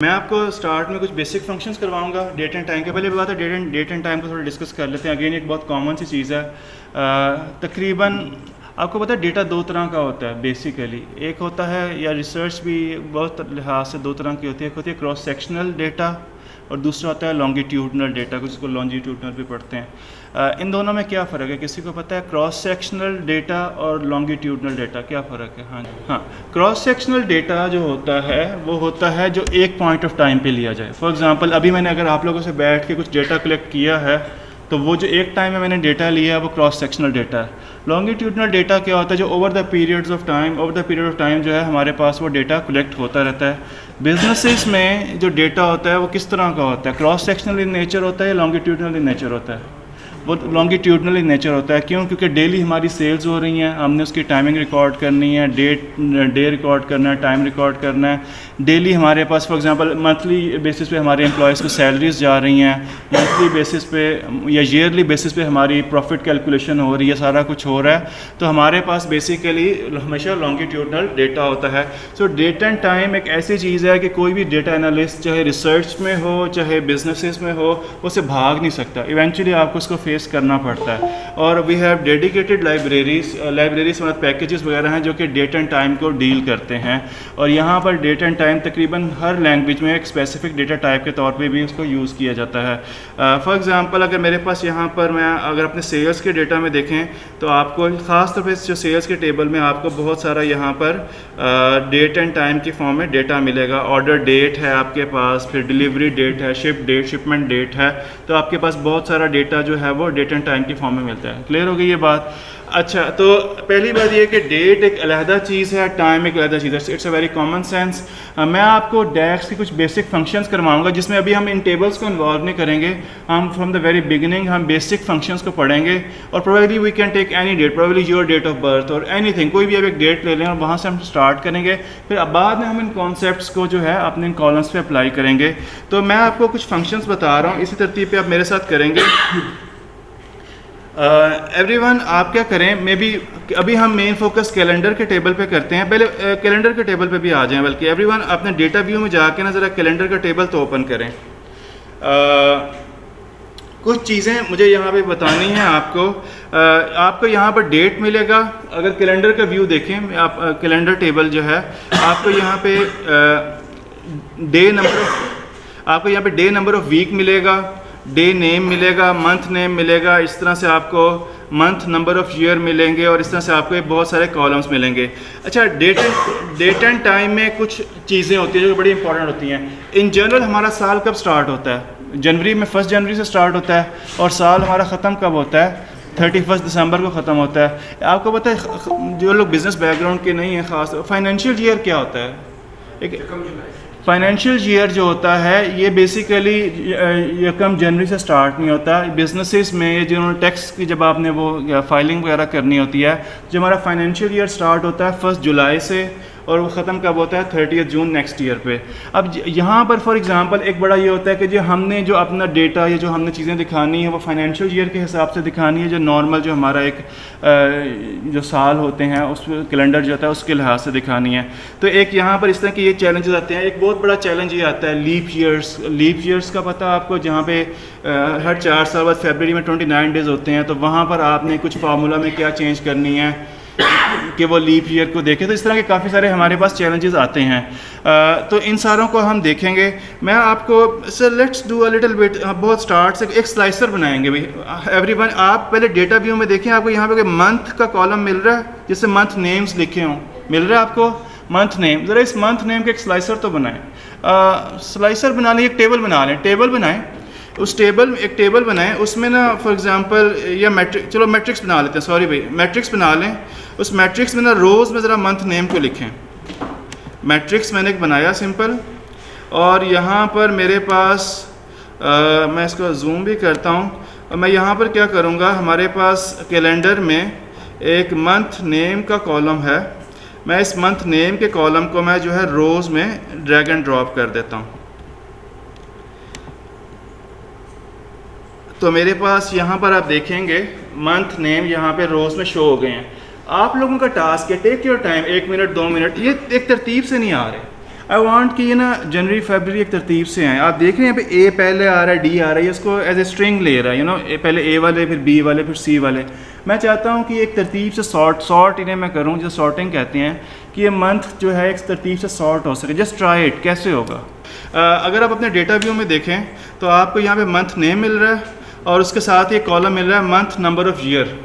मैं आपको स्टार्ट में कुछ बेसिक फंक्शंस करवाऊंगा डेट एंड टाइम के। पहले बात है डेट एंड टाइम को थोड़ा डिस्कस कर लेते हैं। अगेन एक बहुत कॉमन सी चीज़ है। तकरीबन आपको पता है डेटा दो तरह का होता है बेसिकली। एक होता है या रिसर्च भी बहुत लिहाज से दो तरह की होती है। एक होती है क्रॉस सेक्शनल डेटा और दूसरा होता है लॉन्गिट्यूडनल डेटा, कुछ इसको लॉन्जिट्यूडनल भी पढ़ते हैं। इन दोनों में क्या फ़र्क है? किसी को पता है क्रॉस सेक्शनल डेटा और लॉन्गिट्यूडनल डेटा क्या फ़र्क है? हाँ, क्रॉस सेक्शनल डेटा जो होता है वो होता है जो एक पॉइंट ऑफ टाइम पे लिया जाए। फॉर एग्जांपल अभी मैंने अगर आप लोगों से बैठ के कुछ डेटा कलेक्ट किया है तो वो जो एक टाइम में मैंने डेटा लिया है वो क्रॉस सेक्शनल डेटा है। लॉन्गिट्यूडनल डेटा क्या होता है? जो over the period of time जो है हमारे पास वो डेटा कलेक्ट होता रहता है। बिजनेसेस में जो डेटा होता है वो किस तरह का होता है? क्रॉस सेक्शनल इन नेचर होता है या लॉन्गिट्यूडनल इन नेचर होता है? वो लॉन्गिट्यूडनल इन नेचर होता है। क्यों? क्योंकि डेली हमारी सेल्स हो रही हैं, हमने उसकी टाइमिंग रिकॉर्ड करनी है, डे रिकॉर्ड करना है, टाइम रिकॉर्ड करना है। डेली हमारे पास फॉर एग्जांपल मंथली बेसिस पे हमारे एम्प्लॉयज़ को सैलरीज जा रही हैं, मंथली बेसिस पे या ईयरली बेसिस पे हमारी प्रॉफिट कैलकुलेशन हो रही है, सारा कुछ हो रहा है। तो हमारे पास बेसिकली हमेशा लॉन्गिट्यूडनल डेटा होता है। सो डेट एंड टाइम एक ऐसी चीज़ है कि कोई भी डेटा एनालिस्ट चाहे रिसर्च में हो चाहे बिजनेसेस में हो उससे भाग नहीं सकता। इवेंचुअली आपको उसको फेस करना पड़ता है। और वी हैव डेडिकेटेड लाइब्रेरीज मतलब पैकेजेस वगैरह हैं जो कि डेट एंड टाइम को डील करते हैं। और यहाँ पर डेट एंड टाइम तकरीबन हर लैंग्वेज में एक स्पेसिफिक डेटा टाइप के तौर पे भी उसको यूज़ किया जाता है। फॉर एग्जांपल अगर मेरे पास यहाँ पर मैं अगर अपने सेल्स के डेटा में देखें तो आपको ख़ास तौर पे जो सेल्स के टेबल में आपको बहुत सारा यहाँ पर डेट एंड टाइम की फॉर्म में डेटा मिलेगा। ऑर्डर डेट है आपके पास, फिर डिलीवरी डेट है, शिपमेंट डेट है। तो आपके पास बहुत सारा डेटा जो है वो डेट एंड टाइम की फॉर्म में मिलता है। क्लियर हो गई ये बात? अच्छा, तो पहली बात ये कि डेट एक अलहदा चीज़ है, टाइम एक अलहदा चीज़ है। It's a very common sense. मैं आपको डैक्स की कुछ बेसिक फंक्शंस करवाऊंगा जिसमें अभी हम इन टेबल्स को इन्वॉल्व नहीं करेंगे। हम फ्रॉम द वेरी बिगिनिंग हम बेसिक फंक्शंस को पढ़ेंगे और probably we can take any date, probably your date of birth और एनीथिंग, कोई भी अब एक डेट ले लें और वहाँ से हम स्टार्ट करेंगे। फिर अब बाद में हम इन कॉन्सेप्ट्स को जो है अपने इन कॉलम्स पे अप्लाई करेंगे। तो मैं आपको कुछ फंक्शंस बता रहा हूँ, इसी तरतीब पे आप मेरे साथ करेंगे। एवरीवन आप क्या करें, मे बी अभी हम मेन फोकस कैलेंडर के टेबल पे करते हैं। पहले कैलेंडर के टेबल पे भी आ जाएं। बल्कि एवरीवन अपने डेटा व्यू में जाके ना ज़रा कैलेंडर का टेबल तो ओपन करें। कुछ चीज़ें मुझे यहाँ पे बतानी हैं आपको। आपको यहाँ पर डेट मिलेगा। अगर कैलेंडर का व्यू देखें आप, कैलेंडर टेबल जो है आपको यहाँ पे आपको यहाँ पे डे नंबर ऑफ वीक मिलेगा, डे नेम मिलेगा, मंथ नेम मिलेगा। इस तरह से आपको मंथ नंबर ऑफ ईयर मिलेंगे और इस तरह से आपको बहुत सारे कॉलम्स मिलेंगे। अच्छा, डेट एंड टाइम में कुछ चीज़ें होती हैं जो बड़ी इंपॉर्टेंट होती हैं। इन जनरल हमारा साल कब स्टार्ट होता है? जनवरी में 1 जनवरी से स्टार्ट होता है और साल हमारा ख़त्म कब होता है? 31 दिसंबर को ख़त्म होता है। आपको पता है जो लोग बिज़नेस बैकग्राउंड के नहीं हैं, ख़ास फाइनेंशियल ईयर क्या होता है? एक फाइनेंशियल ईयर जो होता है ये बेसिकली यकम जनवरी से स्टार्ट नहीं होता। बिजनेसेस में जिन्होंने टैक्स की जब आपने वो फाइलिंग वगैरह करनी होती है, जो हमारा फाइनेंशियल ईयर स्टार्ट होता है 1 जुलाई से और वो ख़त्म कब होता है? 30 जून नेक्स्ट ईयर पे। अब यहाँ पर फॉर एग्जांपल एक बड़ा ये होता है कि जो हमने जो अपना डेटा या जो हमने चीज़ें दिखानी है वो फाइनेंशियल ईयर के हिसाब से दिखानी है। जो नॉर्मल जो हमारा एक जो साल होते हैं उस कैलेंडर जो होता है उसके लिहाज से दिखानी है। तो एक यहाँ पर इस तरह के ये चैलेंजेस आते हैं। एक बहुत बड़ा चैलेंज ये आता है लीप ईयर्स का पता आपको, जहाँ पे हर 4 साल बाद फरवरी में 29 डेज़ होते हैं। तो वहाँ पर आपने कुछ फार्मूला में क्या चेंज करनी है कि वो लीप ईयर को देखें। तो इस तरह के काफ़ी सारे हमारे पास चैलेंजेस आते हैं। तो इन सारों को हम देखेंगे। मैं आपको sir let's do a little bit, बहुत स्टार्ट से एक स्लाइसर बनाएंगे भाई। एवरीवन आप पहले डेटा व्यू में देखें। आपको यहाँ पे मंथ का कॉलम मिल रहा है जिससे मंथ नेम्स लिखे हों, मिल रहा है आपको मंथ नेम। ज़रा इस मंथ नेम के एक स्लाइसर तो बनाएं। स्लाइसर बनाने एक टेबल बना लें, टेबल बनाएं। उस एक टेबल बनाएं, उसमें ना फॉर एग्जांपल या मैट्रिक्स बना लेते हैं, सॉरी भाई मैट्रिक्स बना लें। उस मैट्रिक्स में ना रोज़ में ज़रा मंथ नेम को लिखें। मैट्रिक्स मैंने एक बनाया सिंपल, और यहाँ पर मेरे पास मैं इसको जूम भी करता हूँ। और मैं यहाँ पर क्या करूँगा, हमारे पास कैलेंडर में एक मंथ नेम का कॉलम है। मैं इस मंथ नेम के कॉलम को मैं जो है रोज़ में ड्रैग एंड ड्रॉप कर देता हूँ। तो मेरे पास यहाँ पर आप देखेंगे मंथ नेम यहाँ पे रोज़ में शो हो गए हैं। आप लोगों का टास्क है take your time, 1 minute 2 minute, ये एक तरतीब से नहीं आ रहे। आई वांट कि ये ना जनवरी फरवरी एक तरतीब से आए। आप देख रहे हैं यहाँ पे ए पहले आ रहा है, डी आ रहा है, इसको एज ए स्ट्रिंग ले रहा है, पहले ए वाले, फिर बी वाले, फिर सी वाले। मैं चाहता हूँ कि एक तरतीब से सॉर्ट इन्हें मैं करूँ, जो सॉर्टिंग कहते हैं, कि ये मंथ जो है एक तरतीब से सॉर्ट हो सके। जस्ट ट्राई इट, कैसे होगा। अगर आप अपने डेटा व्यू में देखें तो आपको यहाँ पे मंथ नेम मिल रहा है और उसके साथ ही कॉलम मिल रहा है मंथ नंबर ऑफ़ ईयर,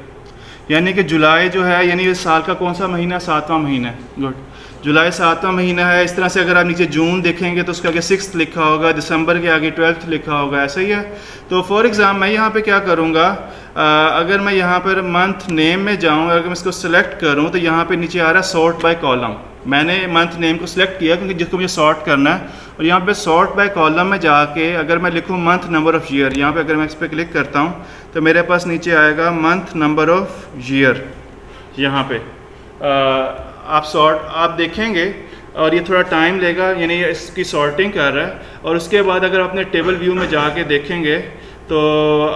यानी कि जुलाई जो है, यानी इस साल का कौन सा महीना, 7वां महीना है। गुड, जुलाई 7वां महीना है। इस तरह से अगर आप नीचे जून देखेंगे तो उसके आगे 6th लिखा होगा, दिसंबर के आगे 12th लिखा होगा, ऐसा ही है। तो फॉर एग्ज़ाम्पल मैं यहाँ पे क्या करूँगा, अगर मैं यहाँ पर मंथ नेम में जाऊँ, अगर मैं इसको सेलेक्ट करूँ तो यहाँ पे नीचे आ रहा है सॉर्ट बाय कॉलम। मैंने मंथ नेम को सिलेक्ट किया क्योंकि जिसको मुझे सॉर्ट करना है, और यहाँ पे सॉर्ट बाय कॉलम में जाके अगर मैं लिखूँ मंथ नंबर ऑफ़ ईयर, यहाँ पे अगर मैं इस पर क्लिक करता हूँ तो मेरे पास नीचे आएगा मंथ नंबर ऑफ़ ईयर। यहाँ पे आप देखेंगे और ये थोड़ा टाइम लेगा, यानी ये इसकी सॉर्टिंग कर रहा है। और उसके बाद अगर अपने टेबल व्यू में जाके देखेंगे तो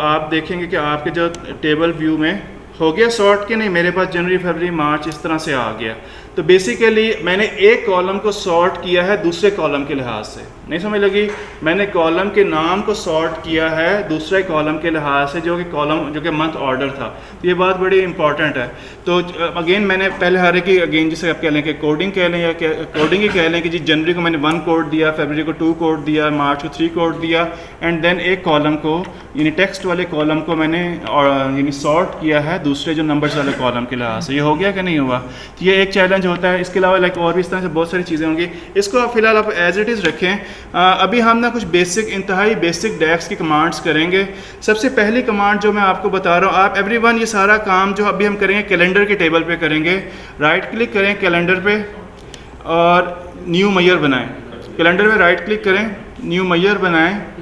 आप देखेंगे कि आपके जो टेबल व्यू में हो गया सॉर्ट कि नहीं, मेरे पास जनवरी फरवरी मार्च इस तरह से आ गया। तो बेसिकली मैंने एक कॉलम को सॉर्ट किया है दूसरे कॉलम के लिहाज से, नहीं समझ लगी। मैंने कॉलम के नाम को सॉर्ट किया है दूसरे कॉलम के लिहाज से, जो कि मंथ ऑर्डर था। तो ये बात बड़ी इंपॉर्टेंट है। तो अगेन मैंने पहले हर एक अगेन जिसे आप कह लें कि कोडिंग कह लें या कोडिंग ही कह लें कि जी जनवरी को मैंने 1 कोड दिया, फरवरी को 2 कोड दिया, मार्च को 3 कोड दिया, एंड देन एक कॉलम को यानी टेक्स्ट वाले कॉलम को मैंने यानी सॉर्ट किया है दूसरे जो नंबर्स वाले कॉलम के लिहाज से। ये हो गया कि नहीं हुआ। तो ये एक चैलेंज होता है। इसके अलावा लाइक और भी इस तरह से बहुत सारी चीज़ें होंगी। इसको आप फिलहाल आप एज इट इज़ रखें। अभी हम ना कुछ इंतहाई बेसिक डेक्स की कमांड्स करेंगे। सबसे पहली कमांड जो मैं आपको बता रहा हूँ, आप एवरीवन ये सारा काम जो अभी हम करेंगे कैलेंडर के टेबल पे करेंगे। राइट क्लिक करें कैलेंडर पे और न्यू मैयर बनाएं। कैलेंडर में राइट क्लिक करें, न्यू मैयर बनाएं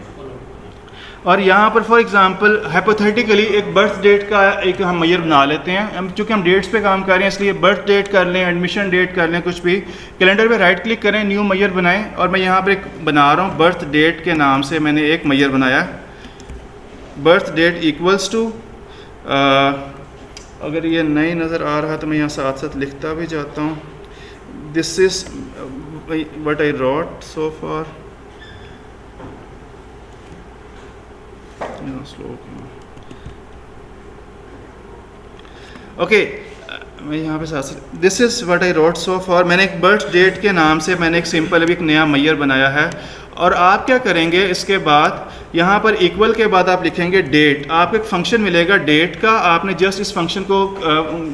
और यहाँ पर फॉर एग्जांपल हाइपोथेटिकली एक बर्थ डेट का एक हम मैयर बना लेते हैं। चूँकि हम डेट्स पे काम कर रहे हैं इसलिए बर्थ डेट कर लें, एडमिशन डेट कर लें, कुछ भी। कैलेंडर पे राइट क्लिक करें, न्यू मैयर बनाएं और मैं यहाँ पर एक बना रहा हूँ बर्थ डेट के नाम से मैंने एक मैयर बनाया। बर्थ डेट इक्वल्स टू, अगर ये नहीं नज़र आ रहा तो मैं यहाँ साथ साथ लिखता भी जाता हूँ। This is what I wrote so far. Okay, मैं यहाँ पे साथ this is what I wrote so far. मैंने एक बर्थ डेट के नाम से मैंने एक सिंपल अभी एक नया मैयर बनाया है। और आप क्या करेंगे, इसके बाद यहाँ पर इक्वल के बाद आप लिखेंगे डेट। आपको एक फंक्शन मिलेगा डेट का, आपने जस्ट इस फंक्शन को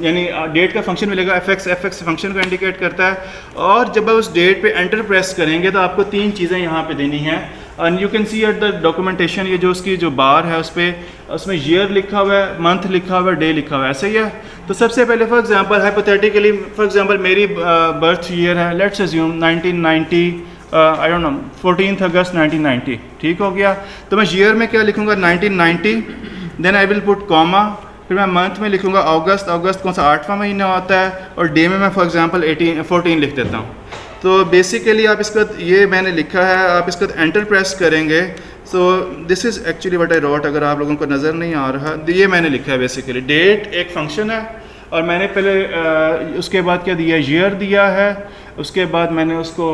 यानी डेट का फंक्शन मिलेगा एफ फंक्शन को इंडिकेट करता है। और जब आप उस डेट पे एंटर प्रेस करेंगे तो आपको 3 चीज़ें यहाँ पे देनी हैं। And you can see eight the documentation, ये जो उसकी जो बार है उसमें ईयर लिखा हुआ है, मंथ लिखा हुआ है, डे लिखा हुआ है, ऐसे ही है। तो सबसे पहले for example hypothetically for example मेरी बर्थ ईयर है, let's assume 1990, I don't no 14 अगस्त 1990, ठीक हो गया। तो मैं ईयर में क्या लिखूँगा 1990, then I will put comma, फिर मैं मंथ में लिखूँगा अगस्त कौन सा 8वां महीना होता है, और डे में मैं फॉर एग्जांपल 14 लिख देता हूँ। तो बेसिकली आप इसका ये मैंने लिखा है, आप इसका एंटर प्रेस करेंगे। सो this is actually what I road, अगर आप लोगों को नज़र नहीं आ रहा, ये मैंने लिखा है बेसिकली। डेट एक फंक्शन है और मैंने पहले उसके बाद क्या दिया, ईयर दिया है, उसके बाद मैंने उसको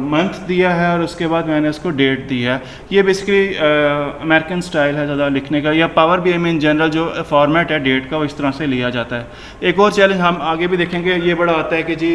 मंथ दिया है और उसके बाद मैंने उसको डेट दी है। ये बेसिकली अमेरिकन स्टाइल है ज़्यादा लिखने का, या पावर बीआई में इन जनरल जो फॉर्मेट है डेट का वो इस तरह से लिया जाता है। एक और चैलेंज हम आगे भी देखेंगे, ये बड़ा आता है कि जी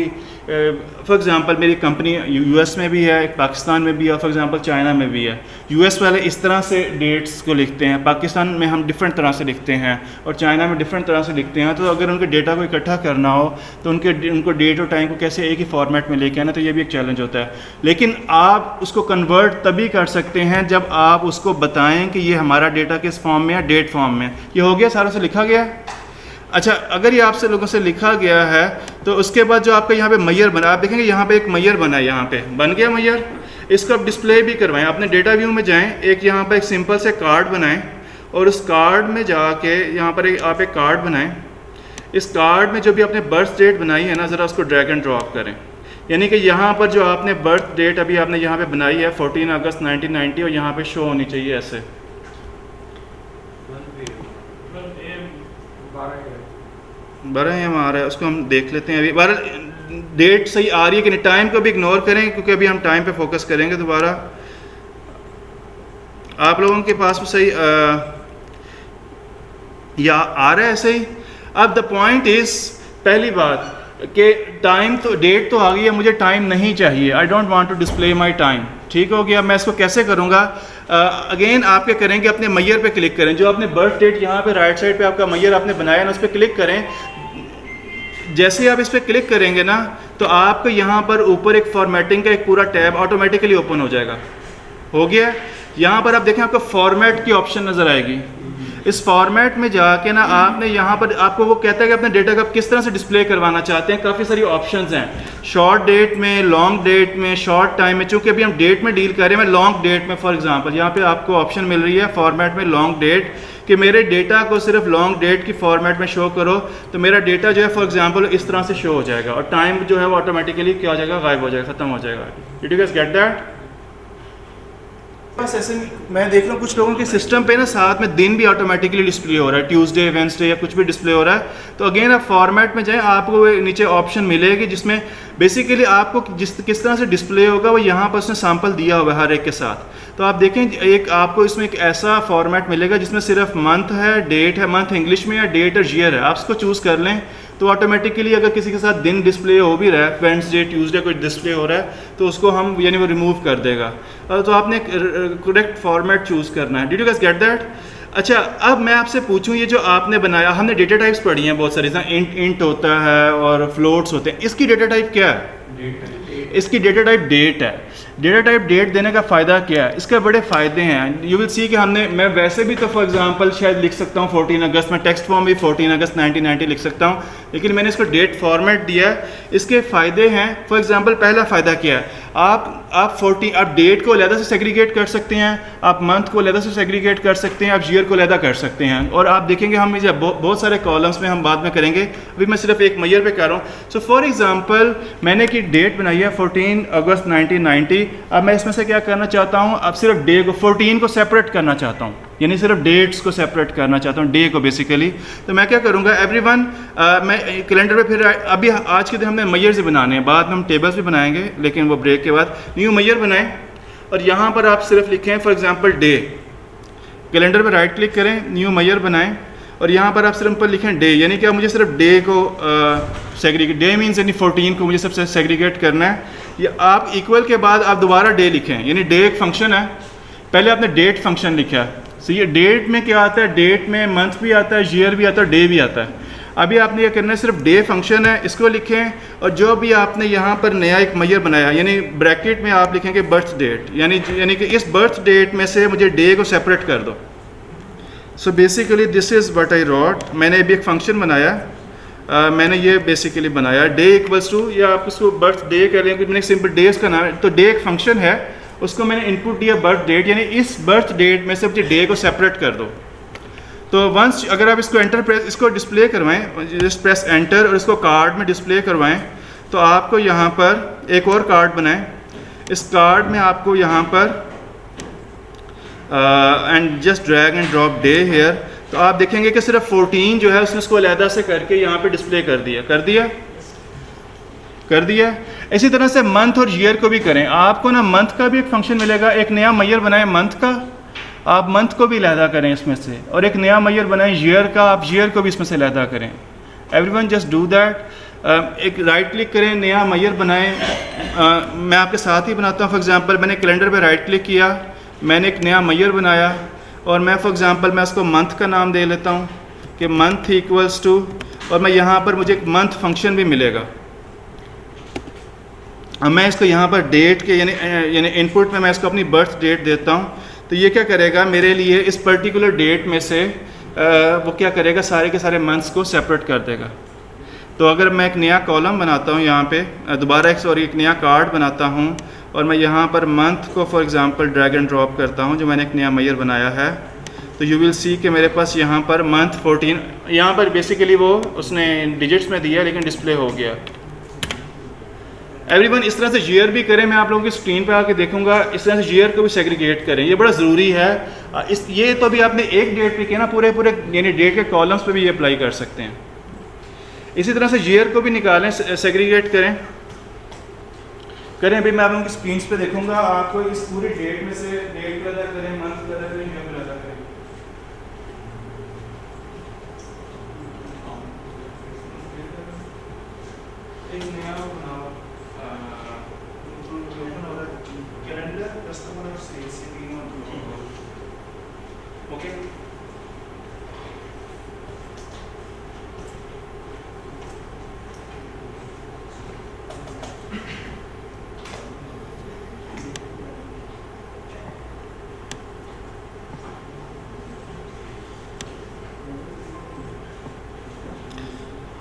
फॉर एग्ज़ाम्पल मेरी कंपनी यूएस में भी है, पाकिस्तान में भी है, फॉर एग्ज़ाम्पल चाइना में भी है। यूएस वाले इस तरह से डेट्स को लिखते हैं, पाकिस्तान में हम डिफरेंट तरह से लिखते हैं और चाइना में डिफरेंट तरह से लिखते हैं। तो अगर उनके डेटा को इकट्ठा करना हो तो उनको डेट और टाइम को कैसे एक ही फॉर्मेट में लेके आना, तो ये भी एक चैलेंज होता है। लेकिन आप उसको कन्वर्ट तभी कर सकते हैं जब आप उसको बताएं कि ये हमारा डेटा किस फॉर्म में है, डेट फॉर्म में। ये हो गया, सारा से लिखा गया। अच्छा, अगर ये आपसे लोगों से लिखा गया है तो उसके बाद जो आपका यहाँ पे मैयर बना, आप देखेंगे यहाँ पे एक मैयर बना है, यहाँ पे बन गया मैयर। इसको आप डिस्प्ले भी करवाएं, अपने डेटा व्यू में जाएं, एक यहाँ पर एक सिंपल से कार्ड बनाएं और उस कार्ड में जाके यहाँ पर आप एक कार्ड बनाएं। इस कार्ड में जो भी आपने बर्थ डेट बनाई है ना, ज़रा उसको ड्रैग एंड ड्रॉप करें। यानी कि यहाँ पर जो आपने बर्थ डेट अभी आपने यहाँ पे बनाई है 14 अगस्त 1990, और यहाँ पे शो होनी चाहिए ऐसे 12 एम आ रहा है, उसको हम देख लेते हैं अभी। 12 डेट सही आ रही है कि नहीं। टाइम को भी इग्नोर करें क्योंकि अभी हम टाइम पे फोकस करेंगे दोबारा। आप लोगों के पास भी सही या आ रहा है सही। अब द पॉइंट इज़, पहली बात कि टाइम तो, डेट तो आ गई है, मुझे टाइम नहीं चाहिए, I don't want to display my time. ठीक हो गया। मैं इसको कैसे करूँगा? अगेन आप क्या करेंगे, अपने मैयर पे क्लिक करें। जो आपने बर्थ डेट यहाँ पे राइट साइड पे आपका मैयर आपने बनाया ना, उस पर क्लिक करें। जैसे ही आप इस पर क्लिक करेंगे ना, तो आपको यहाँ पर ऊपर एक फॉर्मेटिंग का एक पूरा टैब ऑटोमेटिकली ओपन हो जाएगा। हो गया। यहाँ पर आप देखें आपको फॉर्मेट की ऑप्शन नज़र आएगी। इस फॉर्मेट में जाके ना आपने यहाँ पर, आपको वो कहता है कि अपने डेटा को आप किस तरह से डिस्प्ले करवाना चाहते हैं। काफ़ी सारी ऑप्शंस हैं, शॉर्ट डेट में, लॉन्ग डेट में, शॉर्ट टाइम में। चूँकि अभी हम डेट में डील कर रहे हैं, मैं लॉन्ग डेट में फॉर एग्जांपल यहाँ पे आपको ऑप्शन मिल रही है फॉर्मेट में लॉन्ग डेट, कि मेरे डेटा को सिर्फ लॉन्ग डेट की फॉर्मेट में शो करो, तो मेरा डेटा जो है फॉर एग्जांपल इस तरह से शो हो जाएगा और टाइम जो है वो ऑटोमेटिकली क्या हो जाएगा, गायब हो जाएगा, ख़त्म हो जाएगा। Did you guys get that? बस ऐसे मैं देख रहा हूँ कुछ लोगों के सिस्टम पे ना साथ में दिन भी ऑटोमेटिकली डिस्प्ले हो रहा है, ट्यूसडे, वेंसडे या कुछ भी डिस्प्ले हो रहा है। तो अगेन आप फॉर्मेट में जाएं, आपको नीचे ऑप्शन मिलेगी जिसमें बेसिकली आपको किस तरह से डिस्प्ले होगा वो यहाँ पर उसने सैम्पल दिया हुआ है हर एक के साथ। तो आप देखें, एक आपको इसमें एक ऐसा फॉर्मेट मिलेगा जिसमें सिर्फ मंथ है, डेट है, मंथ इंग्लिश में, या डेट और ईयर है, आप इसको चूज़ कर लें। तो ऑटोमेटिकली अगर किसी के साथ दिन डिस्प्ले हो भी रहा है, वेंसडे, ट्यूसडे कोई डिस्प्ले हो रहा है, तो उसको हम यानी वो रिमूव कर देगा। तो आपने करेक्ट फॉर्मेट चूज़ करना है। Did you guys get that? अच्छा, अब मैं आपसे पूछूं, ये जो आपने बनाया, हमने डेटा टाइप्स पढ़ी हैं बहुत सारी, इंट होता है और फ्लोट्स होते हैं, इसकी डेटा टाइप क्या है? इसकी डेटा टाइप डेट है। डेटा टाइप डेट देने का फ़ायदा क्या है? इसके बड़े फ़ायदे हैं। यू विल सी कि मैं वैसे भी तो फॉर एग्जांपल शायद लिख सकता हूँ 14 अगस्त, मैं टेक्स्ट फॉर्म भी 14 अगस्त 1990 लिख सकता हूँ, लेकिन मैंने इसको डेट फॉर्मेट दिया है। इसके फ़ायदे हैं, फॉर एग्जांपल पहला फ़ायदा क्या है, आप डेट को अलहदा से सेग्रीगेट कर सकते हैं, आप मंथ को अलहदा से सेग्रीगेट कर सकते हैं, आप ईयर को अलहदा कर सकते हैं। और आप देखेंगे हम बहुत सारे कॉलम्स में हम बाद में करेंगे, अभी मैं सिर्फ एक मैयर पे कर रहा हूँ। सो फॉर एग्जांपल मैंने की डेट बनाई है 14 अगस्त 1990। अब मैं इसमें से क्या करना चाहता हूँ, अब सिर्फ डे को, 14 को सेपरेट करना चाहता हूँ, यानी सिर्फ डेट्स को सेपरेट करना चाहता हूँ, डे को बेसिकली। तो मैं क्या करूँगा, एवरीवन, मैं कैलेंडर पे फिर अभी आज के दिन हमने मैयर्स बनाने हैं, बाद में हम टेबल्स भी बनाएंगे, लेकिन वो ब्रेक के बाद न्यू मैयर बनाएं। और यहाँ पर आप सिर्फ लिखें फॉर एग्जांपल डे, कैलेंडर पे राइट क्लिक करें, न्यू मैयर बनाएं, और यहाँ पर आप सिर्फ लिखें डे, यानी कि आप मुझे सिर्फ डे को सेग्रीगेट, डे मीन्स यानी 14 को मुझे सबसे सेग्रीगेट करना है। या आप इक्वल के बाद आप दोबारा डे लिखें, यानी डे एक फंक्शन है, पहले आपने डेट फंक्शन लिखा है। सो ये डेट में क्या आता है, डेट में मंथ भी आता है, ईयर भी आता है, डे भी आता है। अभी आपने ये करना है, सिर्फ डे फंक्शन है, इसको लिखें, और जो भी आपने यहाँ पर नया एक मैयर बनाया, यानी ब्रैकेट में आप लिखेंगे बर्थ डेट, यानी कि इस बर्थ डेट में से मुझे डे को सेपरेट कर दो। So basically this is what I wrote. मैंने अभी एक फंक्शन बनाया, मैंने ये बेसिकली बनाया डे इक्वल्स टू, या आप इसको बर्थ डे कह लें, मैंने सिंपल डेज का नाम है, तो डे एक फंक्शन है, उसको मैंने इनपुट दिया बर्थ डेट, यानी इस बर्थ डेट में से मुझे डे को सेपरेट कर दो। तो वंस अगर आप इसको एंटर प्रेस, इसको डिस्प्ले करवाएं, जस्ट प्रेस एंटर और इसको कार्ड में डिस्प्ले करवाएं, तो आपको यहाँ पर एक और कार्ड बनाएं। इस कार्ड में आपको यहाँ पर and just drag and drop day here, तो आप देखेंगे कि सिर्फ 14 जो है उसने उसको अलहदा से करके यहाँ पे डिस्प्ले कर दिया। इसी तरह से मंथ और ईयर को भी करें। आपको ना मंथ का भी एक फंक्शन मिलेगा, एक नया मैयर बनाएं मंथ का, आप मंथ को भी अलहदा करें इसमें से, और एक नया मैयर बनाएं ईयर का, आप ईयर को भी इसमें से अलहदा करें। Everyone just do that. एक राइट क्लिक करें, नया मैयर बनाएं। मैं आपके साथ ही बनाता हूँ। फॉर एग्जांपल मैंने कैलेंडर पे राइट क्लिक किया, मैंने एक नया मैयर बनाया, और मैं फॉर एग्जांपल मैं उसको मंथ का नाम दे लेता हूँ कि मंथ इक्वल्स टू, और मैं यहाँ पर मुझे एक मंथ फंक्शन भी मिलेगा। अब मैं इसको यहाँ पर डेट के यानी इनपुट में मैं इसको अपनी बर्थ डेट देता हूँ, तो ये क्या करेगा मेरे लिए इस पर्टिकुलर डेट में से वो क्या करेगा, सारे के सारे मंथ्स को सेपरेट कर देगा। तो अगर मैं एक नया कॉलम बनाता हूँ यहाँ पे, दोबारा एक नया कार्ड बनाता हूँ, और मैं यहाँ पर मंथ को for example drag and drop करता हूँ, जो मैंने एक नया मैयर बनाया है, तो यू विल सी कि मेरे पास यहाँ पर मंथ 14, यहाँ पर बेसिकली वो उसने डिजिट्स में दिया लेकिन डिस्प्ले हो गया। एवरीवन इस तरह से ईयर भी करें, मैं आप लोगों की स्क्रीन पे आके देखूंगा, इस तरह से ईयर को भी सेग्रीगेट करें, ये बड़ा ज़रूरी है। ये तो अभी आपने एक डेट पे किया ना, पूरे यानी डेट के कॉलम्स पे भी ये अप्लाई कर सकते हैं। इसी तरह से ईयर को भी निकालें, सेग्रीगेट करें। करें। अभी मैं आप लोगों की स्क्रीन पे देखूंगा, आपको इस पूरे डेट में से डेट को अलग करें, मंथ को अलग करें, ईयर को अलग करें। एक नया बनाओ कैलेंडर, कस्टमर और सेल्स के तीनों। ओके,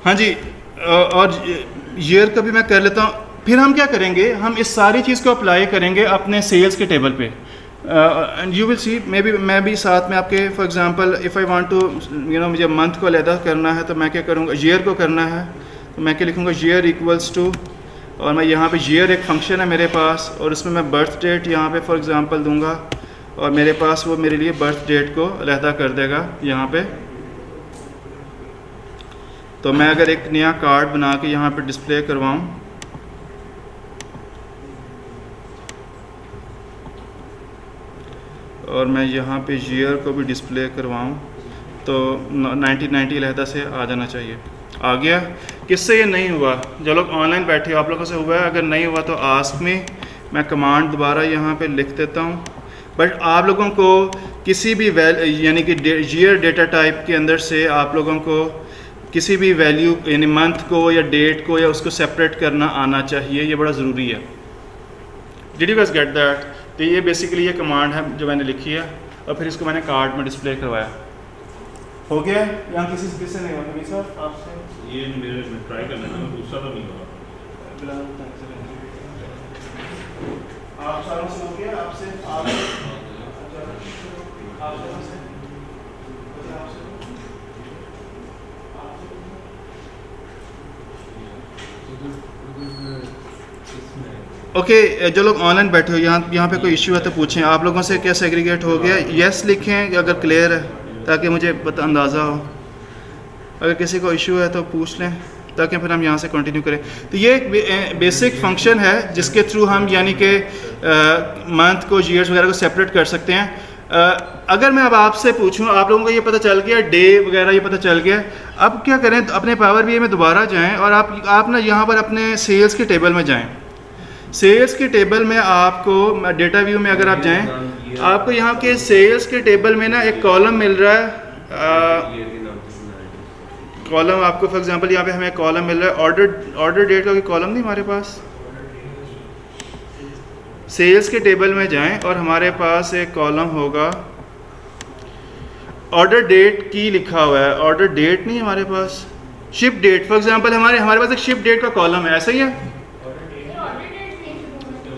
हाँ जी। और ईयर का भी मैं कर लेता हूँ। फिर हम क्या करेंगे, हम इस सारी चीज़ को अप्लाई करेंगे अपने सेल्स के टेबल पे। एंड यू विल सी, मैं भी साथ में आपके, for example if I want to मुझे मंथ को अलहदा करना है तो मैं क्या करूँगा, ईयर को करना है तो मैं क्या लिखूँगा, ईयर इक्वल्स टू, और मैं यहाँ पे ईयर एक फंक्शन है मेरे पास, और उसमें मैं बर्थ डेट यहाँ पे फॉर एग्जांपल दूंगा, और मेरे पास वो मेरे लिए बर्थ डेट को अलहदा कर देगा यहाँ पे। तो मैं अगर एक नया कार्ड बना के यहाँ पे डिस्प्ले करवाऊँ, और मैं यहाँ पे ईयर को भी डिस्प्ले करवाऊँ, तो 1990 अलहदा से आ जाना चाहिए। आ गया? किससे ये नहीं हुआ? जो लोग ऑनलाइन बैठे हो आप लोगों से हुआ है? अगर नहीं हुआ तो आस्क मी, मैं कमांड दोबारा यहाँ पे लिख देता हूँ। बट आप लोगों को किसी भी यानी कि ईयर डेटा टाइप के अंदर से आप लोगों को किसी भी वैल्यू यानी मंथ को या डेट को या उसको सेपरेट करना आना चाहिए, ये बड़ा ज़रूरी है। Did you guys get that? तो ये बेसिकली ये कमांड है जो मैंने लिखी है, और फिर इसको मैंने कार्ड में डिस्प्ले करवाया। हो गया? यहाँ किसी से नहीं हुआ कभी सर आपसे? ये मेरे में ट्राई करना है, दूसरा तो नहीं हुआ। आप सारों से हो गया? आपसे ओके, जो लोग ऑनलाइन बैठे हो यहाँ पे कोई इश्यू है तो पूछें। आप लोगों से क्या सेग्रीगेट हो गया? यस लिखें अगर क्लियर है, ताकि मुझे अंदाज़ा हो। अगर किसी को इश्यू है तो पूछ लें, ताकि फिर हम यहाँ से कंटिन्यू करें। तो ये एक बेसिक फंक्शन है जिसके थ्रू हम यानी कि मंथ को, ईयर्स वगैरह को सेपरेट कर सकते हैं। अगर मैं अब आपसे पूछूं, आप लोगों को ये पता चल गया, डे वगैरह ये पता चल गया, अब क्या करें? तो अपने पावर बीआई में दोबारा जाएं और आप ना यहाँ पर अपने सेल्स के टेबल में जाएं। सेल्स के टेबल में आपको डेटा व्यू में अगर आप जाएं, आपको यहाँ के सेल्स के टेबल में ना एक कॉलम मिल रहा है। कॉलम आपको फॉर एग्जांपल यहाँ पे हमें कॉलम मिल रहा है, ऑर्डर डेट का कोई कॉलम नहीं हमारे पास। सेल्स के टेबल में जाएं और हमारे पास एक कॉलम होगा, ऑर्डर डेट की लिखा हुआ है। ऑर्डर डेट नहीं हमारे पास, शिप डेट फॉर एग्जांपल हमारे पास एक शिप डेट का कॉलम है, ऐसा ही है।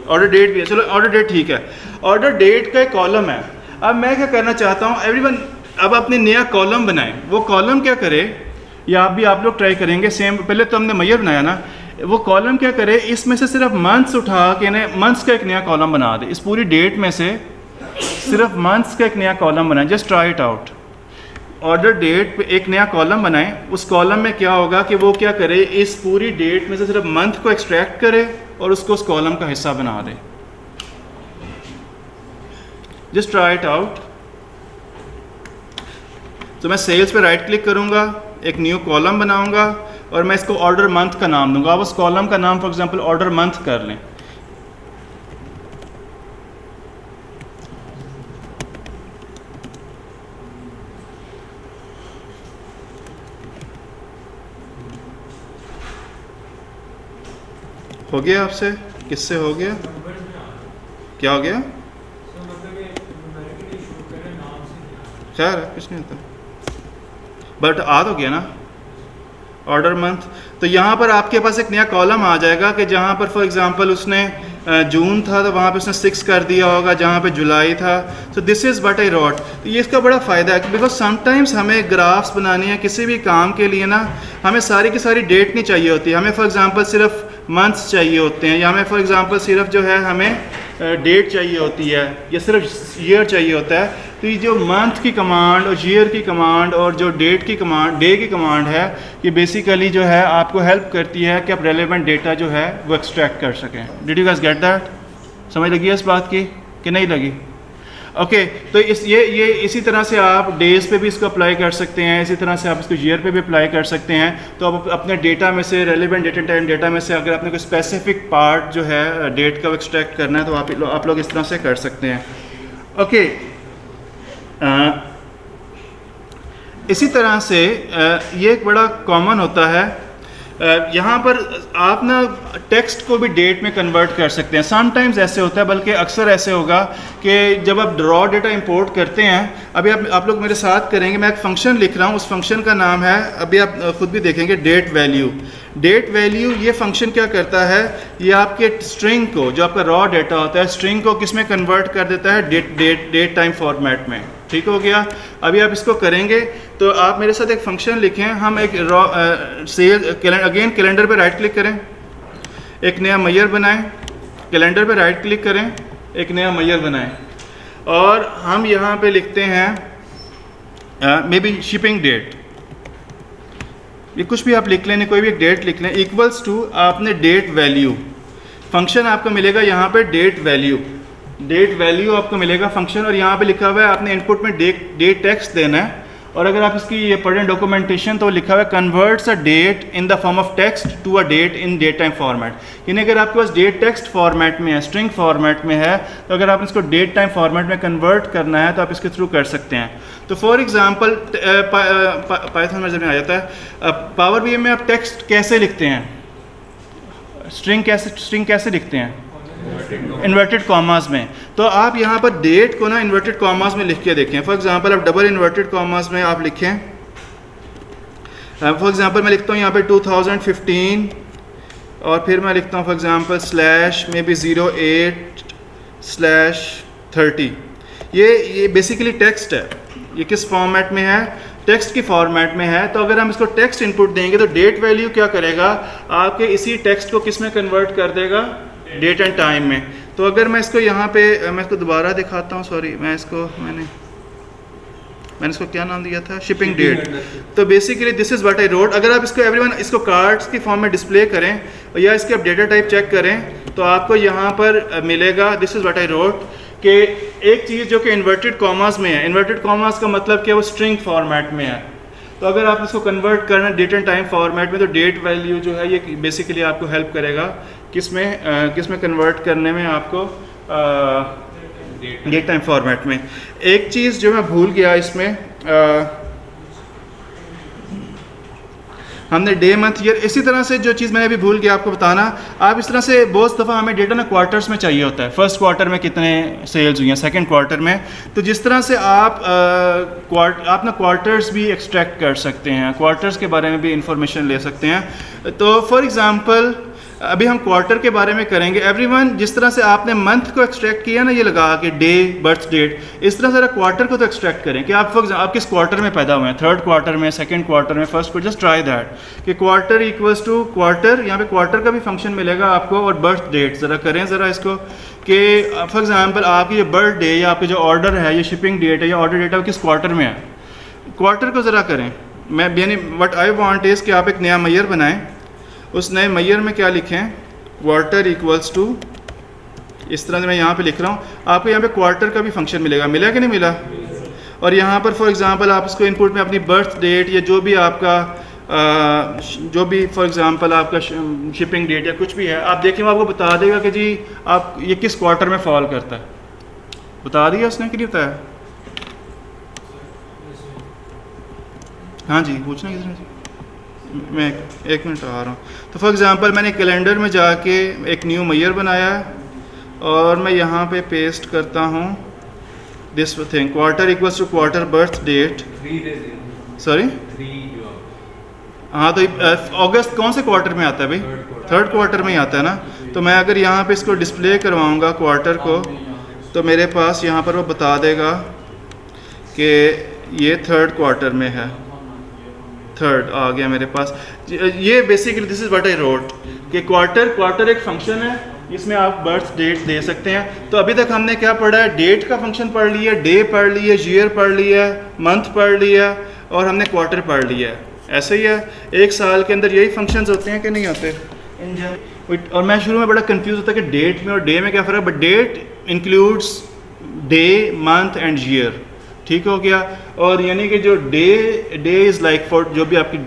ऑर्डर डेट भी है, चलो ऑर्डर डेट ठीक है। ऑर्डर डेट का एक कॉलम है। अब मैं क्या करना चाहता हूँ, एवरीवन अब अपने नया कॉलम बनाएं। वो कॉलम क्या करे, या आप लोग ट्राई करेंगे सेम। पहले तो हमने मैयर बनाया ना, वो कॉलम क्या करे, इसमें से सिर्फ मंथ्स उठा के मंथ्स का एक नया कॉलम बना दे। इस पूरी डेट में से सिर्फ मंथ्स का एक नया कॉलम बनाए। Just try it out. Order date पे एक नया कॉलम बनाएं। उस कॉलम में क्या होगा कि वो क्या करे, इस पूरी डेट में से सिर्फ मंथ को एक्सट्रैक्ट करे और उसको उस कॉलम का हिस्सा बना दे। Just try it out. तो मैं सेल्स पे राइट क्लिक करूंगा, एक न्यू कॉलम बनाऊंगा और मैं इसको ऑर्डर मंथ का नाम दूंगा। आप उस कॉलम का नाम फॉर एग्जांपल ऑर्डर मंथ कर लें। हो गया आपसे? किससे हो गया? क्या हो गया? खैर कुछ नहीं होता, बट आ तो गया ना ऑर्डर मंथ। तो यहाँ पर आपके पास एक नया कॉलम आ जाएगा कि जहाँ पर फॉर एग्जांपल उसने जून था तो वहाँ पे उसने 6 कर दिया होगा, जहाँ पे जुलाई था। So this is what I wrote. तो ये इसका बड़ा फ़ायदा है, बिकॉज समटाइम्स हमें ग्राफ्स बनानी है किसी भी काम के लिए ना, हमें सारी की सारी डेट नहीं चाहिए होती। हमें फॉर एग्जांपल सिर्फ मंथ्स चाहिए होते हैं, या हमें फॉर एग्जांपल सिर्फ जो है हमें डेट चाहिए होती है या सिर्फ ईयर चाहिए होता है, तो ये जो मंथ की कमांड और ईयर की कमांड और जो डेट की कमांड, डे की कमांड है, ये बेसिकली जो है आपको हेल्प करती है कि आप रेलेवेंट डेटा जो है वो एक्सट्रैक्ट कर सकें। Did you guys get that? समझ लगी है इस बात की कि नहीं लगी? ओके तो ये इसी तरह से आप डेज़ पे भी इसको अप्लाई कर सकते हैं, इसी तरह से आप इसको ईयर पे भी अप्लाई कर सकते हैं। तो आप अपने डेटा में से, relevant date and time data में से अगर आपने कोई स्पेसिफिक पार्ट जो है डेट का एक्सट्रैक्ट करना है तो आप लोग इस तरह से कर सकते हैं। ओके इसी तरह से ये एक बड़ा कॉमन होता है, यहाँ पर आप ना टेक्स्ट को भी डेट में कन्वर्ट कर सकते हैं। समटाइम्स ऐसे होता है, बल्कि अक्सर ऐसे होगा कि जब आप रॉ डेटा इंपोर्ट करते हैं, अभी आप लोग मेरे साथ करेंगे, मैं एक फ़ंक्शन लिख रहा हूँ, उस फंक्शन का नाम है, अभी आप खुद भी देखेंगे, डेट वैल्यू। डेट वैल्यू ये फंक्शन क्या करता है, ये आपके स्ट्रिंग को, जो आपका रॉ डेटा होता है, स्ट्रिंग को किस में कन्वर्ट कर देता है, डेट टाइम फॉर्मेट में। ठीक हो गया? अभी आप इसको करेंगे तो आप मेरे साथ एक फंक्शन लिखें, हम एक रॉ अगेन कैलेंडर पे राइट क्लिक करें, एक नया मैयर बनाएं, कैलेंडर पे राइट क्लिक करें, एक नया मैयर बनाएं, और हम यहाँ पे लिखते हैं मे बी शिपिंग डेट, ये कुछ भी आप लिख लें, कोई भी एक डेट लिख लें, इक्वल्स टू आपने डेट वैल्यू, फंक्शन आपको मिलेगा यहाँ पे डेट वैल्यू आपको मिलेगा फंक्शन, और यहाँ पे लिखा हुआ है आपने इनपुट में डेट टेक्स्ट देना है, और अगर आप इसकी ये पढ़ें डॉक्यूमेंटेशन तो लिखा हुआ है converts a date in the form of text to a date in date time format. यानी अगर आपके पास डेट टेक्स्ट फॉर्मेट में है, स्ट्रिंग फॉर्मेट में है, तो अगर आप इसको डेट टाइम फॉर्मेट में कन्वर्ट करना है तो आप इसके थ्रू कर सकते हैं। तो फॉर एग्जांपल पाइथन में जब आ जाता है, पावर बीआई में आप टेक्स्ट कैसे लिखते हैं, स्ट्रिंग कैसे लिखते हैं, इन्वर्टेड कॉमास में। तो आप यहाँ पर डेट को ना इन्वर्टेड कॉमास में लिख के देखें। फॉर एग्जांपल आप डबल इन्वर्टेड कॉमास में आप लिखें, फॉर एग्जांपल मैं लिखता हूँ यहाँ पे 2015, और फिर मैं लिखता हूँ for example slash may be 08/30। ये बेसिकली टेक्स्ट है, ये किस फॉर्मेट में है, टेक्स्ट की फॉर्मेट में है। तो अगर हम इसको टेक्स्ट इनपुट देंगे तो डेट वैल्यू क्या करेगा, आपके इसी टेक्स्ट को किस में कन्वर्ट कर देगा, डेट एंड टाइम में। तो अगर मैं इसको यहाँ पे, मैं इसको दोबारा दिखाता हूँ, सॉरी मैं इसको क्या नाम दिया था, शिपिंग डेट। तो basically this is what I road. अगर आप इसको एवरीवन इसको कार्ड्स की फॉर्म में डिस्प्ले करें या इसके आप डेटा टाइप चेक करें तो आपको यहाँ पर मिलेगा this is what I road, कि एक चीज़ जो कि इन्वर्टेड कॉमास में है, इन्वर्टेड कॉमास का मतलब क्या, वो स्ट्रिंग फॉर्मेट में है। तो अगर आप इसको कन्वर्ट करना डेट एंड टाइम फॉर्मेट में, तो डेट वैल्यू जो है ये बेसिकली आपको हेल्प करेगा किस में कन्वर्ट करने में, आपको डेट टाइम फॉर्मेट में। एक चीज़ जो मैं भूल गया इसमें, हमने डे मंथ ईयर, इसी तरह से जो चीज़ मैंने अभी भूल गया आपको बताना, आप इस तरह से बहुत दफ़ा हमें डेटा ना क्वार्टर्स में चाहिए होता है, फर्स्ट क्वार्टर में कितने सेल्स हुई हैं, सेकंड क्वार्टर में। तो जिस तरह से आप ना क्वार्टर्स भी एक्सट्रैक्ट कर सकते हैं, क्वार्टर्स के बारे में भी इंफॉर्मेशन ले सकते हैं। तो फॉर एग्ज़ाम्पल अभी हम क्वार्टर के बारे में करेंगे। एवरीवन जिस तरह से आपने मंथ को एक्सट्रैक्ट किया ना, ये लगा के डे, बर्थ डेट, इस तरह से क्वार्टर को तो एक्सट्रैक्ट करें कि आप किस क्वार्टर में पैदा हुए हैं, थर्ड क्वार्टर में, सेकंड क्वार्टर में, first quarter. Just try that कि क्वार्टर इक्वल्स टू क्वार्टर, यहाँ पे क्वार्टर का भी फंक्शन मिलेगा आपको, और बर्थ डेट ज़रा करें ज़रा इसको, कि फॉर एग्जाम्पल आपकी जो बर्थ डे या आपके जो ऑर्डर है, ये शिपिंग डेट है या ऑर्डर डेट है, किस क्वार्टर में है, क्वार्टर को ज़रा करें। मैं यानी व्हाट आई वांट इज़ कि आप एक नया मैयर बनाएं, उस नए मैयर में क्या लिखें, क्वार्टर इक्वल्स टू, इस तरह से मैं यहाँ पे लिख रहा हूँ, आपको यहाँ पे क्वार्टर का भी फंक्शन मिलेगा, मिला कि नहीं मिला। और यहाँ पर फॉर एग्जांपल आप इसको इनपुट में अपनी बर्थ डेट या जो भी आपका जो भी फॉर एग्जांपल आपका शिपिंग डेट या कुछ भी है, आप देखें वो आपको बता देगा कि जी आप ये किस क्वार्टर में फॉल करता है। बता दिया उसने कि नहीं बताया? हाँ जी, पूछना किसी ने? मैं एक मिनट आ रहा हूँ। तो फॉर एग्जांपल मैंने कैलेंडर में जाके एक न्यू मैयर बनाया और मैं यहाँ पे पेस्ट करता हूँ this thing, quarter equals to quarter birth date, sorry हाँ, तो अगस्त कौन से क्वार्टर में आता है भाई? थर्ड क्वार्टर में ही आता है ना। तो मैं अगर यहाँ पे इसको डिस्प्ले करवाऊँगा क्वार्टर को, तो मेरे पास यहाँ पर वो बता देगा कि ये थर्ड क्वार्टर में है, थर्ड आ गया मेरे पास। ये basically this is what I road कि क्वार्टर एक फंक्शन है इसमें आप बर्थ डेट दे सकते हैं। तो अभी तक हमने क्या पढ़ा है, डेट का फंक्शन पढ़ लिया, डे पढ़ लिया, ईयर पढ़ लिया, मंथ पढ़ लिया और हमने क्वार्टर पढ़ लिया। ऐसे ही है, एक साल के अंदर यही फंक्शंस होते हैं कि नहीं होते। और मैं शुरू में बड़ा कंफ्यूज होता कि डेट में और डे में क्या फ़र्क है, but date includes day, month and year, ठीक हो गया। और यानी कि जो डे इज़ लाइक फॉर जो भी आपकी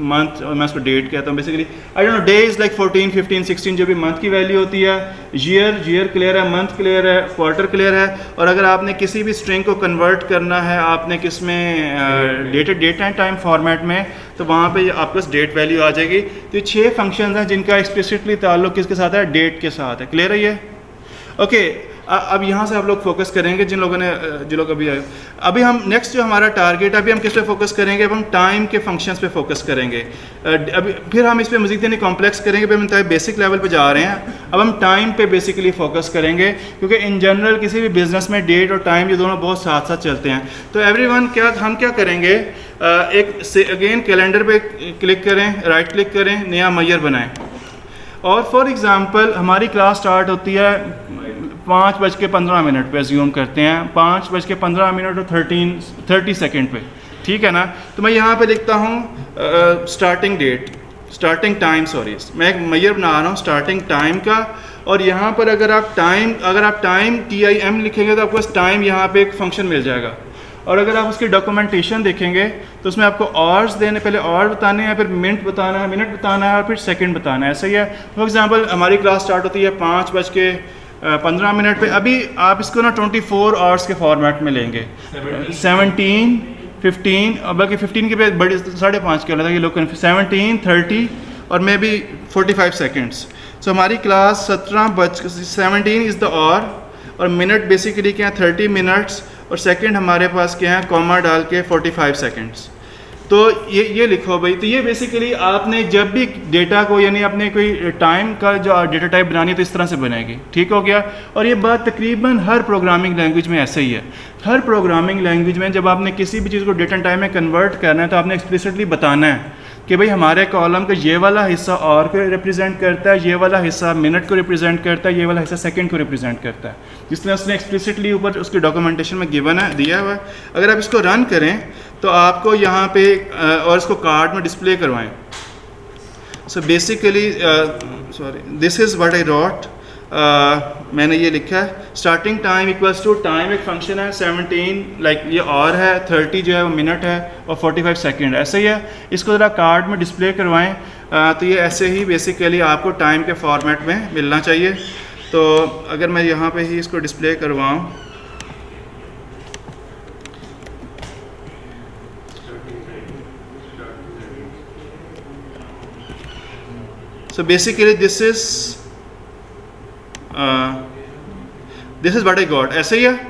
मंथ, और मैं उसको डेट कहता हूँ basically, I don't no, day is like 14, 15, 16 जो भी मंथ की वैल्यू होती है। ईयर क्लियर है, मंथ क्लियर है, क्वार्टर क्लियर है। और अगर आपने किसी भी स्ट्रिंग को कन्वर्ट करना है आपने किस में, डेट एंड टाइम फॉर्मेट में, तो वहाँ पे आपके पास डेट वैल्यू आ जाएगी। तो ये 6 फंक्शंस हैं जिनका एक्सप्लिसिटली ताल्लुक किसके साथ है, डेट के साथ है। क्लियर है ये? ओके, अब यहाँ से आप लोग फोकस करेंगे जो लोग अभी आए। अभी हम नेक्स्ट जो हमारा टारगेट है, अभी हम किस पे फोकस करेंगे, अब हम टाइम के फंक्शंस पे फोकस करेंगे। अभी फिर हम इस पे मज़ीद यानी कॉम्प्लेक्स करेंगे, फिर हम बेसिक लेवल पे जा रहे हैं। अब हम टाइम पे बेसिकली फोकस करेंगे, क्योंकि इन जनरल किसी भी बिजनेस में डेट और टाइम ये दोनों बहुत साथ साथ चलते हैं। तो एवरीवन हम क्या करेंगे, अगेन कैलेंडर पे क्लिक करें, राइट क्लिक करें, नया मैयर बनाएं। और फॉर एग्ज़ाम्पल हमारी क्लास स्टार्ट होती है 5:15 पे, अज्यूम करते हैं 5:15 और 30 सेकेंड पे, ठीक है ना। तो मैं यहाँ पे लिखता हूँ starting date, starting time, sorry, मैं एक मैयर बना रहा हूँ स्टार्टिंग टाइम का। और यहाँ पर अगर आप टाइम TIM लिखेंगे तो आपको टाइम यहाँ पे एक फंक्शन मिल जाएगा। और अगर आप उसकी डॉक्यूमेंटेशन देखेंगे तो उसमें आपको आवर्स देने, पहले आवर बताने हैं, फिर मिनट बताना है, मिनट बताना है और फिर सेकंड बताना है। ऐसा ही है। फॉर एग्जांपल हमारी क्लास स्टार्ट होती है 5:15 पे। अभी आप इसको ना 24 आवर्स के फॉर्मेट में लेंगे, 17, 15, और बल्कि 15 के पे बड़ी 5:30 के लगा, ये लोग 17, 30 और मे बी 45 सेकेंड्स। सो हमारी क्लास 17 इज़ द आवर, और मिनट बेसिकली क्या है 30 मिनट्स, और सेकंड हमारे पास क्या है कॉमा डाल के 45 सेकंड्स। तो ये लिखो भाई। तो ये बेसिकली आपने जब भी डेटा को, यानी आपने कोई टाइम का जो डेटा टाइप बनानी है तो इस तरह से बनेगी, ठीक हो गया। और ये बात तकरीबन हर प्रोग्रामिंग लैंग्वेज में ऐसे ही है। हर प्रोग्रामिंग लैंग्वेज में जब आपने किसी भी चीज़ को डेटा टाइप में कन्वर्ट करना है तो आपने एक्सप्लिसिटली बताना है कि भाई हमारे कॉलम का ये वाला हिस्सा आवर को रिप्रेजेंट करता है, ये वाला हिस्सा मिनट को रिप्रेजेंट करता है, ये वाला हिस्सा सेकंड को रिप्रेजेंट करता है, जिस तरह उसने एक्सप्लिसिटली ऊपर उसकी डॉक्यूमेंटेशन में गिवन है, दिया हुआ है। अगर आप इसको रन करें तो आपको यहाँ पे और इसको कार्ड में डिस्प्ले करवाएं। So basically this is what I wrote, मैंने ये लिखा है starting time equals to, time एक फंक्शन है, 17 लाइक ये और है, 30 जो है वो मिनट है, और 45 सेकंड ऐसे ही है। इसको ज़रा कार्ड में डिस्प्ले करवाएं। तो ये ऐसे ही बेसिकली आपको टाइम के फॉर्मेट में मिलना चाहिए। तो अगर मैं यहाँ पे ही इसको display करवाऊँ, so basically this is what I got, ऐसे ही है।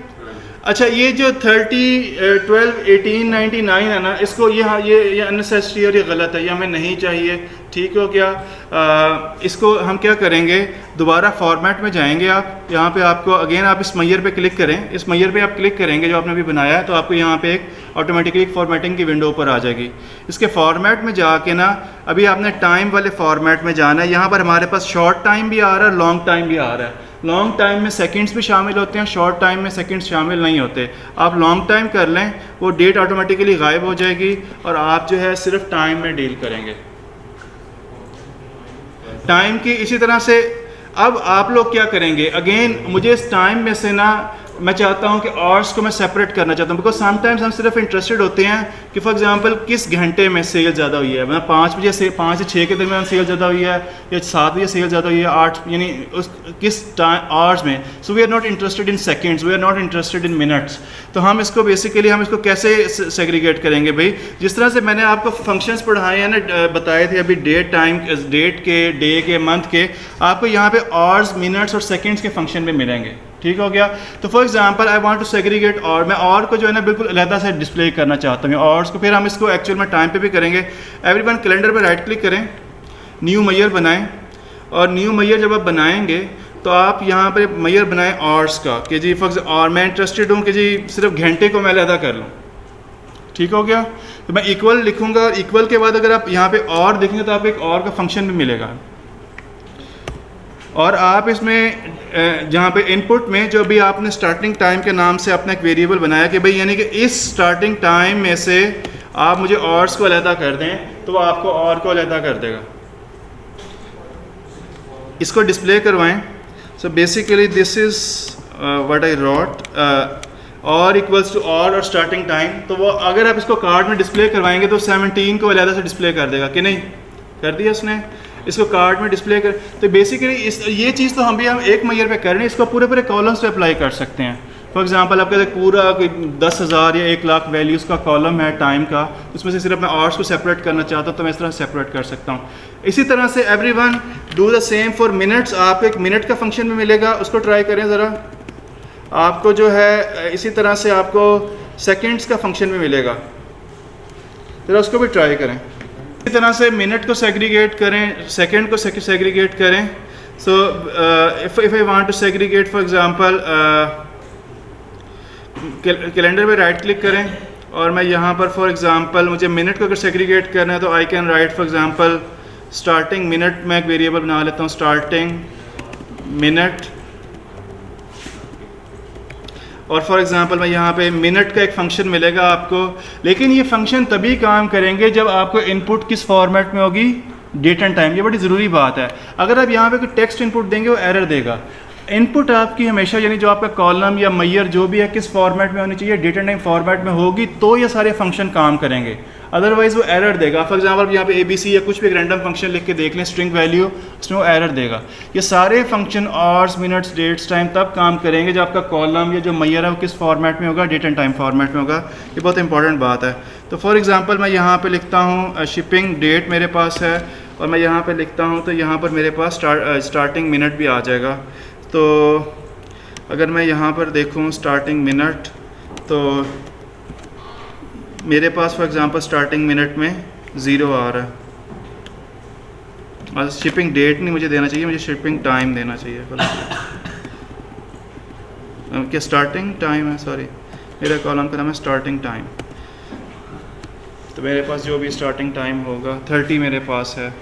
अच्छा, ये जो 30, 12, 18, 99 है ना, इसको ये अननेसेसरी और ये गलत है, ये हमें नहीं चाहिए, ठीक हो गया। इसको हम क्या करेंगे, दोबारा फॉर्मेट में जाएंगे। आप यहाँ पे आपको अगेन आप इस मैयर पे क्लिक करें, इस मैयर पे आप क्लिक करेंगे जो आपने अभी बनाया है, तो आपको यहाँ पे एक ऑटोमेटिकली फॉर्मेटिंग की विंडो ऊपर आ जाएगी। इसके फॉर्मेट में जाके ना अभी आपने टाइम वाले फॉर्मेट में जाना है। यहाँ पर हमारे पास शॉर्ट टाइम भी आ रहा है, लॉन्ग टाइम भी आ रहा है। लॉन्ग टाइम में सेकंड्स भी शामिल होते हैं, शॉर्ट टाइम में सेकंड्स शामिल नहीं होते। आप लॉन्ग टाइम कर लें, वो डेट ऑटोमेटिकली गायब हो जाएगी और आप जो है सिर्फ टाइम में डील करेंगे, टाइम की। इसी तरह से अब आप लोग क्या करेंगे, अगेन मुझे इस टाइम में से ना मैं चाहता हूँ कि आवर्स को मैं सेपरेट करना चाहता हूँ, बिकॉज समटाइम्स हम सिर्फ इंटरेस्टेड होते हैं कि फॉर एग्जांपल किस घंटे में सेल ज़्यादा हुई है, मतलब 5 से 6 के दरमियान सेल ज़्यादा हुई है, या 7 बजे सेल ज़्यादा हुई है, 8 यानी उस किस आवर्स में। So we are not interested in seconds, we are not interested in minutes. तो हम इसको बेसिकली हम इसको कैसे सेग्रीगेट करेंगे भाई, जिस तरह से मैंने आपको फंक्शंस पढ़ाए हैं ना, बताए थे अभी, डेट टाइम, डेट के, डे के, मंथ के, आपको यहाँ पे आवर्स, मिनट्स और सेकेंड्स के फंक्शन में मिलेंगे, ठीक हो गया। तो for example I want to segregate, और मैं और को जो है ना बिल्कुल अलग से डिस्प्ले करना चाहता हूँ और को, फिर हम इसको एक्चुअल में टाइम पे भी करेंगे। एवरीवन कैलेंडर पे राइट क्लिक करें, न्यू मैयर बनाएं, और न्यू मैयर जब आप बनाएंगे तो आप यहाँ पर मैयर बनाएं आवर्स का, कि जी और मैं इंटरेस्टेड हूँ कि जी सिर्फ घंटे को मैं अलग कर लूँ, ठीक हो गया। तो मैं इक्वल लिखूँगा, इक्वल के बाद अगर आप यहाँ पे और देखेंगे तो आप एक और का फंक्शन भी मिलेगा। और आप इसमें जहाँ पे इनपुट में जो भी आपने स्टार्टिंग टाइम के नाम से अपना एक वेरिएबल बनाया कि भाई यानी कि इस स्टार्टिंग टाइम में से आप मुझे ऑर्स को अलहदा कर दें तो वो आपको और को अलहदा कर देगा। इसको डिस्प्ले करवाएं। So basically this is what I wrote और इक्वल्स टू और स्टार्टिंग टाइम। तो वो अगर आप इसको कार्ड में डिस्प्ले करवाएंगे तो 17 को अलहदा से डिस्प्ले कर देगा कि नहीं, कर दिया उसने। इसको कार्ड में डिस्प्ले कर, तो बेसिकली ये चीज़ तो हम एक मैयर पे कर रहे हैं, इसको पूरे पूरे कॉलम्स पे अप्लाई कर सकते हैं। फॉर एग्जांपल आपका पूरा 10,000 या 1,00,000 वैल्यूज़ का कॉलम है टाइम का, उसमें से सिर्फ मैं आवर्स को सेपरेट करना चाहता हूँ तो मैं इस तरह सेपरेट कर सकता हूँ। इसी तरह से everyone do the same for minutes. आपको एक मिनट का फंक्शन भी मिलेगा, उसको ट्राई करें ज़रा। आपको जो है इसी तरह से आपको सेकेंड्स का फंक्शन भी मिलेगा, ज़रा उसको भी ट्राई करें। इसी तरह से मिनट को सेग्रीगेट करें, सेकंड को सेग्रीगेट करें। So if I want to segregate for example calendar पे राइट क्लिक करें और मैं यहाँ पर फॉर एग्जांपल मुझे मिनट को अगर सेग्रीगेट करना है तो आई can right for example starting minute. मैं एक वेरिएबल बना लेता हूँ स्टार्टिंग मिनट, और फॉर एग्जांपल मैं यहाँ पे मिनट का एक फंक्शन मिलेगा आपको। लेकिन ये फंक्शन तभी काम करेंगे जब आपको इनपुट किस फॉर्मेट में होगी, डेट एंड टाइम। ये बड़ी ज़रूरी बात है। अगर आप यहाँ पे कोई टेक्स्ट इनपुट देंगे वो एरर देगा। इनपुट आपकी हमेशा यानी जो आपका कॉलम या मैयर जो भी है किस फॉर्मेट में होनी चाहिए, डेट एंड टाइम फॉर्मेट में होगी तो ये सारे फंक्शन काम करेंगे, अदरवाइज़ वो एरर देगा। फॉर एग्जांपल यहाँ पे ABC या कुछ भी एक रैंडम फंक्शन लिख के देख लें स्ट्रिंग वैल्यू, उसमें वो एरर देगा। ये सारे function hours minutes dates time तब काम करेंगे जब आपका कॉलम या जो मैयर है वो किस फॉर्मेट में होगा, डेट एंड टाइम फॉर्मेट में होगा। ये बहुत इंपॉर्टेंट बात है। तो फॉर एग्जांपल मैं यहाँ पे लिखता हूँ शिपिंग डेट मेरे पास है और मैं यहाँ पे लिखता हूँ तो यहाँ पर मेरे पास स्टार्टिंग मिनट भी आ जाएगा। तो अगर मैं यहाँ पर देखूँ स्टार्टिंग मिनट तो मेरे पास फॉर एग्जांपल स्टार्टिंग मिनट में 0 आ रहा है। और शिपिंग डेट नहीं मुझे देना चाहिए, मुझे शिपिंग टाइम देना चाहिए। क्या स्टार्टिंग टाइम है, सॉरी मेरा कॉलम का नाम है स्टार्टिंग टाइम। तो मेरे पास जो भी स्टार्टिंग टाइम होगा 30 मेरे पास है।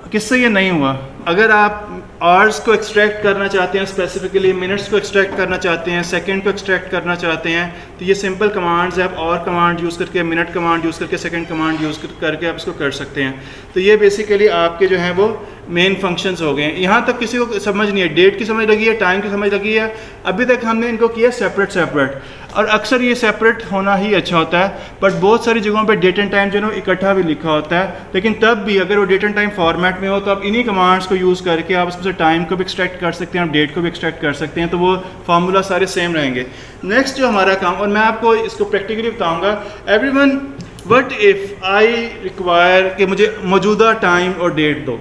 किससे ये नहीं हुआ? अगर आप आवर्स को एक्सट्रैक्ट करना चाहते हैं, स्पेसिफिकली मिनट्स को एक्सट्रैक्ट करना चाहते हैं, सेकंड को एक्सट्रैक्ट करना चाहते हैं, तो ये सिंपल कमांड्स है। आप और कमांड यूज़ करके, मिनट कमांड यूज़ करके, सेकंड कमांड यूज़ करके आप इसको कर सकते हैं। तो ये बेसिकली आपके जो हैं वो मेन फंक्शंस हो गए हैं। यहाँ तक किसी को समझ नहीं है, डेट की समझ लगी है, टाइम की समझ लगी है। अभी तक हमने इनको किया सेपरेट, और अक्सर ये सेपरेट होना ही अच्छा होता है, बट बहुत सारी जगहों पे डेट एंड टाइम जो है इकट्ठा भी लिखा होता है। लेकिन तब भी अगर वो डेट एंड टाइम फॉर्मेट में हो तो आप इन्हीं कमांड्स को यूज़ करके आप उसमें से टाइम को भी एक्सट्रैक्ट कर सकते हैं, आप डेट को भी एक्सट्रैक्ट कर सकते हैं, तो वो फार्मूला सारे सेम रहेंगे। नेक्स्ट जो हमारा काम, और मैं आपको इसको प्रैक्टिकली बताऊँगा, everyone what if I require कि मुझे मौजूदा टाइम और डेट दो।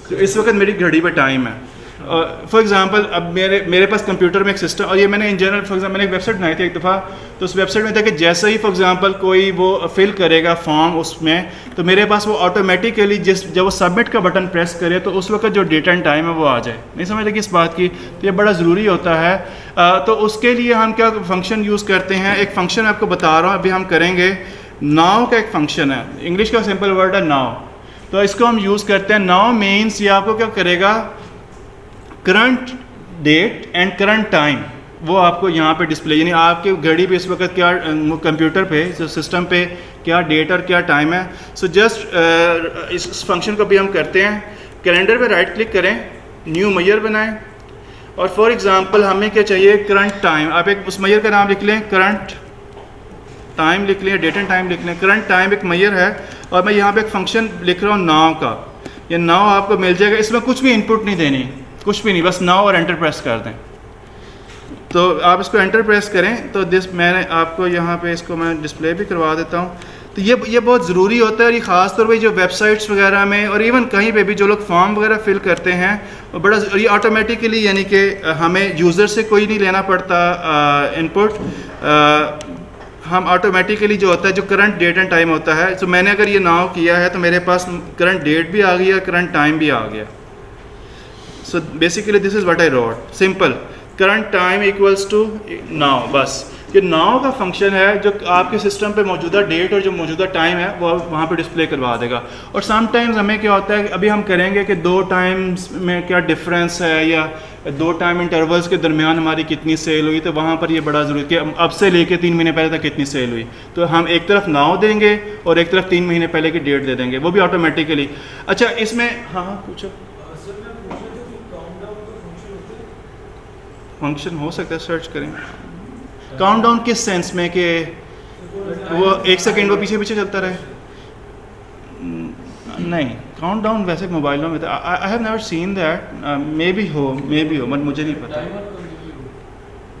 तो इस वक्त मेरी घड़ी पे टाइम है। फॉर एग्जांपल अब मेरे पास कंप्यूटर में एक सिस्टम, और ये मैंने इन जनरल फॉर एग्जांपल मैंने एक वेबसाइट बनाई थी एक दफ़ा, तो उस वेबसाइट में था कि जैसे ही फॉर एग्जांपल कोई वो फिल करेगा फॉर्म उसमें, तो मेरे पास वो ऑटोमेटिकली जब वो सबमिट का बटन प्रेस करे तो उस वक्त जो डेट एंड टाइम है वो आ जाए। नहीं समझ लगी इस बात की? तो ये बड़ा ज़रूरी होता है। तो उसके लिए हम क्या फंक्शन यूज़ करते हैं, एक फ़ंक्शन आपको बता रहा हूँ अभी हम करेंगे। नाउ का एक फंक्शन है, इंग्लिश का सिंपल वर्ड है नाउ, तो इसको हम यूज़ करते हैं। नाउ मीन्स ये आपको क्या करेगा, current date and current time वो आपको यहाँ पे डिस्प्ले, यानी आपके घड़ी पे इस वक्त क्या, कंप्यूटर पे सिस्टम पे क्या डेट और क्या टाइम है। सो जस्ट इस फंक्शन को भी हम करते हैं। कैलेंडर पे राइट क्लिक करें, न्यू मैयर बनाएं, और फॉर एग्जांपल हमें क्या चाहिए, करंट टाइम। आप एक उस मैयर का नाम लिख लें, करंट टाइम लिख लें, डेट एंड टाइम लिख लें। करंट टाइम एक मैयर है, और मैं यहाँ पे एक फंक्शन लिख रहा हूँ नाउ का। ये नाउ आपको मिल जाएगा, इसमें कुछ भी इनपुट नहीं देनी, कुछ भी नहीं, बस नाउ और एंटर प्रेस कर दें। तो आप इसको एंटर प्रेस करें तो मैंने आपको यहाँ पे इसको मैं डिस्प्ले भी करवा देता हूँ। तो ये बहुत ज़रूरी होता है, और ये ख़ास तौर पे जो वेबसाइट्स वगैरह में और इवन कहीं पे भी जो लोग फॉर्म वगैरह फिल करते हैं, वो बड़ा ये ऑटोमेटिकली, यानी कि हमें यूज़र से कोई नहीं लेना पड़ता इनपुट, हम ऑटोमेटिकली जो होता है, जो करंट डेट एंड टाइम होता है, तो मैंने अगर ये नाउ किया है तो मेरे पास करंट डेट भी आ गई है, करंट टाइम भी आ गया। So basically this is what I wrote, simple current time equals to now, बस। ये नाउ का फंक्शन है जो आपके सिस्टम पे मौजूदा डेट और जो मौजूदा टाइम है वो वहाँ पे डिस्प्ले करवा देगा। और समटाइम्स हमें क्या होता है, अभी हम करेंगे कि दो टाइम्स में क्या डिफरेंस है या दो टाइम इंटरवल्स के दरमियान हमारी कितनी सेल हुई, तो वहाँ पर ये बड़ा ज़रूरी कि अब से लेके 3 महीने पहले तक कितनी सेल हुई। तो हम एक तरफ नाउ देंगे और एक तरफ 3 महीने पहले की डेट दे देंगे, वो भी ऑटोमेटिकली। अच्छा इसमें हाँ पूछो। फंक्शन हो सकता है, सर्च करें। काउंटडाउन किस सेंस में कि वो 1 सेकेंड वो पीछे पीछे चलता रहे? नहीं, काउंटडाउन वैसे मोबाइलों में I have never seen that. May be हो बट मुझे नहीं पता।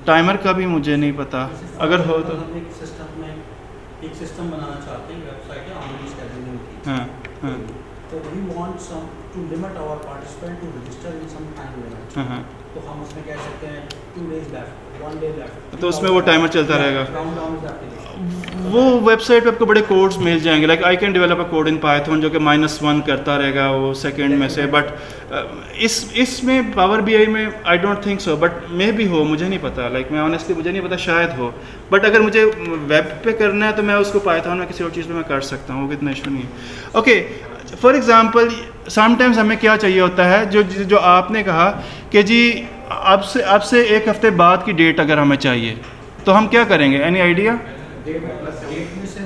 टाइमर का भी मुझे नहीं पता, अगर हो तो एक सिस्टम बनाना चाहते हैं, वेबसाइट है ऑनलाइन स्केड्यूलिंग की। हाँ हाँ तो we want some to limit our participant to register in some time limit. हाँ। तो हम उसमें कह सकते हैं 2 days लेफ्ट, 1 day लेफ्ट, तो उसमें वो टाइमर चलता रहेगा। Countdown is activated. वो वेबसाइट पे आपको बड़े कोड्स मिल जाएंगे, like I can develop a code in Python जो कि -1 करता रहेगा वो सेकंड में से। बट इसमें पावर बीआई में I don't think so, but may भी हो, मुझे नहीं पता। लाइक मैं ऑनेस्टली मुझे नहीं पता, शायद हो। बट अगर मुझे वेब पे करना है तो मैं उसको पाइथन में किसी और चीज़ पे मैं कर सकता हूँ, वो इतना इशू नहीं है। ओके, फॉर एग्जांपल समटाइम्स हमें क्या चाहिए होता है, जो आपने कहा कि जी अब से 1 हफ्ते बाद की डेट अगर हमें चाहिए तो हम क्या करेंगे? Any idea? डेट में से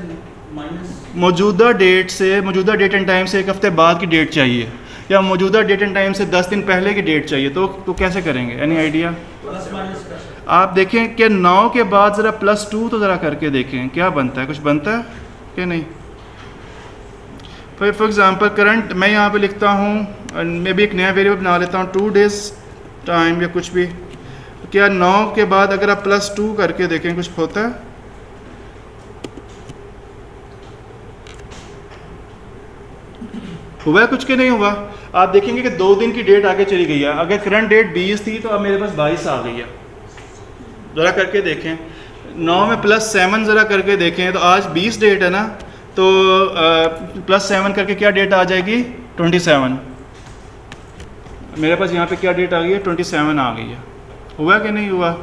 माइनस मौजूदा डेट एंड टाइम से 1 हफ्ते बाद की डेट चाहिए, या मौजूदा डेट एंड टाइम से 10 दिन पहले की डेट चाहिए, तो कैसे करेंगे? Any idea? प्लस माइनस कर सकते आप देखें कि 9 के बाद ज़रा +2 तो ज़रा करके देखें क्या बनता है, कुछ बनता है कि नहीं? फॉर एग्जांपल करंट मैं यहाँ पे लिखता हूँ, मैं भी एक नया वेरिएबल बना लेता हूँ 2 days टाइम या कुछ भी। क्या 9 के बाद अगर आप +2 करके देखें कुछ होता है? हुआ है कुछ के नहीं हुआ? आप देखेंगे कि 2 दिन की डेट आगे चली गई है। अगर करंट डेट 20 थी तो अब मेरे पास 22 आ गई है। ज़रा करके देखें, 9 में +7 ज़रा करके देखें, तो आज 20 डेट है ना, तो +7 करके क्या डेट आ जाएगी? 27। मेरे पास यहाँ पे क्या डेट आ गई है? 27 आ गई है। हुआ कि नहीं हुआ?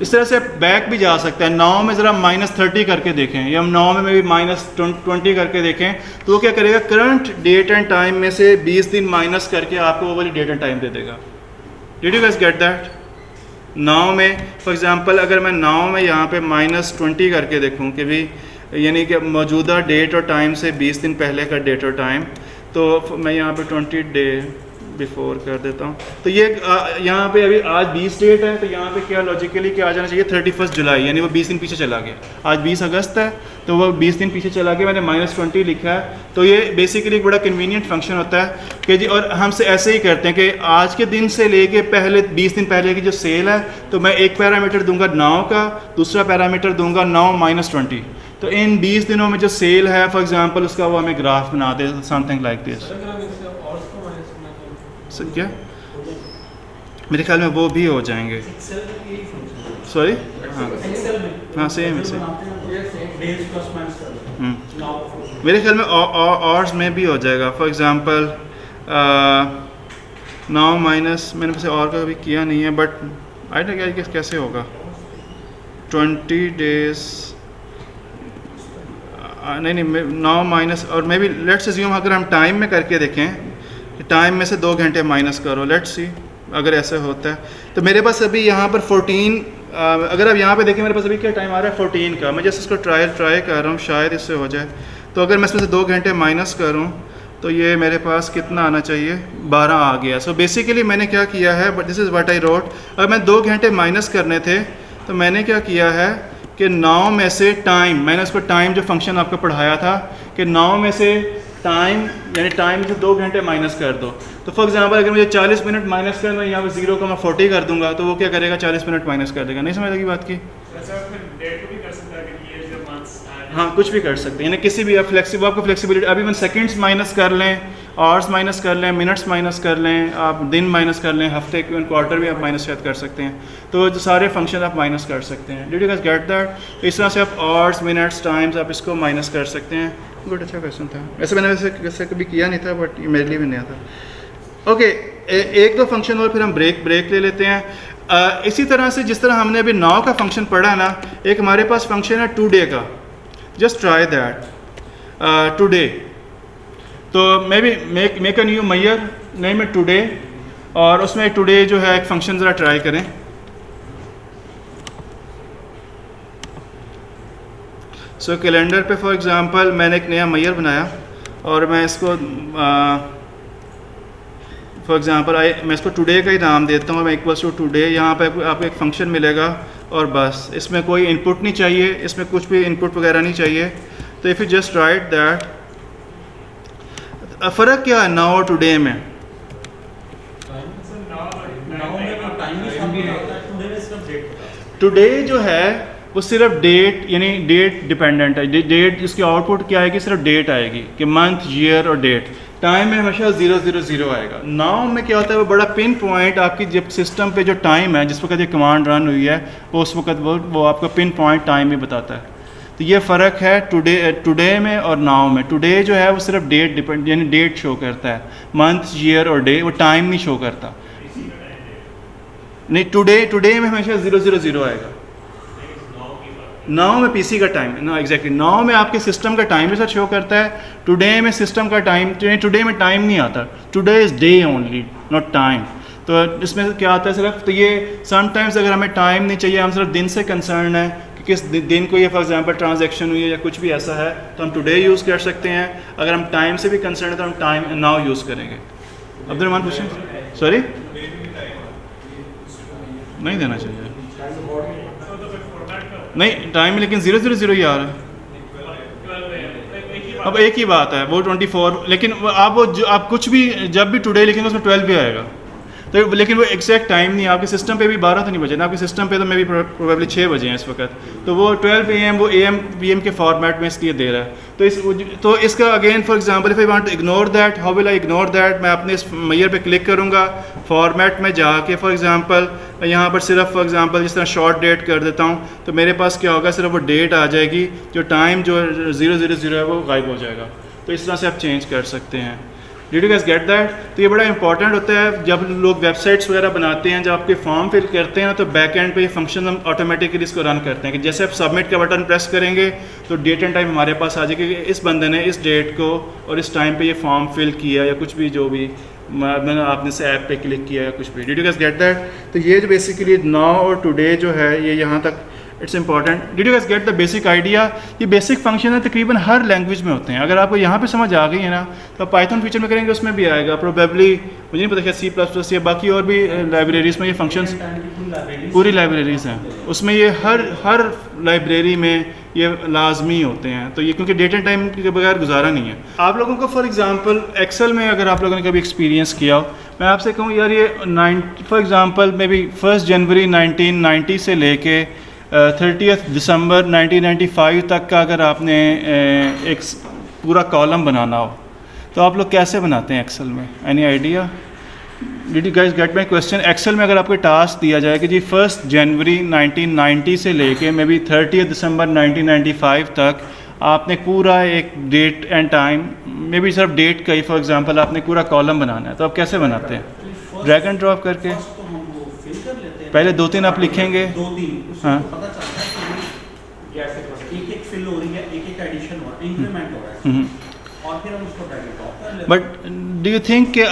इस तरह से बैक भी जा सकता है। 9 में ज़रा -30 करके देखें, या 9 में भी -20 करके देखें, तो वो क्या करेगा? करंट डेट एंड टाइम में से 20 दिन माइनस करके आपको वो वाली डेट एंड टाइम दे देगा। Did you guys get that? 9 में फॉर एग्जांपल अगर मैं 9 में यहाँ पे -20 करके देखूँ कि भी यानी कि मौजूदा डेट और टाइम से 20 दिन पहले का डेट और टाइम, तो मैं यहाँ पे 20 डे बिफोर कर देता हूँ। तो ये यहाँ पे अभी आज 20 डेट है, तो यहाँ पे क्या लॉजिकली क्या आ जाना चाहिए? 31 जुलाई, यानी वो 20 दिन पीछे चला गया। आज 20 अगस्त है तो वो 20 दिन पीछे चला गया, मैंने -20 लिखा है। तो ये बेसिकली एक बड़ा कन्वीनियंट फंक्शन होता है कि जी, और हमसे ऐसे ही करते हैं कि आज के दिन से लेके पहले 20 दिन पहले की जो सेल है, तो मैं एक पैरामीटर दूंगा 9 का, दूसरा पैरामीटर दूंगा 9 -20। तो इन 20 दिनों में जो सेल है फॉर एग्जांपल उसका वो हमें ग्राफ बना दे, समथिंग लाइक दिस। क्या? मेरे ख्याल में वो भी हो जाएंगे। एक्सेल में यही फंक्शन है। सॉरी? हाँ एक्सेल में हाँ सेम है, सेम। डेज प्लस माइनस कर लो। मेरे ख्याल में ऑर्स में भी हो जाएगा। फॉर एग्जांपल 9 माइनस, मैंने वैसे और का भी किया नहीं है, बट आई डोंट नो कैसे होगा। 20 डेज नहीं 9 माइनस, और मे बी लेट्स अज्यूम अगर हम टाइम में करके देखें, टाइम में से 2 घंटे माइनस करो, लेट्स सी अगर ऐसे होता है। तो मेरे पास अभी यहाँ पर 14, अगर आप यहाँ पे देखें मेरे पास अभी क्या टाइम आ रहा है 14 का। मैं जस्ट इसको ट्राई कर रहा हूँ, शायद इससे हो जाए। तो अगर मैं इसमें से 2 घंटे माइनस करूँ तो ये मेरे पास कितना आना चाहिए? 12 आ गया। सो बेसिकली मैंने क्या किया है, but this is what I road. अगर मैं 2 घंटे माइनस करने थे तो मैंने क्या किया है कि 9 में से टाइम, मैंने उसको टाइम जो फंक्शन आपको पढ़ाया था कि 9 में से टाइम यानी टाइम से 2 घंटे माइनस कर दो। तो फॉर एग्जांपल अगर मुझे 40 मिनट माइनस करना है, यहाँ पे 0,40 कर दूंगा, तो वो क्या करेगा? 40 मिनट माइनस कर देगा। नहीं समझ लगी बात की? हाँ कुछ भी कर सकते हैं, यानी किसी भी आप आपको फ्लेक्सिबिलिटी, अभी मैं सेकंड्स माइनस कर लें, आवर्स माइनस कर लें, मिनट्स माइनस कर लें, आप दिन माइनस कर लें, हफ्ते क्वार्टर भी आप माइनस शायद कर सकते हैं। तो जो सारे फंक्शन आप माइनस कर सकते हैं। Did you guys get that? तो इस तरह से आप आवर्स, मिनट्स, टाइम्स आप इसको माइनस कर सकते हैं। गुड, अच्छा क्वेश्चन था। वैसे मैंने वैसे कभी किया नहीं था, बट ये मेरे लिए भी नया था। ओके, एक दो फंक्शन और फिर हम ब्रेक ले लेते हैं। इसी तरह से जिस तरह हमने अभी नाउ का फंक्शन पढ़ा ना, एक हमारे पास फंक्शन है टुडे का, जस्ट ट्राई दैट टुडे। तो maybe make a new measure name है टुडे, और उसमें टुडे जो है एक फंक्शन ज़रा ट्राई करें। सो कैलेंडर पे फॉर एग्ज़ाम्पल मैंने एक नया मैयर बनाया और मैं इसको फॉर एग्ज़ाम्पल मैं इसको टुडे का ही नाम देता हूँ। मैं इक्वल्स टू टुडे, यहाँ पे आपको एक फ़ंक्शन मिलेगा और बस इसमें कोई इनपुट नहीं चाहिए, इसमें कुछ भी इनपुट वगैरह नहीं चाहिए। तो if you just right that, फ़र्क क्या है नाउ और टुडे में? टुडे जो है वो सिर्फ डेट, यानी डेट डिपेंडेंट है। डेट इसकी आउटपुट क्या आएगी? सिर्फ डेट आएगी कि मंथ, ईयर और डेट। टाइम में हमेशा 000 आएगा। नाउ में क्या होता है, वो बड़ा पिन पॉइंट आपकी जब सिस्टम पे जो टाइम है, जिस वक्त ये कमांड रन हुई है, वो उस वक्त वो आपका पिन पॉइंट टाइम में बताता है। तो ये फ़र्क है टुडे में और नाउ में। टुडे जो है वो सिर्फ डेट डिपेंड, यानी डेट शो करता है, मंथ, ईयर और डे, वो टाइम नहीं शो करता। नहीं, टुडे में हमेशा 000 आएगा। नाउ में पीसी का टाइम ना, एग्जैक्टली नाउ में आपके सिस्टम का टाइम भी शो करता है। टुडे में सिस्टम का टाइम, टुडे में टाइम नहीं आता। Today is day only, not time. तो इसमें क्या आता है सिर्फ, तो ये समटाइम्स अगर हमें टाइम नहीं चाहिए, हम सिर्फ दिन से कंसर्न है कि किस दिन को ये फॉर एग्जांपल ट्रांजैक्शन हुई है या कुछ भी ऐसा है, तो हम टुडे यूज़ कर सकते हैं। अगर हम टाइम से भी कंसर्न है तो हम टाइम नाउ यूज़ करेंगे। अब्दुलरहमान क्वेश्चन, सॉरी नहीं देना चाहिए, नहीं टाइम में लेकिन 000 ही आ रहा है। अब एक ही बात है, वो 24, लेकिन आप कुछ भी जब भी टुडे लिखेंगे उसमें 12 भी आएगा। तो लेकिन वो एग्जैक्ट टाइम नहीं है। आपके सिस्टम पे भी 12 तो नहीं बजे ना, आपके सिस्टम पे तो मे भी प्रोबेबली 6 बजे हैं इस वक्त। तो वो 12 AM वो AM PM के फॉर्मेट में इसलिए दे रहा है। तो इसका again for example, if I want to ignore that, how will I ignore that? मैं अपने इस मैयर पे क्लिक करूँगा, फॉर्मेट में जाके फॉर एग्जांपल यहाँ पर सिर्फ फॉर एग्जांपल जिस तरह शॉर्ट डेट कर देता हूँ, तो मेरे पास क्या होगा, सिर्फ वो डेट आ जाएगी, जो टाइम जो 000 है वो गायब हो जाएगा। तो इस तरह से आप चेंज कर सकते हैं। Did you guys get that? तो ये बड़ा इंपॉर्टेंट होता है जब लोग वेबसाइट्स वगैरह बनाते हैं, जब आपके फॉर्म फिल करते हैं, तो बैक एंड पे ये फंक्शन हम ऑटोमेटिकली इसको रन करते हैं कि जैसे आप सबमिट का बटन प्रेस करेंगे तो डेट एंड टाइम हमारे पास आ जाएगी कि इस बंदे ने इस डेट को और इस टाइम पे ये फॉर्म फिल किया या कुछ भी, जो भी मैंने आपने इस ऐप पे क्लिक किया या कुछ भी। Did you guys get that? तो ये जो बेसिकली नाउ और टुडे जो है ये यहाँ तक it's important. Did you guys get the basic idea? ये बेसिक फंक्शन है, तकरीबन हर लैंग्वेज में होते हैं। अगर आपको यहाँ पे समझ आ गई है ना, तो आप पाइथन फीचर में करेंगे उसमें भी आएगा प्रोबेबली, मुझे नहीं पता क्या C++ या बाकी और भी लाइब्रेरीज़ में ये फंक्शंस, पूरी लाइब्रेरीज़ हैं उसमें, ये हर लाइब्रेरी में ये लाजमी होते हैं। तो ये क्योंकि डेट एंड टाइम के बगैर गुजारा नहीं है। आप लोगों को फॉर एग्जांपल एक्सेल में अगर आप लोगों ने कभी एक्सपीरियंस किया हो, मैं आपसे कहूँ यार ये फॉर एग्जांपल मे बी 1 जनवरी 1990 से लेके 30 दिसंबर 1995 तक का अगर आपने एक पूरा कॉलम बनाना हो, तो आप लोग कैसे बनाते हैं एक्सेल में? Any idea? Did you guys get my question? Excel में अगर आपको टास्क दिया जाए कि जी 1 जनवरी 1990 से लेके मे बी 30 दिसंबर 1995 तक आपने पूरा एक date and time, maybe सिर्फ डेट का ही फॉर एग्जांपल आपने पूरा कॉलम बनाना है, तो आप कैसे बनाते हैं? ड्रैग एंड ड्रॉप करके पहले 2-3 आप लिखेंगे, 2-3 हाँ, पता चलता है कि एक फिल हो रही है, एक एडिशन हो रहा है, इंक्रीमेंट हो रहा है, और फिर हम उसको ड्रैग एंड ड्रॉप कर लेते हैं। बट डू यू थिंक कि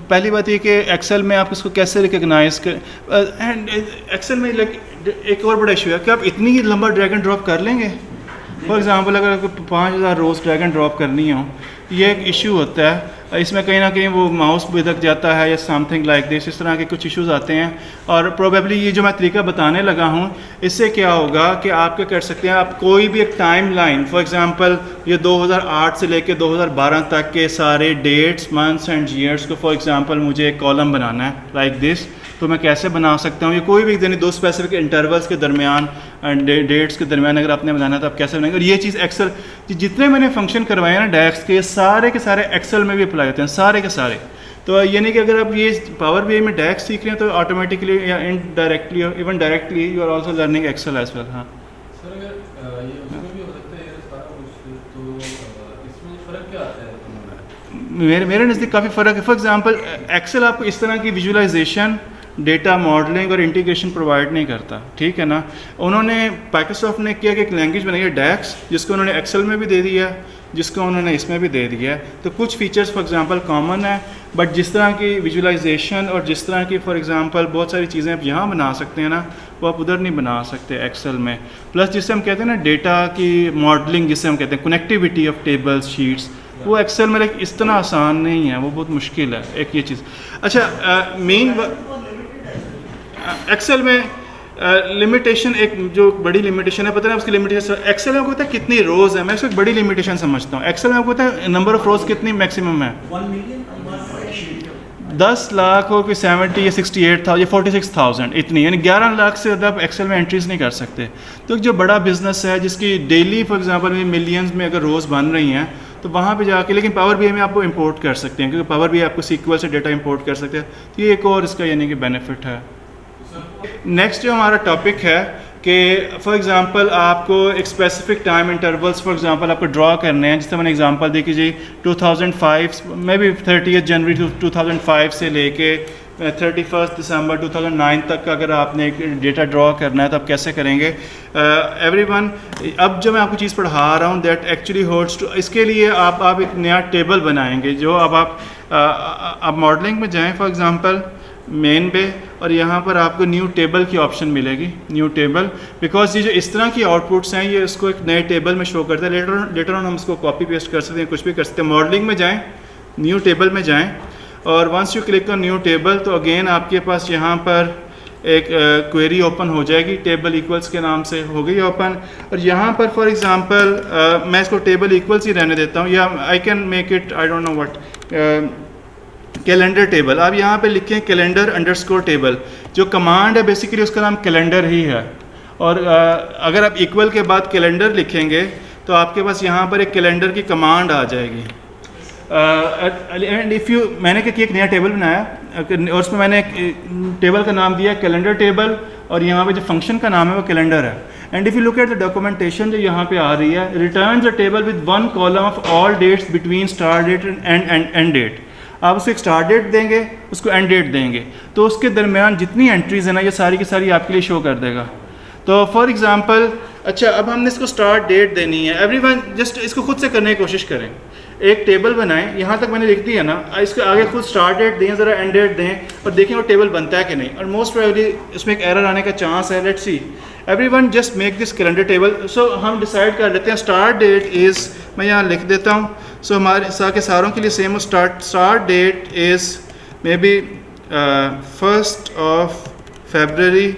पहली बात ये कि एक्सेल में आप इसको कैसे रिकग्नाइज कर, एंड एक्सेल में एक और बड़ा इशू है कि आप इतनी लंबा ड्रैग एंड ड्रॉप कर लेंगे। फॉर एग्जांपल अगर आपको 5000 रोज़ ड्रैग एंड ड्रॉप करनी हो, ये एक इशू होता है। इसमें कहीं ना कहीं वो माउस बिदक जाता है या समथिंग लाइक दिस, इस तरह के कुछ इश्यूज आते हैं। और प्रोबेबली ये जो मैं तरीका बताने लगा हूँ, इससे क्या होगा कि आप क्या कर सकते हैं, आप कोई भी एक टाइम लाइन, फॉर एग्जांपल ये 2008 से लेके 2012 तक के सारे डेट्स, मंथ्स एंड ईयर्स को फॉर एग्जांपल मुझे एक कॉलम बनाना है लाइक दिस, तो मैं कैसे बना सकता हूँ? ये कोई भी यानी 2 स्पेसिफिक इंटरवल्स के दरमियान, डेट्स के दरमियान अगर आपने बनाना है तो आप कैसे बनाएंगे? और ये चीज़ एक्सेल, जितने मैंने फंक्शन करवाए हैं ना डैक्स के सारे एक्सेल में भी अप्लाई होते हैं, सारे के सारे। तो ये नहीं कि अगर आप ये पावर BI में डैक्स सीख रहे हैं तो ऑटोमेटिकली या इनडायरेक्टली और even directly you are also learning Excel as well. हाँ सर, अगर ये उसमें भी हो सकता है ये सारा कुछ, तो इसमें फ़र्क क्या आता है? मेरे नज़दीक काफ़ी फ़र्क है। फॉर एग्जांपल एक्सेल आपको इस तरह की विजुअलाइजेशन डेटा मॉडलिंग और इंटीग्रेशन प्रोवाइड नहीं करता, ठीक है ना। उन्होंने माइक्रोसॉफ्ट ने किया कि एक लैंग्वेज बनाई है डैक्स, जिसको उन्होंने एक्सेल में भी दे दिया, जिसको उन्होंने इसमें भी दे दिया है। तो कुछ फीचर्स फॉर एग्जांपल कॉमन है, बट जिस तरह की विजुअलाइजेशन और जिस तरह की फॉर एग्जांपल बहुत सारी चीज़ें आप यहाँ बना सकते हैं ना, वो आप उधर नहीं बना सकते एक्सेल में। प्लस जिससे हम कहते हैं ना डेटा की मॉडलिंग, जिसे हम कहते हैं कनेक्टिविटी ऑफ टेबल्स शीट्स, वो एक्सेल में इस तरह आसान नहीं है, वो बहुत मुश्किल है एक ये चीज़। अच्छा, मेन एक्सेल में लिमिटेशन एक जो बड़ी लिमिटेशन है, पता है उसकी लिमिटेशन एक्सेल में आपको पता है कितनी रोज़ है, मैं इसको एक बड़ी लिमिटेशन समझता हूँ। एक्सेल में आपको पता है नंबर ऑफ रोज़ कितनी मैक्सिमम है? 1 मिलियन 10 लाख हो कि 70 या 68,000 या 46,000 इतनी, यानी 11 लाख से ज़्यादा आप एक्सेल में एंट्रीज नहीं कर सकते। तो जो बड़ा बिजनेस है जिसकी डेली फॉर एग्जांपल में मिलियंस में अगर रोज़ बन रही हैं, तो वहाँ पे जाके, लेकिन पावर बीआई में आपको इंपोर्ट कर सकते हैं, क्योंकि पावर बीआई आपको सीक्वल से डेटा इंपोर्ट कर सकते हैं। तो ये एक और इसका यानी कि बेनिफिट है। नेक्स्ट जो हमारा टॉपिक है कि फॉर एग्जांपल आपको एक specific time intervals for example आपको ड्रॉ करने हैं। जिससे मैंने एग्जांपल दी कि जी 2005 में भी 30 जनवरी 2005 से लेके 31 दिसंबर 2009 तक का अगर आपने एक डेटा ड्रॉ करना है तो आप कैसे करेंगे? एवरीवन, अब जो मैं आपको चीज़ पढ़ा रहा हूँ दैट एक्चुअली होल्ड्स टू, इसके लिए आप एक नया टेबल बनाएंगे। जो अब आप मॉडलिंग में जाएं फॉर एग्जांपल मेन पे, और यहाँ पर आपको न्यू टेबल की ऑप्शन मिलेगी, न्यू टेबल, बिकॉज ये जो इस तरह की आउटपुट्स हैं ये इसको एक नए टेबल में शो करता है। लेटर ऑन हम इसको कॉपी पेस्ट कर सकते हैं, कुछ भी कर सकते हैं। मॉडलिंग में जाएं, न्यू टेबल में जाएं, और once you click on new table तो अगेन आपके पास यहाँ पर एक क्वेरी ओपन हो जाएगी, टेबल इक्वल्स के नाम से हो गई ओपन। और यहाँ पर फॉर एग्जांपल मैं इसको टेबल इक्वल्स ही रहने देता हूँ, या I can make it I don't know what calendar table. आप यहाँ पे लिखें कैलेंडर अंडरस्कोर टेबल, जो कमांड है बेसिकली उसका नाम कैलेंडर ही है। और अगर आप इक्वल के बाद कैलेंडर लिखेंगे तो आपके पास यहाँ पर एक कैलेंडर की कमांड आ जाएगी। एंड इफ़ यू, मैंने क्या किया, एक नया टेबल बनाया और उसमें मैंने एक टेबल का नाम दिया कैलेंडर टेबल, और यहाँ पे जो फंक्शन का नाम है वो कैलेंडर है। And if you look at the documentation जो यहाँ पे आ रही है, return the table with 1 column of all dates between start date and end date. आप उसको एक स्टार्ट डेट देंगे, उसको एंड डेट देंगे, तो उसके दरमियान जितनी एंट्रीज है ना ये सारी की सारी आपके लिए शो कर देगा। तो फॉर एग्जांपल, अच्छा अब हमने इसको स्टार्ट डेट देनी है। एवरीवन जस्ट इसको खुद से करने की कोशिश करें, एक टेबल बनाएं, यहाँ तक मैंने लिख दिया ना, इसके आगे खुद स्टार्ट डेट दें, ज़रा एंड डेट दें, और देखें वो टेबल बनता है कि नहीं। और मोस्ट प्रोबेबली इसमें एक एरर आने का चांस है। Let's see, everyone just make this calendar table. So हम डिसाइड कर लेते हैं स्टार्ट डेट इज़, मैं यहाँ लिख देता हूँ, सो हमारे सारों के लिए सेम हो। Start that is may be 1 February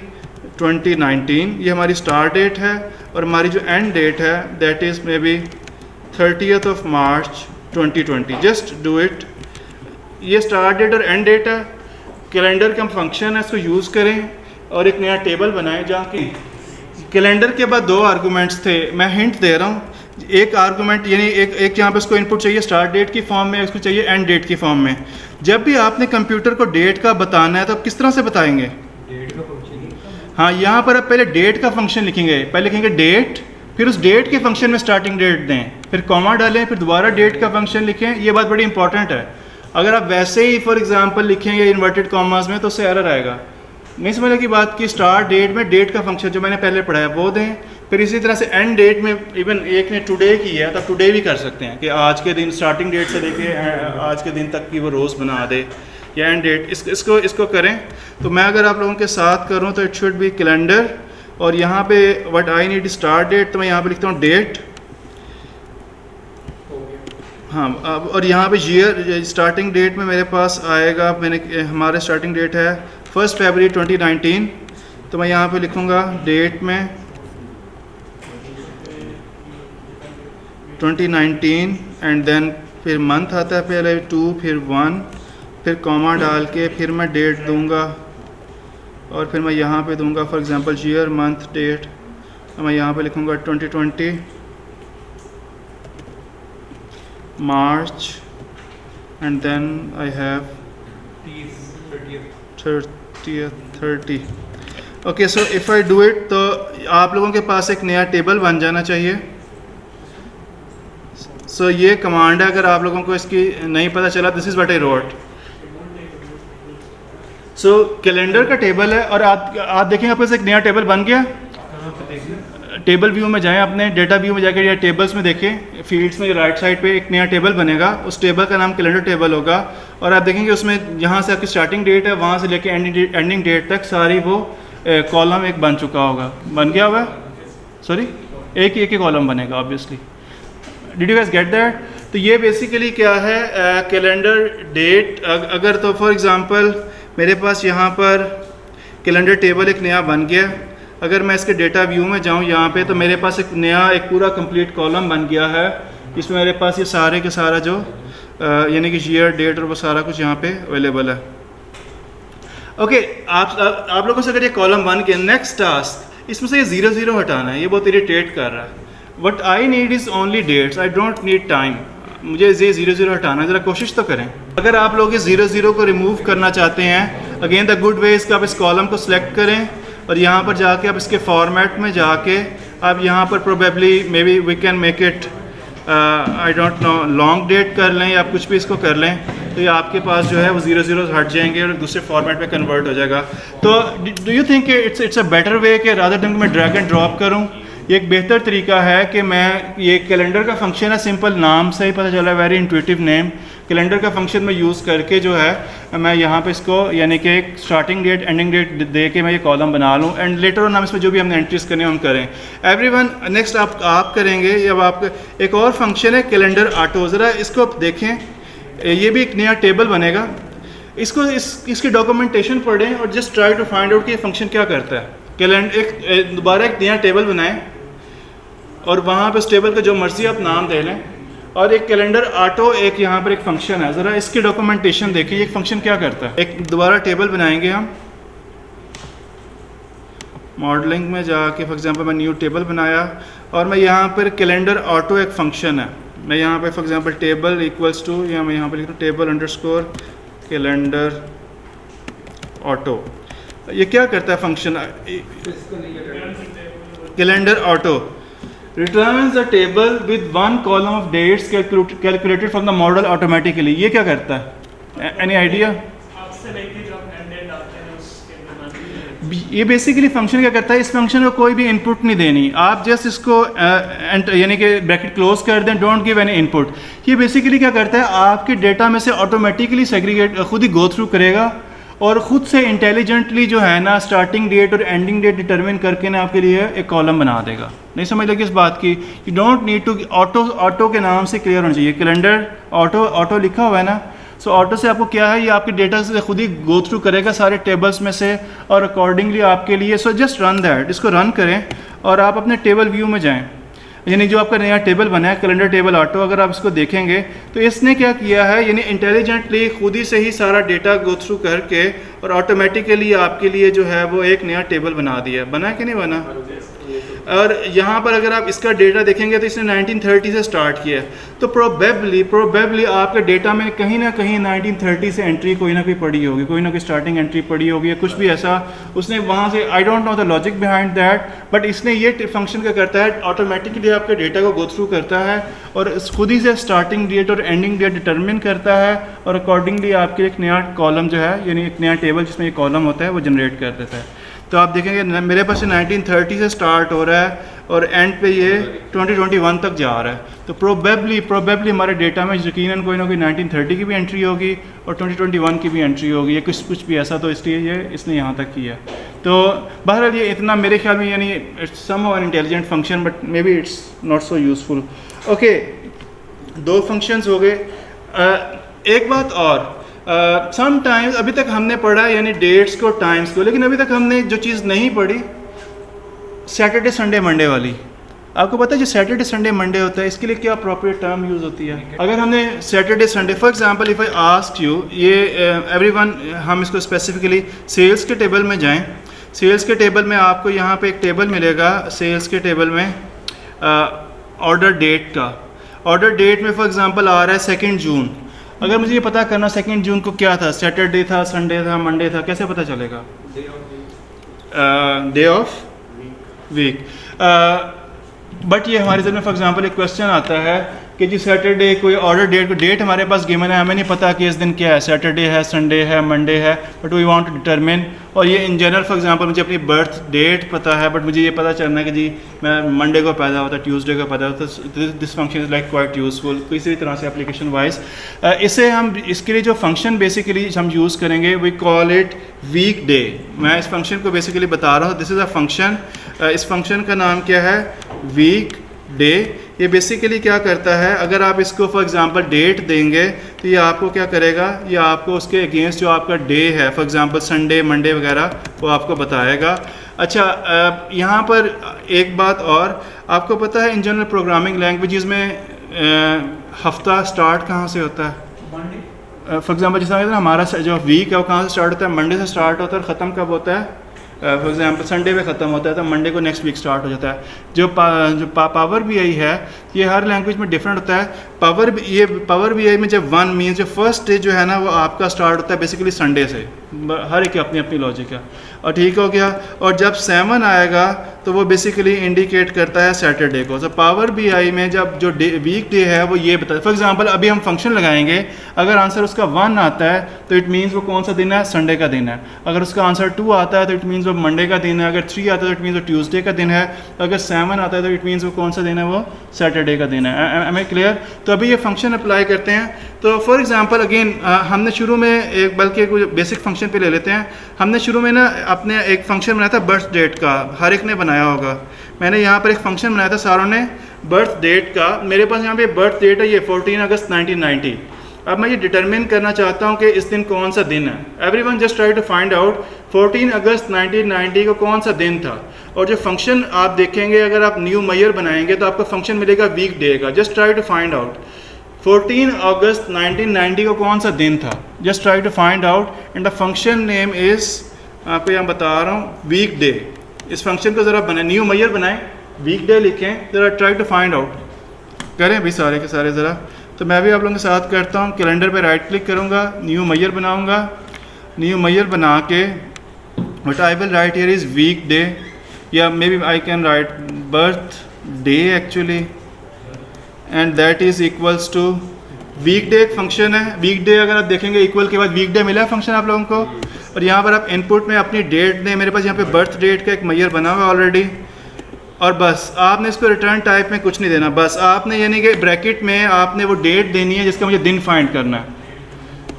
2019, ये हमारी स्टार्ट डेट है। और हमारी जो एंड डेट है that is may be 30 March 2020। Just do it. ये स्टार्ट डेट और एंड डेट है, कैलेंडर का फंक्शन है, इसको यूज़ करें और एक नया टेबल बनाएं जहाँ की कैलेंडर के बाद 2 आर्गूमेंट्स थे। मैं हिंट दे रहा हूँ, एक आर्गूमेंट यानी एक यहाँ पे इसको इनपुट चाहिए स्टार्ट डेट की फॉर्म में, इसको चाहिए एंड डेट की फॉर्म में। जब भी आपने कंप्यूटर को डेट का बताना है तो आप किस तरह से बताएंगे? डेट का फंक्शन। हाँ, यहाँ पर आप पहले डेट का फंक्शन लिखेंगे, पहले लिखेंगे डेट, फिर उस डेट के फंक्शन में स्टार्टिंग डेट दें, फिर कॉमा डालें, फिर दोबारा डेट का फंक्शन लिखें। ये बात बड़ी इंपॉर्टेंट है। अगर आप वैसे ही फॉर एग्जांपल लिखेंगे इन्वर्टेड कॉमास में तो उससे एरर आएगा। नहीं समझ लगी बात की? स्टार्ट डेट में डेट का फंक्शन जो मैंने पहले पढ़ाया वो दें, फिर इसी तरह से एंड डेट में, इवन एक ने टुडे की है तो टुडे भी कर सकते हैं कि आज के दिन स्टार्टिंग डेट से लेके आज के दिन तक की वो रोज़ बना दे, या एंड डेट। इसको करें। तो मैं अगर आप लोगों के साथ करूं तो इट शुड बी कैलेंडर, और यहाँ पे what I need start date, तो मैं यहाँ पे लिखता हूँ डेट। हाँ, अब और यहाँ पे ईयर स्टार्टिंग डेट में मेरे पास आएगा, हमारे स्टार्टिंग डेट है 1 February 2019, तो मैं यहाँ पे लिखूँगा डेट में 2019, एंड देन फिर मंथ आता है पहले 2, फिर 1, फिर कॉमा डाल के फिर मैं डेट दूंगा, और फिर मैं यहाँ पे दूंगा for example year month date. तो मैं यहाँ पे लिखूँगा 2020 March, and then I have 30। Okay, so if I do it तो आप लोगों के पास एक नया टेबल बन जाना चाहिए। सो ये कमांड है, अगर आप लोगों को इसकी नहीं पता चला, this is what I wrote. So calendar का टेबल है और आप देखेंगे आपके पास एक नया टेबल बन गया। टेबल व्यू में जाएं, अपने डेटा व्यू में जाकर या टेबल्स में देखें, फील्ड्स में राइट साइड पे एक नया टेबल बनेगा, उस टेबल का नाम कैलेंडर टेबल होगा और आप देखेंगे उसमें जहाँ से आपकी स्टार्टिंग डेट है वहाँ से लेके एंडिंग डेट तक सारी वो कॉलम एक बन चुका होगा, बन गया हुआ, सॉरी एक ही कॉलम बनेगा obviously. Did you guys get that? तो ये बेसिकली क्या है, कैलेंडर डेट। अगर तो फॉर एग्जांपल मेरे पास यहाँ पर कैलेंडर टेबल एक नया बन गया, अगर मैं इसके डेटा व्यू में जाऊँ यहाँ पे तो मेरे पास एक नया एक पूरा कंप्लीट कॉलम बन गया है, इसमें मेरे पास ये सारे के सारा जो यानी कि ईयर डेट और वो सारा कुछ यहाँ पे अवेलेबल है। ओके, आप लोगों से अगर ये कॉलम बन के नेक्स्ट टास्क, इसमें से ये 0 0 हटाना है, ये बहुत इरिटेट कर रहा है। What I need is only dates, I don't need time. मुझे ये 0 0 हटाना है, ज़रा कोशिश तो करें। अगर आप लोग इस 0 0 को रिमूव करना चाहते हैं, अगेन द गुड वे इसका आप इस कॉलम को सिलेक्ट करें और यहाँ पर जाके आप इसके फॉर्मेट में जाके आप यहाँ पर probably maybe we can make it I don't know long date कर लें या कुछ भी इसको कर लें, तो ये आपके पास जो है वो 0 0 हट जाएंगे और दूसरे फॉर्मेट में कन्वर्ट हो जाएगा। तो do you think it's a better way कि रादर देन मैं ड्रैग एंड ड्रॉप करूँ, ये एक बेहतर तरीका है कि मैं ये कैलेंडर का फंक्शन है, सिंपल नाम से ही पता चला, वेरी इंट्यूटिव नेम। कैलेंडर का फंक्शन में यूज़ करके जो है मैं यहाँ पे इसको यानी कि एक स्टार्टिंग डेट एंडिंग डेट दे के मैं ये कॉलम बना लूँ एंड लेटर ऑन हम इसमें जो भी हमने एंट्रीज करनी हम करें। एवरीवन नेक्स्ट आप करेंगे, जब आप एक और फंक्शन है कैलेंडर ऑटो, ज़रा इसको आप देखें, ये भी एक नया टेबल बनेगा, इसको इसकी डॉक्यूमेंटेशन पढ़ें और just try to find out कि ये फंक्शन क्या करता है। कैलेंडर दोबारा एक नया टेबल बनाएं और वहाँ पे उस टेबल का जो मर्जी आप नाम दे लें और एक कैलेंडर ऑटो एक यहाँ पर एक फंक्शन है, ज़रा इसकी डॉक्यूमेंटेशन देखिए ये फंक्शन क्या करता है। एक दोबारा टेबल बनाएंगे हम, मॉडलिंग में जाके फॉर एग्जांपल मैं न्यू टेबल बनाया और मैं यहाँ पर कैलेंडर ऑटो एक फंक्शन है, मैं यहाँ पे for example table equals to या मैं यहाँ पर लिख रहा हूँ टेबल अंडरस्कोर कैलेंडर ऑटो। ये क्या करता है function, calendar auto returns a table with one column of dates calculated from the model automatically। ये क्या करता है, any idea? आपसे लेके जो एंड डेट आते हैं उसके ये बेसिकली फंक्शन क्या करता है, इस फंक्शन को कोई भी इनपुट नहीं देनी, आप जस्ट इसको यानी कि ब्रैकेट क्लोज कर दें, डोंट गिव एनी इनपुट। ये बेसिकली क्या करता है, आपके डेटा में से ऑटोमेटिकली सेग्रीगेट खुद ही गो थ्रू करेगा और ख़ुद से इंटेलिजेंटली जो है ना स्टार्टिंग डेट और एंडिंग डेट डिटरमिन करके ना आपके लिए एक कॉलम बना देगा। नहीं समझ लगी इस बात की, you don't need to auto के नाम से क्लियर होना चाहिए, कैलेंडर ऑटो लिखा हुआ है ना, सो ऑटो से आपको क्या है, ये आपके डेटा से खुद ही गो थ्रू करेगा सारे टेबल्स में से और अकॉर्डिंगली आपके लिए, सो जस्ट रन दैट, इसको रन करें और आप अपने टेबल व्यू में जाएँ, यानी जो आपका नया टेबल बना है कैलेंडर टेबल ऑटो, अगर आप इसको देखेंगे तो इसने क्या किया है, यानी इंटेलिजेंटली खुद ही से ही सारा डेटा गो थ्रू करके और ऑटोमेटिकली आपके लिए जो है वो एक नया टेबल बना दिया। बना कि नहीं बना? और यहाँ पर अगर आप इसका डेटा देखेंगे तो इसने 1930 से स्टार्ट किया है, तो प्रोबेबली आपके डेटा में कहीं ना कहीं 1930 से एंट्री कोई ना कोई पड़ी होगी, कोई ना कोई स्टार्टिंग एंट्री पड़ी होगी या कुछ भी ऐसा उसने वहाँ से, आई don't know the logic behind that, but इसने ये फंक्शन क्या करता है, ऑटोमेटिकली आपके डेटा को गो थ्रू करता है और खुद ही से स्टार्टिंग डेट और एंडिंग डेट डिटरमिन करता है और अकॉर्डिंगली आपके एक नया कॉलम जो है यानी एक नया टेबल जिसमें ये कॉलम होता है वो जनरेट कर देता है। तो आप देखेंगे मेरे पास 1930 से स्टार्ट हो रहा है और एंड पे ये 2021 तक जा रहा है, तो प्रोबेबली हमारे डेटा में यकीनन कोई ना कोई 1930 की भी एंट्री होगी और 2021 की भी एंट्री होगी या कुछ भी ऐसा, तो इसलिए ये इसने यहाँ तक किया। तो बहरहाल ये इतना मेरे ख्याल में यानी it's somehow an intelligent function but may be it's not so useful. Okay, दो फंक्शंस हो गए। एक बात और, समटाइम्स अभी तक हमने पढ़ा यानी डेट्स को टाइम्स को, लेकिन अभी तक हमने जो चीज़ नहीं पढ़ी सैटरडे संडे मंडे वाली। आपको पता है जो सैटरडे संडे मंडे होता है इसके लिए क्या अप्रोप्रिएट टर्म यूज़ होती है? अगर हमने Saturday Sunday for example if I ask you, ये एवरीवन हम इसको स्पेसिफिकली सेल्स के टेबल में जाएं, सेल्स के टेबल में आपको यहाँ पे एक टेबल मिलेगा, सेल्स के टेबल में ऑर्डर डेट का, ऑर्डर डेट में फॉर एग्जांपल आ रहा है 2 जून। अगर मुझे ये पता करना 2 जून को क्या था, सैटरडे था, संडे था, मंडे था, कैसे पता चलेगा? Day of week. बट ये हमारे जहन में फॉर एग्जांपल एक क्वेश्चन आता है कि जी सैटरडे कोई ऑर्डर डेट हमारे पास गिवन है, हमें नहीं पता कि इस दिन क्या है, सैटरडे है, संडे है, मंडे है, but we want to determine. और ये इन जनरल फॉर एग्जांपल मुझे अपनी बर्थ डेट पता है, बट मुझे ये पता चलना है कि जी मैं मंडे को पैदा होता, ट्यूसडे को पैदा होता, this function is like quite useful किसी भी तरह से एप्लीकेशन वाइज। इसे हम इसके लिए जो फंक्शन बेसिकली हम यूज़ करेंगे we call it week day. मैं इस फंक्शन को बेसिकली बता रहा हूँ, दिस इज़ अ फंक्शन। इस फंक्शन का नाम क्या है, वीक डे। ये बेसिकली क्या करता है, अगर आप इसको फॉर एग्जांपल डेट देंगे तो ये आपको क्या करेगा, ये आपको उसके अगेंस्ट जो आपका डे है, फॉर एग्जांपल संडे, मंडे वगैरह, वो आपको बताएगा। अच्छा, यहाँ पर एक बात और, आपको पता है इन जनरल प्रोग्रामिंग लैंग्वेजेस में हफ्ता स्टार्ट कहाँ से होता है? मंडे। फॉर एग्जांपल जैसा हमारा जो वीक है वो कहाँ से स्टार्ट होता है, मंडे से स्टार्ट होता है और ख़त्म कब होता है? फॉर एग्जांपल संडे पे ख़त्म होता है, तो मंडे को नेक्स्ट वीक स्टार्ट हो जाता है। जो पावर बी आई है, ये हर लैंग्वेज में डिफरेंट होता है। पावर बी आई में जब वन मीन्स जो फर्स्ट डे जो है ना वो आपका स्टार्ट होता है बेसिकली संडे से, हर एक की अपनी अपनी लॉजिक है, और ठीक हो गया। और जब 7 आएगा तो वो बेसिकली इंडिकेट करता है सैटरडे को। तो पावर बी आई में जब जो वीक डे है वो ये बताता है। फॉर एग्जांपल अभी हम फंक्शन लगाएंगे, अगर आंसर उसका 1 आता है तो इट मीन्स वो कौन सा दिन है, संडे का दिन है। अगर उसका आंसर 2 आता है तो इट मीन्स वो मंडे का दिन है। अगर 3 आता है तो इट मीन्स वो ट्यूसडे का दिन है। अगर 7 आता है तो इट मीन्स वो कौन सा दिन है, वो सैटरडे का दिन है। Am I clear? तो अभी ये फंक्शन अप्लाई करते हैं। तो फॉर एग्जांपल अगेन हमने शुरू में एक बल्कि कुछ बेसिक फंक्शन पे ले लेते हैं। हमने शुरू में ना अपने एक फंक्शन बनाया था बर्थ डेट का, हर एक ने बनाया होगा। मैंने यहाँ पर एक फंक्शन बनाया था सारों ने बर्थ डेट का। मेरे पास यहाँ पे बर्थ डेट है ये 14 अगस्त 1990। अब मैं ये डिटरमिन करना चाहता हूँ कि इस दिन कौन सा दिन है। Everyone just try to find out 14 अगस्त 1990 को कौन सा दिन था। और जो फंक्शन आप देखेंगे, अगर आप न्यू मयर बनाएंगे तो आपका फंक्शन मिलेगा वीक डे का। Just try to find out 14 अगस्त 1990 को कौन सा दिन था। Just try to find out and the function name is, आपको यहाँ बता रहा हूँ, वीक डे। इस फंक्शन को ज़रा बनाए, न्यू मयर बनाएं, वीक डे लिखें, ज़रा ट्राई टू फाइंड आउट करें भी सारे के सारे ज़रा। तो मैं भी आप लोगों के साथ करता हूँ। कैलेंडर पे राइट क्लिक करूँगा, न्यू मयर बनाऊँगा। न्यू मयर बना के what I will write here is weekday, या maybe I can write birthday actually, and that is equals to weekday. एक फंक्शन है weekday, अगर आप देखेंगे इक्वल के बाद वीक डे मिला है फंक्शन आप लोगों को। और यहाँ पर आप इनपुट में अपनी डेट दें। मेरे पास यहाँ पे बर्थ डेट का एक मयर बना हुआ है ऑलरेडी, और बस आपने इसको रिटर्न टाइप में कुछ नहीं देना। बस आपने यानी कि ब्रैकेट में आपने वो डेट देनी है जिसका मुझे दिन फाइंड करना है।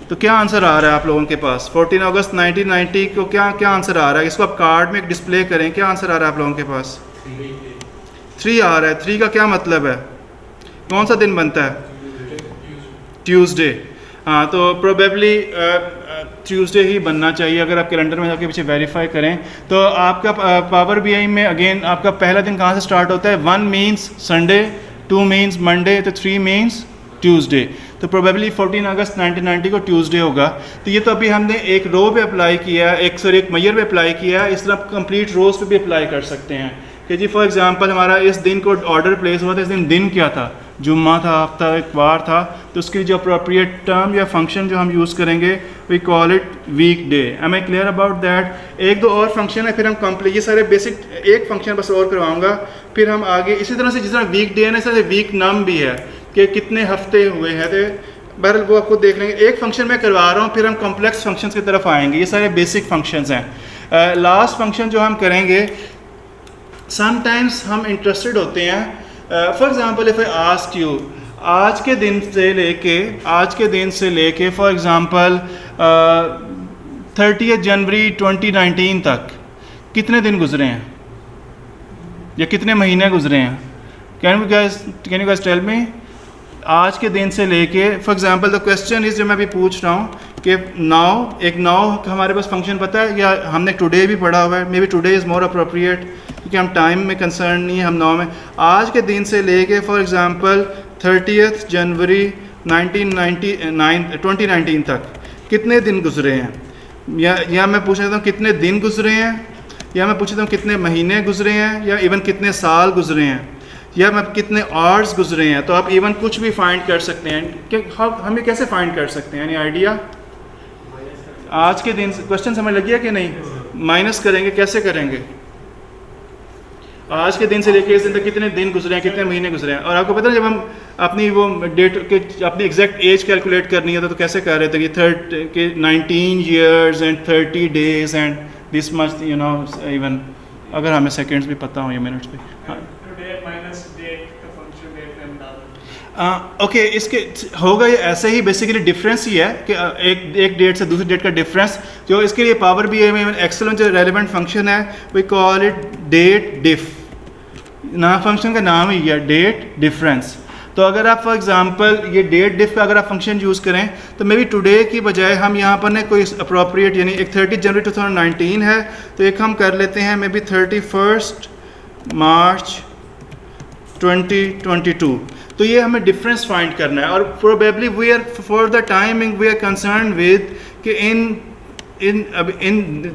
तो क्या आंसर आ रहा है आप लोगों के पास 14 अगस्त 1990 को? क्या आंसर आ रहा है? इसको आप कार्ड में डिस्प्ले करें। क्या आंसर आ रहा है आप लोगों के पास? 3 आ रहा है। 3 का क्या मतलब है, कौन सा दिन बनता है? ट्यूसडे। हाँ, तो प्रोबेबली ट्यूसडे ही बनना चाहिए। अगर आप कैलेंडर में जाके पीछे वेरीफाई करें तो आपका पावर बीआई में अगेन आपका पहला दिन कहाँ से स्टार्ट होता है? 1 मीन्स संडे, 2 मीन्स मंडे, तो 3 मीन्स ट्यूसडे। तो प्रोबेबली 14 अगस्त 1990 को ट्यूसडे होगा। तो ये तो अभी हमने एक रो पे अप्लाई किया है, एक मयर पे अप्लाई किया है। इस तरह कंप्लीट रोज पे भी अप्लाई कर सकते हैं कि जी फॉर एग्जांपल हमारा इस दिन को ऑर्डर प्लेस हुआ था, इस दिन क्या था? जुम्मा था, हफ्ता, इतवार था। तो उसकी जो अप्रोप्रिएट टर्म या फंक्शन जो हम यूज़ करेंगे we call it week day. Am I clear about that? 1-2 और फंक्शन है, फिर हम कंप्लीट ये सारे बेसिक एक फंक्शन बस और करवाऊंगा, फिर हम आगे इसी तरह से जिस तरह वीक डे है ना, इस तरह से वीक नम भी है कि कितने हफ्ते हुए हैं। तो बहरहाल वो आपको देख लेंगे। एक फंक्शन मैं करवा रहा हूँ, फिर हम कॉम्प्लेक्स फंक्शंस की तरफ आएंगे। ये सारे बेसिक फंक्शंस हैं। लास्ट फंक्शन जो हम करेंगे, समटाइम्स हम इंटरेस्टेड होते हैं। For example if I ask you, आज के दिन से लेके फॉर एग्जांपल 30 जनवरी 2019 तक कितने दिन गुजरे हैं या कितने महीने गुजरे हैं? Can you guys tell me? आज के दिन से लेके for example the question is, जो मैं अभी पूछ रहा हूँ कि नाउ हमारे पास फंक्शन पता है, या हमने टुडे भी पढ़ा हुआ है, may be today is more appropriate क्योंकि हम टाइम में कंसर्न नहीं है, हम नाउ में। आज के दिन से लेके फॉर एग्जांपल 30 जनवरी 2019 तक कितने दिन गुजरे हैं? या मैं पूछ लेता हूँ कितने दिन गुजरे हैं, या मैं पूछ लेता हूँ कितने महीने गुजरे हैं, या इवन कितने साल गुजरे हैं, या मैं कितने आवर्स गुजरे हैं। तो आप इवन कुछ भी फाइंड कर सकते हैं कि हम ये कैसे फाइंड कर सकते हैं, यानी आइडिया? आज के दिन क्वेश्चन समझ लग गया कि नहीं? माइनस करेंगे, कैसे करेंगे? आज के दिन से लेके इस दिन तक कितने दिन गुजरे हैं, कितने महीने गुजरे हैं। और आपको पता है जब हम अपनी वो डेट के अपनी एग्जैक्ट एज कैलकुलेट करनी है तो कैसे कर रहे थे कि 19 years and 30 days and this much even अगर हमें सेकेंड्स भी पता हो या मिनट्स भी। हाँ Today minus date का function date में डाल। ओके इसके होगा ये ऐसे ही बेसिकली डिफरेंस ही है कि एक डेट से दूसरी डेट का डिफरेंस। जो इसके लिए पावर भी है एक्सेल में जो रेलिवेंट फंक्शन है we call it date diff. ना फंक्शन का नाम ही है डेट डिफरेंस। तो अगर आप फॉर एग्जांपल ये डेट डिफ का अगर आप फंक्शन यूज़ करें तो मे बी टुडे की बजाय हम यहाँ पर ने कोई अप्रोप्रिएट यानी एक 30 जनवरी 2019 है तो एक हम कर लेते हैं मे बी 31 मार्च 2022। तो ये हमें डिफरेंस फाइंड करना है और probably we are for the timing we are concern with कि इन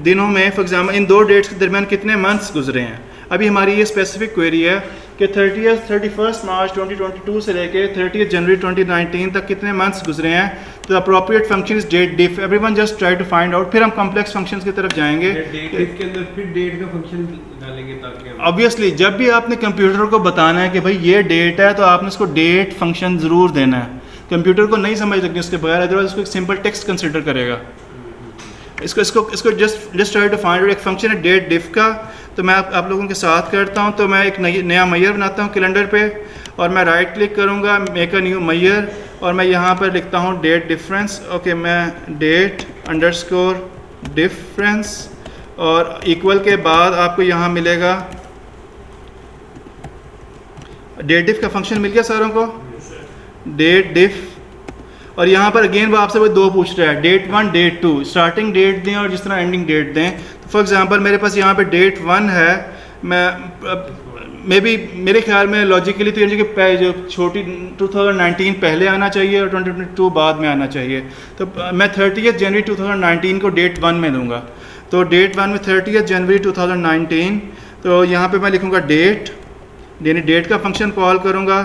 दिनों में फॉर एग्जांपल इन दो डेट्स के दरमियान कितने मंथ्स गुजरे हैं। अभी हमारी ये स्पेसिफिक क्वेरी है कि 31 मार्च 2022 से लेके 30 जनवरी 2019 तक कितने मंथ्स गुजरे हैं। तो appropriate function is date diff. Everyone just try to find out. फिर हम कॉम्प्लेक्स फंक्शंस की तरफ जाएंगे। डेट के अंदर फिर डेट का फंक्शन डालेंगे ताकि ऑब्वियसली जब भी आपने कंप्यूटर को बताना है कि भाई ये डेट है तो आपने उसको डेट फंक्शन ज़रूर देना है। कंप्यूटर को नहीं समझ लगनी उसके बगैर, अदरवाइज उसको एक सिंपल टेक्स्ट कंसिडर करेगा। इसको just try to find out. एक फंक्शन है डेट डिफ का। तो मैं आप लोगों के साथ करता हूँ। तो मैं एक नया मैयर बनाता हूँ कैलेंडर पे और मैं राइट क्लिक करूँगा मेक अ न्यू मैयर और मैं यहाँ पर लिखता हूँ डेट डिफरेंस। ओके मैं डेट अंडरस्कोर डिफरेंस और इक्वल के बाद आपको यहाँ मिलेगा डेट डिफ का फंक्शन मिल गया सारों को डेट डिफ। और यहाँ पर अगेन वो आपसे वो दो पूछ रहा है डेट 1 डेट 2 स्टार्टिंग डेट दें और जिस तरह एंडिंग डेट दें। तो फॉर एग्जांपल मेरे पास यहाँ पे डेट 1 है। मैं मेरे ख्याल में लॉजिकली तो ये कि जो छोटी 2019 पहले आना चाहिए और 2022 बाद में आना चाहिए। तो मैं 30 जनवरी 2019 को डेट 1 में दूंगा। तो डेट 1 में 30 जनवरी 2019। तो यहाँ पे मैं लिखूँगा डेट यानी डेट का फंक्शन कॉल करूँगा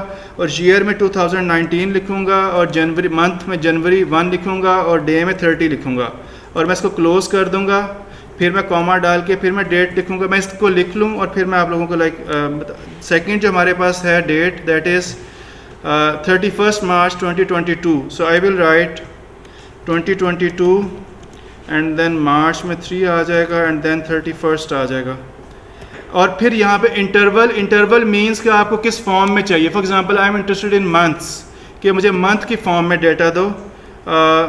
और ईयर में 2019 लिखूँगा और जनवरी मंथ में जनवरी 1 लिखूँगा और डे में 30 लिखूँगा और मैं इसको क्लोज़ कर दूँगा। फिर मैं कॉमा डाल के फिर मैं डेट लिखूँगा। मैं इसको लिख लूँ और फिर मैं आप लोगों को सेकंड जो हमारे पास है date that is 31 March 2022। So I will write 2022 and then March में 3 आ जाएगा एंड देन 31 आ जाएगा। और फिर यहाँ पे इंटरवल मीन्स कि आपको किस फॉर्म में चाहिए। For example I am interested in months कि मुझे मंथ की फॉर्म में डेटा दो।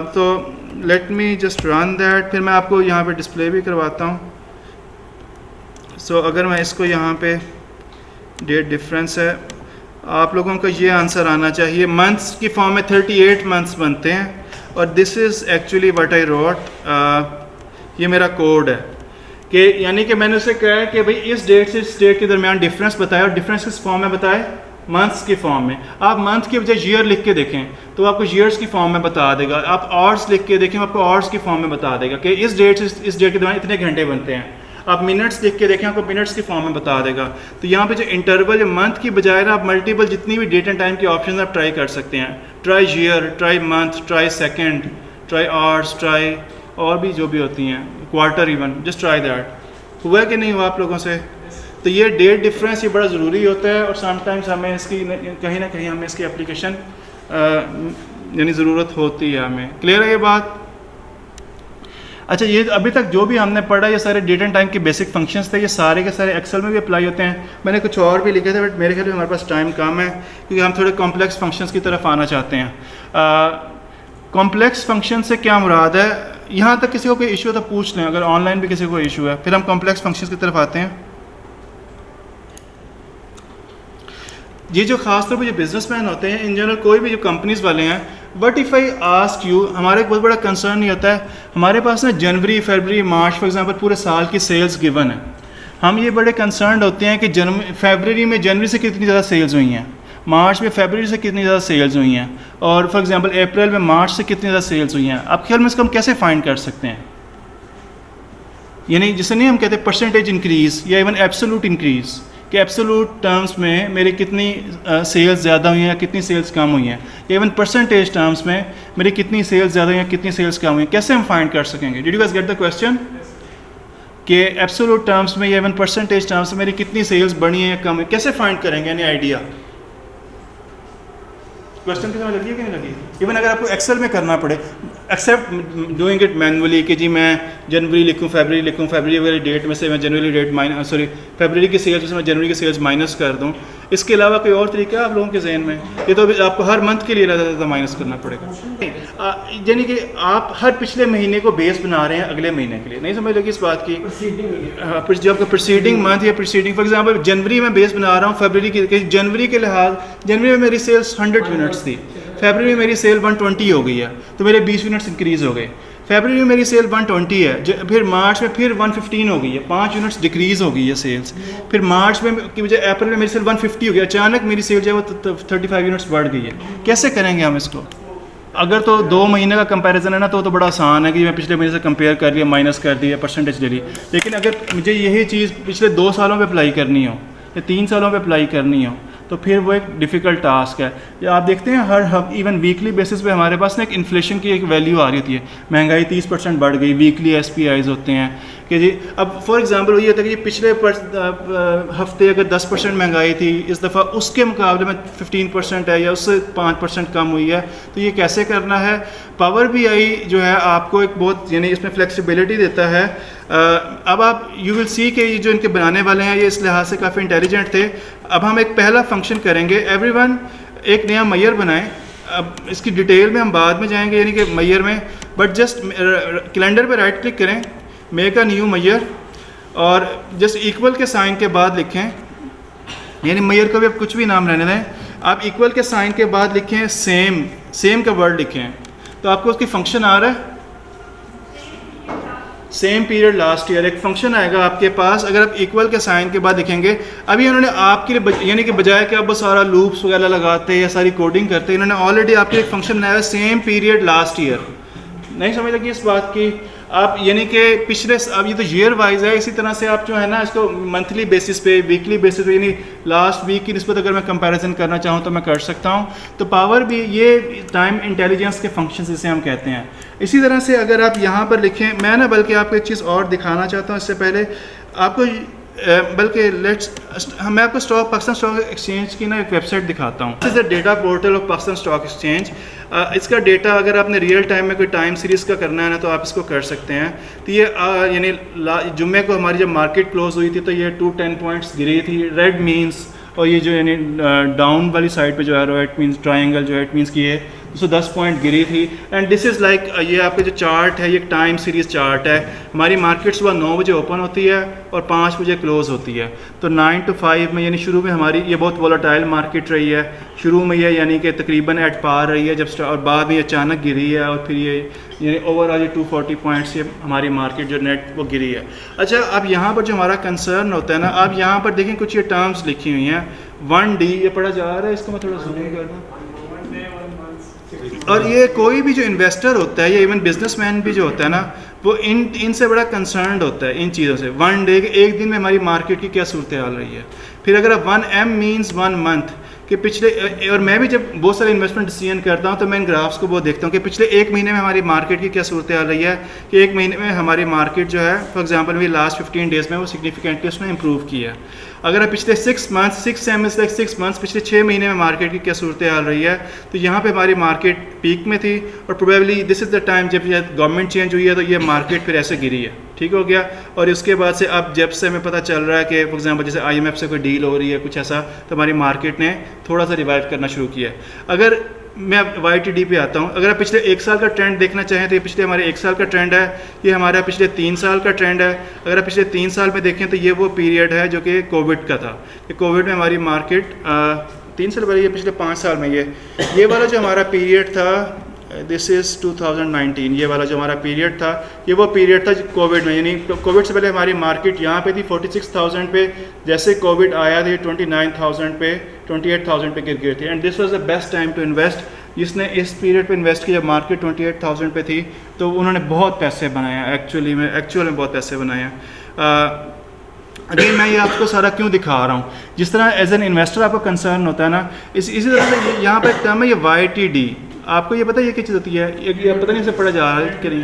तो let me just run that. फिर मैं आपको यहाँ पे डिस्प्ले भी करवाता हूँ। सो अगर मैं इसको यहाँ पे डेट डिफरेंस है आप लोगों का ये आंसर आना चाहिए। मंथ्स की फॉर्म में 38 मंथ्स बनते हैं और this is actually what I road. ये मेरा कोड है कि यानी कि मैंने उसे कहा है कि भाई इस डेट से इस डेट के दरमियान डिफरेंस बताए और डिफरेंस किस फॉर्म में बताए मंथ्स की फॉर्म में। आप मंथ की बजाय ईयर लिख के देखें तो आपको ईयर्स की फॉर्म में बता देगा। आप आवर्स लिख के देखें आपको आवर्स की फॉर्म में बता देगा कि इस डेट से इस डेट के दरमियान इतने घंटे बनते हैं। आप मिनट्स लिख के देखें आपको मिनट्स की फॉर्म में बता देगा। तो यहाँ पे जो इंटरवल मंथ की बजाय ना आप मल्टीपल जितनी भी डेट एंड टाइम के ऑप्शन आप ट्राई कर सकते हैं। Try year, try month, try second, try hours, try और भी जो भी होती हैं quarter even. Just try that. हुआ कि नहीं हुआ आप लोगों से। तो ये डेट डिफरेंस ये बड़ा ज़रूरी होता है और समटाइम्स हमें इसकी कहीं ना कहीं हमें इसकी एप्लीकेशन यानी ज़रूरत होती है हमें। क्लियर है ये बात। अच्छा ये अभी तक जो भी हमने पढ़ा ये सारे डेट एंड टाइम के बेसिक फंक्शंस थे। ये सारे के सारे एक्सेल में भी अप्लाई होते हैं। मैंने कुछ और भी लिखे थे बट मेरे ख्याल में हमारे पास टाइम कम है क्योंकि हम थोड़े कॉम्प्लेक्स फंक्शंस की तरफ आना चाहते हैं। कॉम्प्लेक्स फंक्शन से क्या मुराद है। यहाँ तक किसी को कोई इशू है तो पूछ लें, अगर ऑनलाइन भी किसी को कोई इशू है। फिर हम कॉम्प्लेक्स फंक्शंस की तरफ आते हैं। ये जो खास तौर पर जो बिजनेसमैन होते हैं इन जनरल कोई भी जो कंपनीज वाले हैं but if I ask you हमारा एक बहुत बड़ा कंसर्न नहीं होता है। हमारे पास ना जनवरी, फरवरी, मार्च फॉर एग्जांपल पूरे साल की सेल्स गिवन है। हम ये बड़े कंसर्न होते हैं कि फरवरी में जनवरी से कितनी ज़्यादा सेल्स हुई हैं, मार्च में फरवरी से कितनी ज़्यादा सेल्स हुई हैं और फॉर एग्जांपल अप्रैल में मार्च से कितनी ज़्यादा सेल्स हुई हैं। आप ख्याल में इसको हम कैसे फाइंड कर सकते हैं। यानी जिसे नहीं हम कहते परसेंटेज इंक्रीज़ या इवन एब्सोलूट इंक्रीज़ कि एब्सोलूट टर्म्स में मेरी कितनी सेल्स ज़्यादा हुई हैं, कितनी सेल्स कम हुई हैं, या इवन परसेंटेज टर्म्स में मेरी कितनी सेल्स ज़्यादा हुई हैं, कितनी सेल्स कम हुई हैं। कैसे हम फाइंड कर सकेंगे। Did you guys get the question. कि एब्सोल्यूट टर्म्स में या इवन परसेंटेज टर्म्स में मेरी कितनी सेल्स बढ़ी है या कम है, कैसे फाइंड करेंगे? यानी आइडिया क्वेश्चन की समझ लगी है कि नहीं लगी? इवन अगर आपको एक्सेल में करना पड़े, एक्सेप्ट डूइंग इट मैनुअली कि जी मैं जनवरी लिखूँ, फरवरी वाली डेट में से मैं जनवरी डेट माइनस फरवरी की सेल्स में मैं जनवरी की सेल्स माइनस कर दूँ, इसके अलावा कोई और तरीका है आप लोगों के जहन में? ये तो आपको हर मंथ के लिए ज़्यादा माइनस करना पड़ेगा। यानी कि आप हर पिछले महीने को बेस बना रहे हैं अगले महीने के लिए, नहीं समझ लगी इस बात की? जो आपका प्रीसीडिंग मंथ या प्रीसीडिंग, फॉर एग्जांपल जनवरी में बेस बना रहा हूँ फरवरी की, जनवरी के लिहाज जनवरी में मेरी सेल्स 100 यूनिट्स थी, फरवरी में मेरी सेल 120 हो गई है, तो मेरे 20 यूनिट्स इंक्रीज़ हो गए। फरवरी में मेरी सेल 120 है, फिर मार्च में फिर 115 हो गई है, 5 यूनिट्स डिक्रीज़ हो गई है सेल्स। फिर मार्च में की बजाय अप्रैल में मेरी सेल 150 हो गई, अचानक मेरी सेल जो है वो 35 यूनिट्स बढ़ गई है। कैसे करेंगे हम इसको? अगर तो 2 महीने का कंपैरिजन है ना, तो बड़ा आसान है कि मैं पिछले महीने से कंपेयर कर लिया, माइनस कर दिया, परसेंटेज ले ली। लेकिन अगर मुझे यही चीज़ पिछले 2 सालों पे अप्लाई करनी हो या 3 सालों पे अप्लाई करनी हो, तो फिर वो एक डिफ़िकल्ट टास्क है। या आप देखते हैं हर इवन वीकली बेसिस पे हमारे पास ना एक इन्फ्लेशन की एक वैल्यू आ रही होती है, महंगाई 30% बढ़ गई, वीकली SPIs होते हैं कि जी अब फॉर एग्जांपल ये होता है कि पिछले हफ्ते अगर 10% महंगाई थी, इस दफ़ा उसके मुकाबले में 15% है या उससे 5% कम हुई है, तो ये कैसे करना है? पावर BI जो है आपको एक बहुत यानी इसमें फ्लेक्सिबिलिटी देता है। अब आप यू विल सी कि ये जो इनके बनाने वाले हैं ये इस लिहाज से काफ़ी इंटेलिजेंट थे। अब हम एक पहला फंक्शन करेंगे, एवरीवन एक नया मैयर बनाएं। अब इसकी डिटेल में हम बाद में जाएंगे यानी कि मैयर में, बट जस्ट कैलेंडर पे राइट क्लिक करें, मेक अ न्यू मैयर, और जस्ट इक्वल के साइन के बाद लिखें, यानी मैयर को भी आप कुछ भी नाम रहने दें, आप इक्वल के साइन के बाद लिखें सेम का वर्ड लिखें, तो आपको उसकी फंक्शन आ रहा है सेम पीरियड लास्ट ईयर, एक फंक्शन आएगा आपके पास। अगर आप इक्वल के साइन के बाद लिखेंगे, अभी उन्होंने आपके लिए यानी कि बजाय कि आप बस सारा लूप्स वगैरह लगाते या सारी कोडिंग करते, इन्होंने ऑलरेडी आपके एक फंक्शन बनाया है सेम पीरियड लास्ट ईयर। नहीं समझ लगी इस बात की? आप यानी कि पिछले, अब ये तो ईयर वाइज है, इसी तरह से आप जो है ना इसको मंथली बेसिस पे, वीकली बेसिस पे, यानी लास्ट वीक की निस्बत अगर मैं कंपैरिजन करना चाहूँ तो मैं कर सकता हूँ। तो पावर भी ये टाइम इंटेलिजेंस के फंक्शंस इसे हम कहते हैं। इसी तरह से अगर आप यहाँ पर लिखें, मैं ना बल्कि आपको एक चीज़ और दिखाना चाहता हूँ इससे पहले आपको, बल्कि मैं आपको पाकिस्तान स्टॉक एक्सचेंज की ना एक वेबसाइट दिखाता हूँ। This is the data portal of Pakistan stock exchange. इसका डेटा अगर आपने रियल टाइम में कोई टाइम सीरीज़ का करना है ना, तो आप इसको कर सकते हैं। तो ये यानी जुम्मे को हमारी जब मार्केट क्लोज हुई थी तो ये 210 पॉइंट्स गिरी थी, रेड मीन्स, और ये जो यानी डाउन वाली साइड पे जो है इट मीन्स ट्रायंगल जो है इट मीन्स कि ये 210 पॉइंट गिरी थी। एंड दिस इज़ लाइक ये आपका जो चार्ट है ये टाइम सीरीज़ चार्ट है। हमारी मार्केट सुबह 9 बजे ओपन होती है और 5 बजे क्लोज़ होती है। तो 9 to 5 में यानी शुरू में हमारी ये बहुत वोलेटाइल मार्केट रही है। शुरू में ये यानी कि तकरीबन एट पार रही है जब, और बाद में ये अचानक गिरी है और फिर ये यानी ओवरऑल ये 240 पॉइंट्स ये हमारी मार्केट जो नेट वो गिरी है। अच्छा, अब यहाँ पर जो हमारा कंसर्न होता है ना, अब यहाँ पर देखें कुछ ये टर्म्स लिखी हुई हैं। 1D ये पढ़ा जा रहा है, इसको मैं थोड़ा जूम कर दूँ। और ये कोई भी जो इन्वेस्टर होता है या इवन बिजनेसमैन भी जो होता है ना, वो इनसे बड़ा कंसर्न होता है इन चीज़ों से। 1 डे एक दिन में हमारी मार्केट की क्या सूरत हाल रही है। फिर अगर 1M मीन्स 1 मंथ कि पिछले, और मैं भी जब बहुत सारे इन्वेस्टमेंट डिसीजन करता हूँ तो मैं इन ग्राफ्स को बहुत देखता हूँ कि पिछले 1 महीने में हमारी मार्केट की क्या सूरत हाल रही है। कि 1 महीने में हमारी मार्केट जो है फॉर एग्जांपल भी लास्ट 15 डेज़ में वो सिग्निफिकेंटली उसने इंप्रूव किया है। अगर आप पिछले 6 मंथ्स, 6 मंथ्स, पिछले 6 महीने में मार्केट की क्या सूरत हाल रही है, तो यहाँ पे हमारी मार्केट पीक में थी और probably this is the time जब गवर्नमेंट चेंज हुई है तो ये मार्केट फिर ऐसे गिरी है। ठीक हो गया। और उसके बाद से अब जब से हमें पता चल रहा है कि फॉर एग्जांपल जैसे IMF से कोई डील हो रही है कुछ ऐसा, तो हमारी मार्केट ने थोड़ा सा रिवाइव करना शुरू किया है। अगर मैं YTD पे आता हूँ, अगर आप पिछले 1 साल का ट्रेंड देखना चाहें तो ये पिछले हमारे 1 साल का ट्रेंड है, ये हमारा पिछले 3 साल का ट्रेंड है। अगर आप पिछले 3 साल में देखें तो ये वो पीरियड है जो कि कोविड का था, कि कोविड में हमारी मार्केट 3 साल पहले, ये पिछले 5 साल में ये वाला जो हमारा पीरियड था, दिस इज़ 2019, ये वाला जो हमारा पीरियड था ये वो पीरियड था कोविड में। यानी कोविड से पहले हमारी मार्केट यहाँ पे थी 46,000 पे, जैसे कोविड आया था 29,000 पे, 28,000 पे गिर गई थी। And this was the best time to invest. जिसने इस पीरियड पे इन्वेस्ट किया, जब मार्केट 28,000 पे थी, तो उन्होंने बहुत पैसे बनाया, एक्चुअल में बहुत पैसे बनाया। अगेन मैं ये आपको सारा क्यों दिखा रहा हूँ, जिस तरह एज एन इन्वेस्टर आपको कंसर्न होता है ना, इसी तरह से यहाँ पर एक टर्म है ये YTD। आपको ये पता है ये क्या चीज़ होती है? ये पता नहीं से पढ़ा जा रहा है कि नहीं।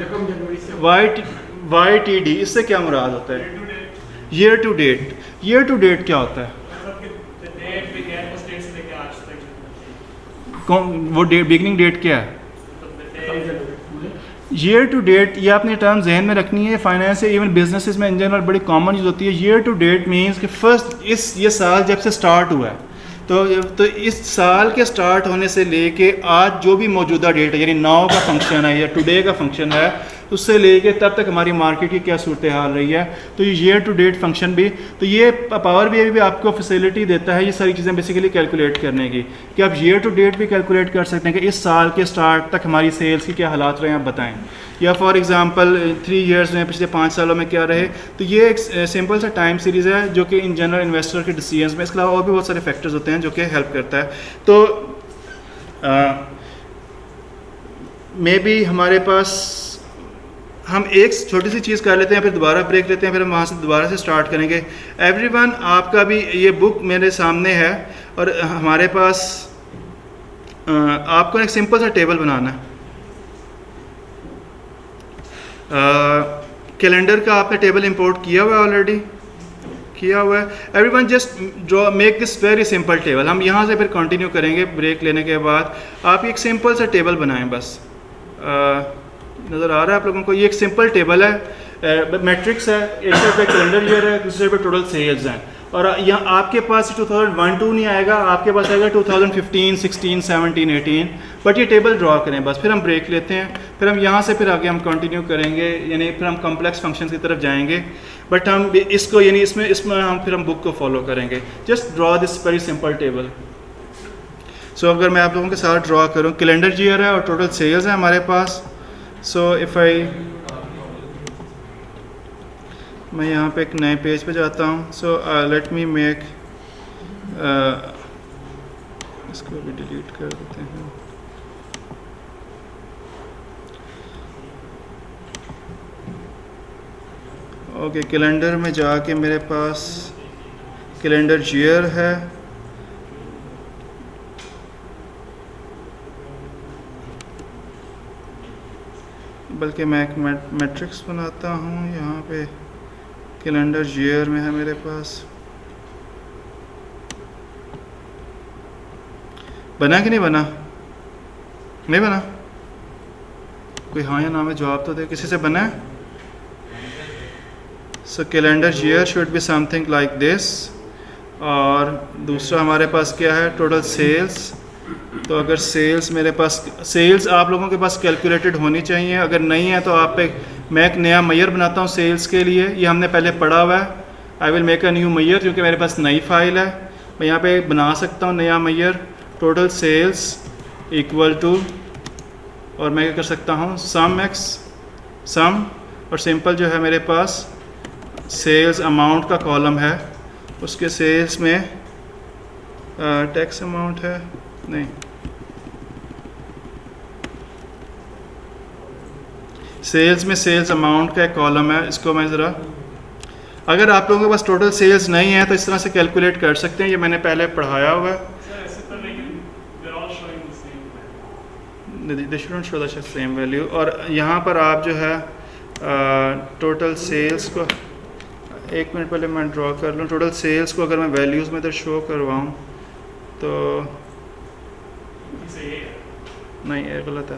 YTD, इससे क्या मुराद होता है? Year to date, year to date. Year to date क्या होता है? मतलब कि the date began उस date से लेके आज तक जितना, कौन वो डेट, बिगनिंग डेट क्या है? मतलब the day year to date, ये आपने टर्म जहन में रखनी है। फाइनेंस से इवन बिजनेसेस में इन जनरल बड़ी कॉमन यूज़ होती है। ईयर टू डेट मींस कि फर्स्ट ये साल जब से स्टार्ट हुआ है तो इस साल के स्टार्ट होने से लेके आज जो भी मौजूदा डेट है, यानी नाउ का फंक्शन है या टुडे का फंक्शन है, उससे लेके तब तक हमारी मार्केट की क्या सूरत हाल रही है। तो ये ईयर टू डेट फंक्शन भी, तो ये पावर भी आपको फैसिलिटी देता है ये सारी चीज़ें बेसिकली कैलकुलेट करने की, कि आप ईयर टू डेट भी कैलकुलेट कर सकते हैं कि इस साल के स्टार्ट तक हमारी सेल्स की क्या हालात रहे हैं, आप बताएं। या फॉर एग्जांपल 3 इयर्स में, पिछले 5 सालों में क्या रहे। तो ये एक सिंपल सा टाइम सीरीज़ है जो कि इन जनरल इन्वेस्टर के डिसीजंस में, इसके अलावा और भी बहुत सारे फैक्टर्स होते हैं जो कि हेल्प करता है। तो मे बी हमारे पास, हम एक छोटी सी चीज़ कर लेते हैं, फिर दोबारा ब्रेक लेते हैं, फिर हम वहाँ से दोबारा से स्टार्ट करेंगे। एवरीवन, आपका भी ये बुक मेरे सामने है और हमारे पास आपको एक सिंपल सा टेबल बनाना है। कैलेंडर का आपने टेबल इंपोर्ट किया हुआ है, ऑलरेडी किया हुआ है। Everyone just draw, make this very simple table. हम यहाँ से फिर कंटिन्यू करेंगे ब्रेक लेने के बाद। आप एक सिंपल सा टेबल बनाएं बस। नज़र आ रहा है आप लोगों को? ये एक सिंपल टेबल है, मैट्रिक्स है। एक साइड पे कैलेंडर ईयर है, दूसरे पे टोटल सेल्स हैं। और यहाँ आपके पास 2001-2 नहीं आएगा, आपके पास आएगा 2015, 16, 17, 18। बट ये टेबल ड्रॉ करें बस। फिर हम ब्रेक लेते हैं, फिर हम यहाँ से फिर आगे हम कंटिन्यू करेंगे, यानी फिर हम कॉम्प्लेक्स फंक्शंस की तरफ जाएंगे। बट हम इसको, यानी इसमें हम फिर हम बुक को फॉलो करेंगे। Just draw this very simple table. So अगर मैं आप लोगों के साथ ड्रॉ करूँ, कैलेंडर ईयर है और टोटल सेल्स है हमारे पास। सो इफ़ मैं यहाँ पे एक नए पेज पे जाता हूँ। सो लेट मी मेक, इसको भी डिलीट कर देते हैं। ओके, कैलेंडर में जाके मेरे पास कैलेंडर ईयर है, बल्कि मैं एक मैट्रिक्स बनाता हूँ। यहाँ पे कैलेंडर ईयर में है मेरे पास। बना कि नहीं बना? नहीं बना? कोई हाँ या ना में जवाब तो दे। किसी से बना है? So calendar year should be something like this. और दूसरा हमारे पास क्या है? Total sales. तो अगर सेल्स मेरे पास, सेल्स आप लोगों के पास कैलकुलेटेड होनी चाहिए। अगर नहीं है तो आप पे मैं एक नया मैयर बनाता हूँ सेल्स के लिए। ये हमने पहले पढ़ा हुआ है। I will make a new measure, क्योंकि मेरे पास नई फाइल है। मैं यहाँ पे बना सकता हूँ नया Maihar, total sales equal to, और मैं क्या कर सकता हूँ, सम एक्स, सम, और सिंपल जो है मेरे पास सेल्स अमाउंट का कॉलम है, उसके सेल्स में टैक्स अमाउंट है, नहीं, सेल्स में सेल्स अमाउंट का एक कॉलम है। इसको मैं ज़रा, अगर आप लोगों के पास टोटल सेल्स नहीं है तो इस तरह से कैलकुलेट कर सकते हैं। ये मैंने पहले पढ़ाया हुआ है। sir, ऐसे तो लेकिन they're all showing the same value. They shouldn't show the same value. और यहाँ पर आप जो है टोटल सेल्स को, एक मिनट पहले मैं ड्रॉ कर लूँ। टोटल सेल्स को अगर मैं वैल्यूज़ में तो शो करवाऊँ तो इसे ये नहीं, ये गलत है।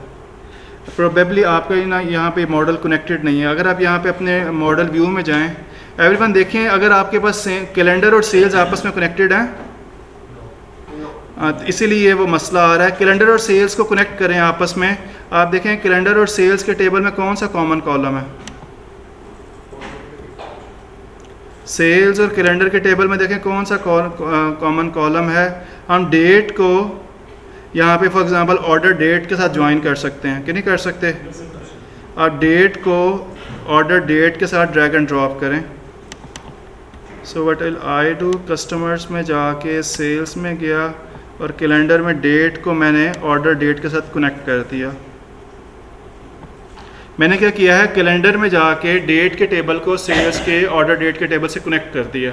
प्रोबेबली आपका ना यहाँ पे मॉडल कनेक्टेड नहीं है। अगर आप यहाँ पे अपने मॉडल व्यू में जाएं, एवरीवन देखें, अगर आपके पास कैलेंडर और सेल्स आपस में कनेक्टेड हैं, तो इसीलिए वो मसला आ रहा है। कैलेंडर और सेल्स को कनेक्ट करें आपस में। आप देखें कैलेंडर और सेल्स के टेबल में कौन सा कॉमन कॉलम है? सेल्स और कैलेंडर के टेबल में देखें कौन सा कॉमन कॉलम है। हम डेट को यहाँ पे फॉर एग्जांपल ऑर्डर डेट के साथ ज्वाइन कर सकते हैं कि नहीं कर सकते? आप डेट को ऑर्डर डेट के साथ ड्रैग एंड ड्रॉप करें। So what will I do, customers में जाके सेल्स में गया और कैलेंडर में डेट को मैंने ऑर्डर डेट के साथ कनेक्ट कर दिया। मैंने क्या किया है, कैलेंडर में जाके डेट के टेबल को सेल्स के ऑर्डर डेट के टेबल से कनेक्ट कर दिया।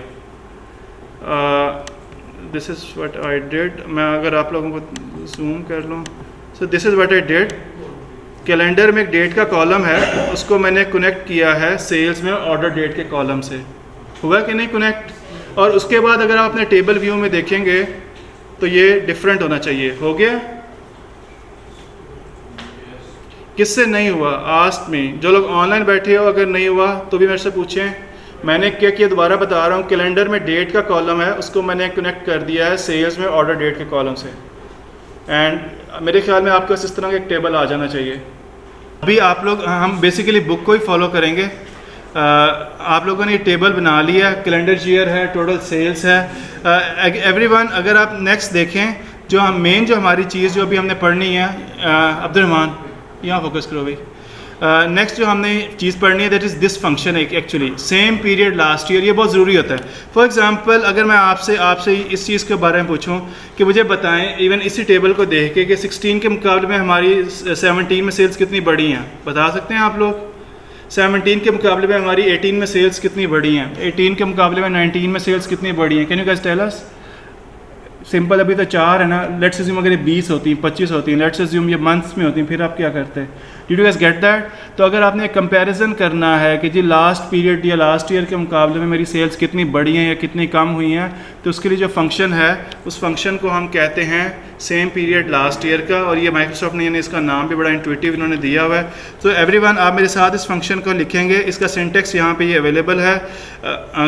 This is what I did. मैं अगर आप लोगों को जूम कर लूँ, सो this is what I did. Calendar में एक डेट का कॉलम है, उसको मैंने कनेक्ट किया है सेल्स में ऑर्डर डेट के कॉलम से। हुआ कि नहीं कनेक्ट? और उसके बाद अगर आप अपने टेबल व्यू में देखेंगे तो ये डिफरेंट होना चाहिए। हो गया? किससे नहीं हुआ? Ask me. जो लोग ऑनलाइन बैठे हो अगर नहीं हुआ तो भी मेरे से पूछें। मैंने क्या किया दोबारा बता रहा हूँ, कैलेंडर में डेट का कॉलम है, उसको मैंने कनेक्ट कर दिया है सेल्स में ऑर्डर डेट के कॉलम से। एंड मेरे ख्याल में आपके पास इस तरह का एक टेबल आ जाना चाहिए। अभी आप लोग, हम बेसिकली बुक को ही फॉलो करेंगे। आप लोगों ने ये टेबल बना लिया, कैलेंडर ईयर है, टोटल सेल्स है। एवरीवन, अगर आप नेक्स्ट देखें, जो हम मेन जो हमारी चीज़ जो अभी हमने पढ़नी है, अब्दुलरहमान यहाँ फोकस करो भाई। नेक्स्ट जो हमने चीज़ पढ़नी है that is this function actually same period last year. ये बहुत ज़रूरी होता है। फॉर एग्जांपल अगर मैं आपसे इस चीज़ के बारे में पूछूं कि मुझे बताएं इवन इसी टेबल को देख के कि 16 के मुकाबले में हमारी 17 में सेल्स कितनी बढ़ी हैं, बता सकते हैं आप लोग? 17 के मुकाबले में हमारी 18 में सेल्स कितनी बढ़ी हैं, 18 के मुकाबले में 19 में सेल्स कितनी बढ़ी हैं? Can you guys tell us? Simple, अभी तो 4 है ना। लेट्स अज्यूम अगर ये 20 होती हैं, 25 होती हैं, लेट्स अज्यूम ये मंथ्स में होती हैं, फिर आप क्या करते हैं? Did you guys get that? तो अगर आपने एक कंपैरिजन करना है कि जी लास्ट पीरियड या लास्ट ईयर के मुकाबले में मेरी सेल्स कितनी बढ़ी हैं या कितनी कम हुई हैं, तो उसके लिए जो फंक्शन है उस फंक्शन को हम कहते हैं सेम पीरियड लास्ट ईयर का। और ये माइक्रोसॉफ्ट ने इसका नाम भी बड़ा इंट्यूटिव इन्होंने दिया हुआ है। तो एवरीवन, आप मेरे साथ इस फंक्शन को लिखेंगे। इसका सिंटेक्स यहाँ पे ये अवेलेबल है।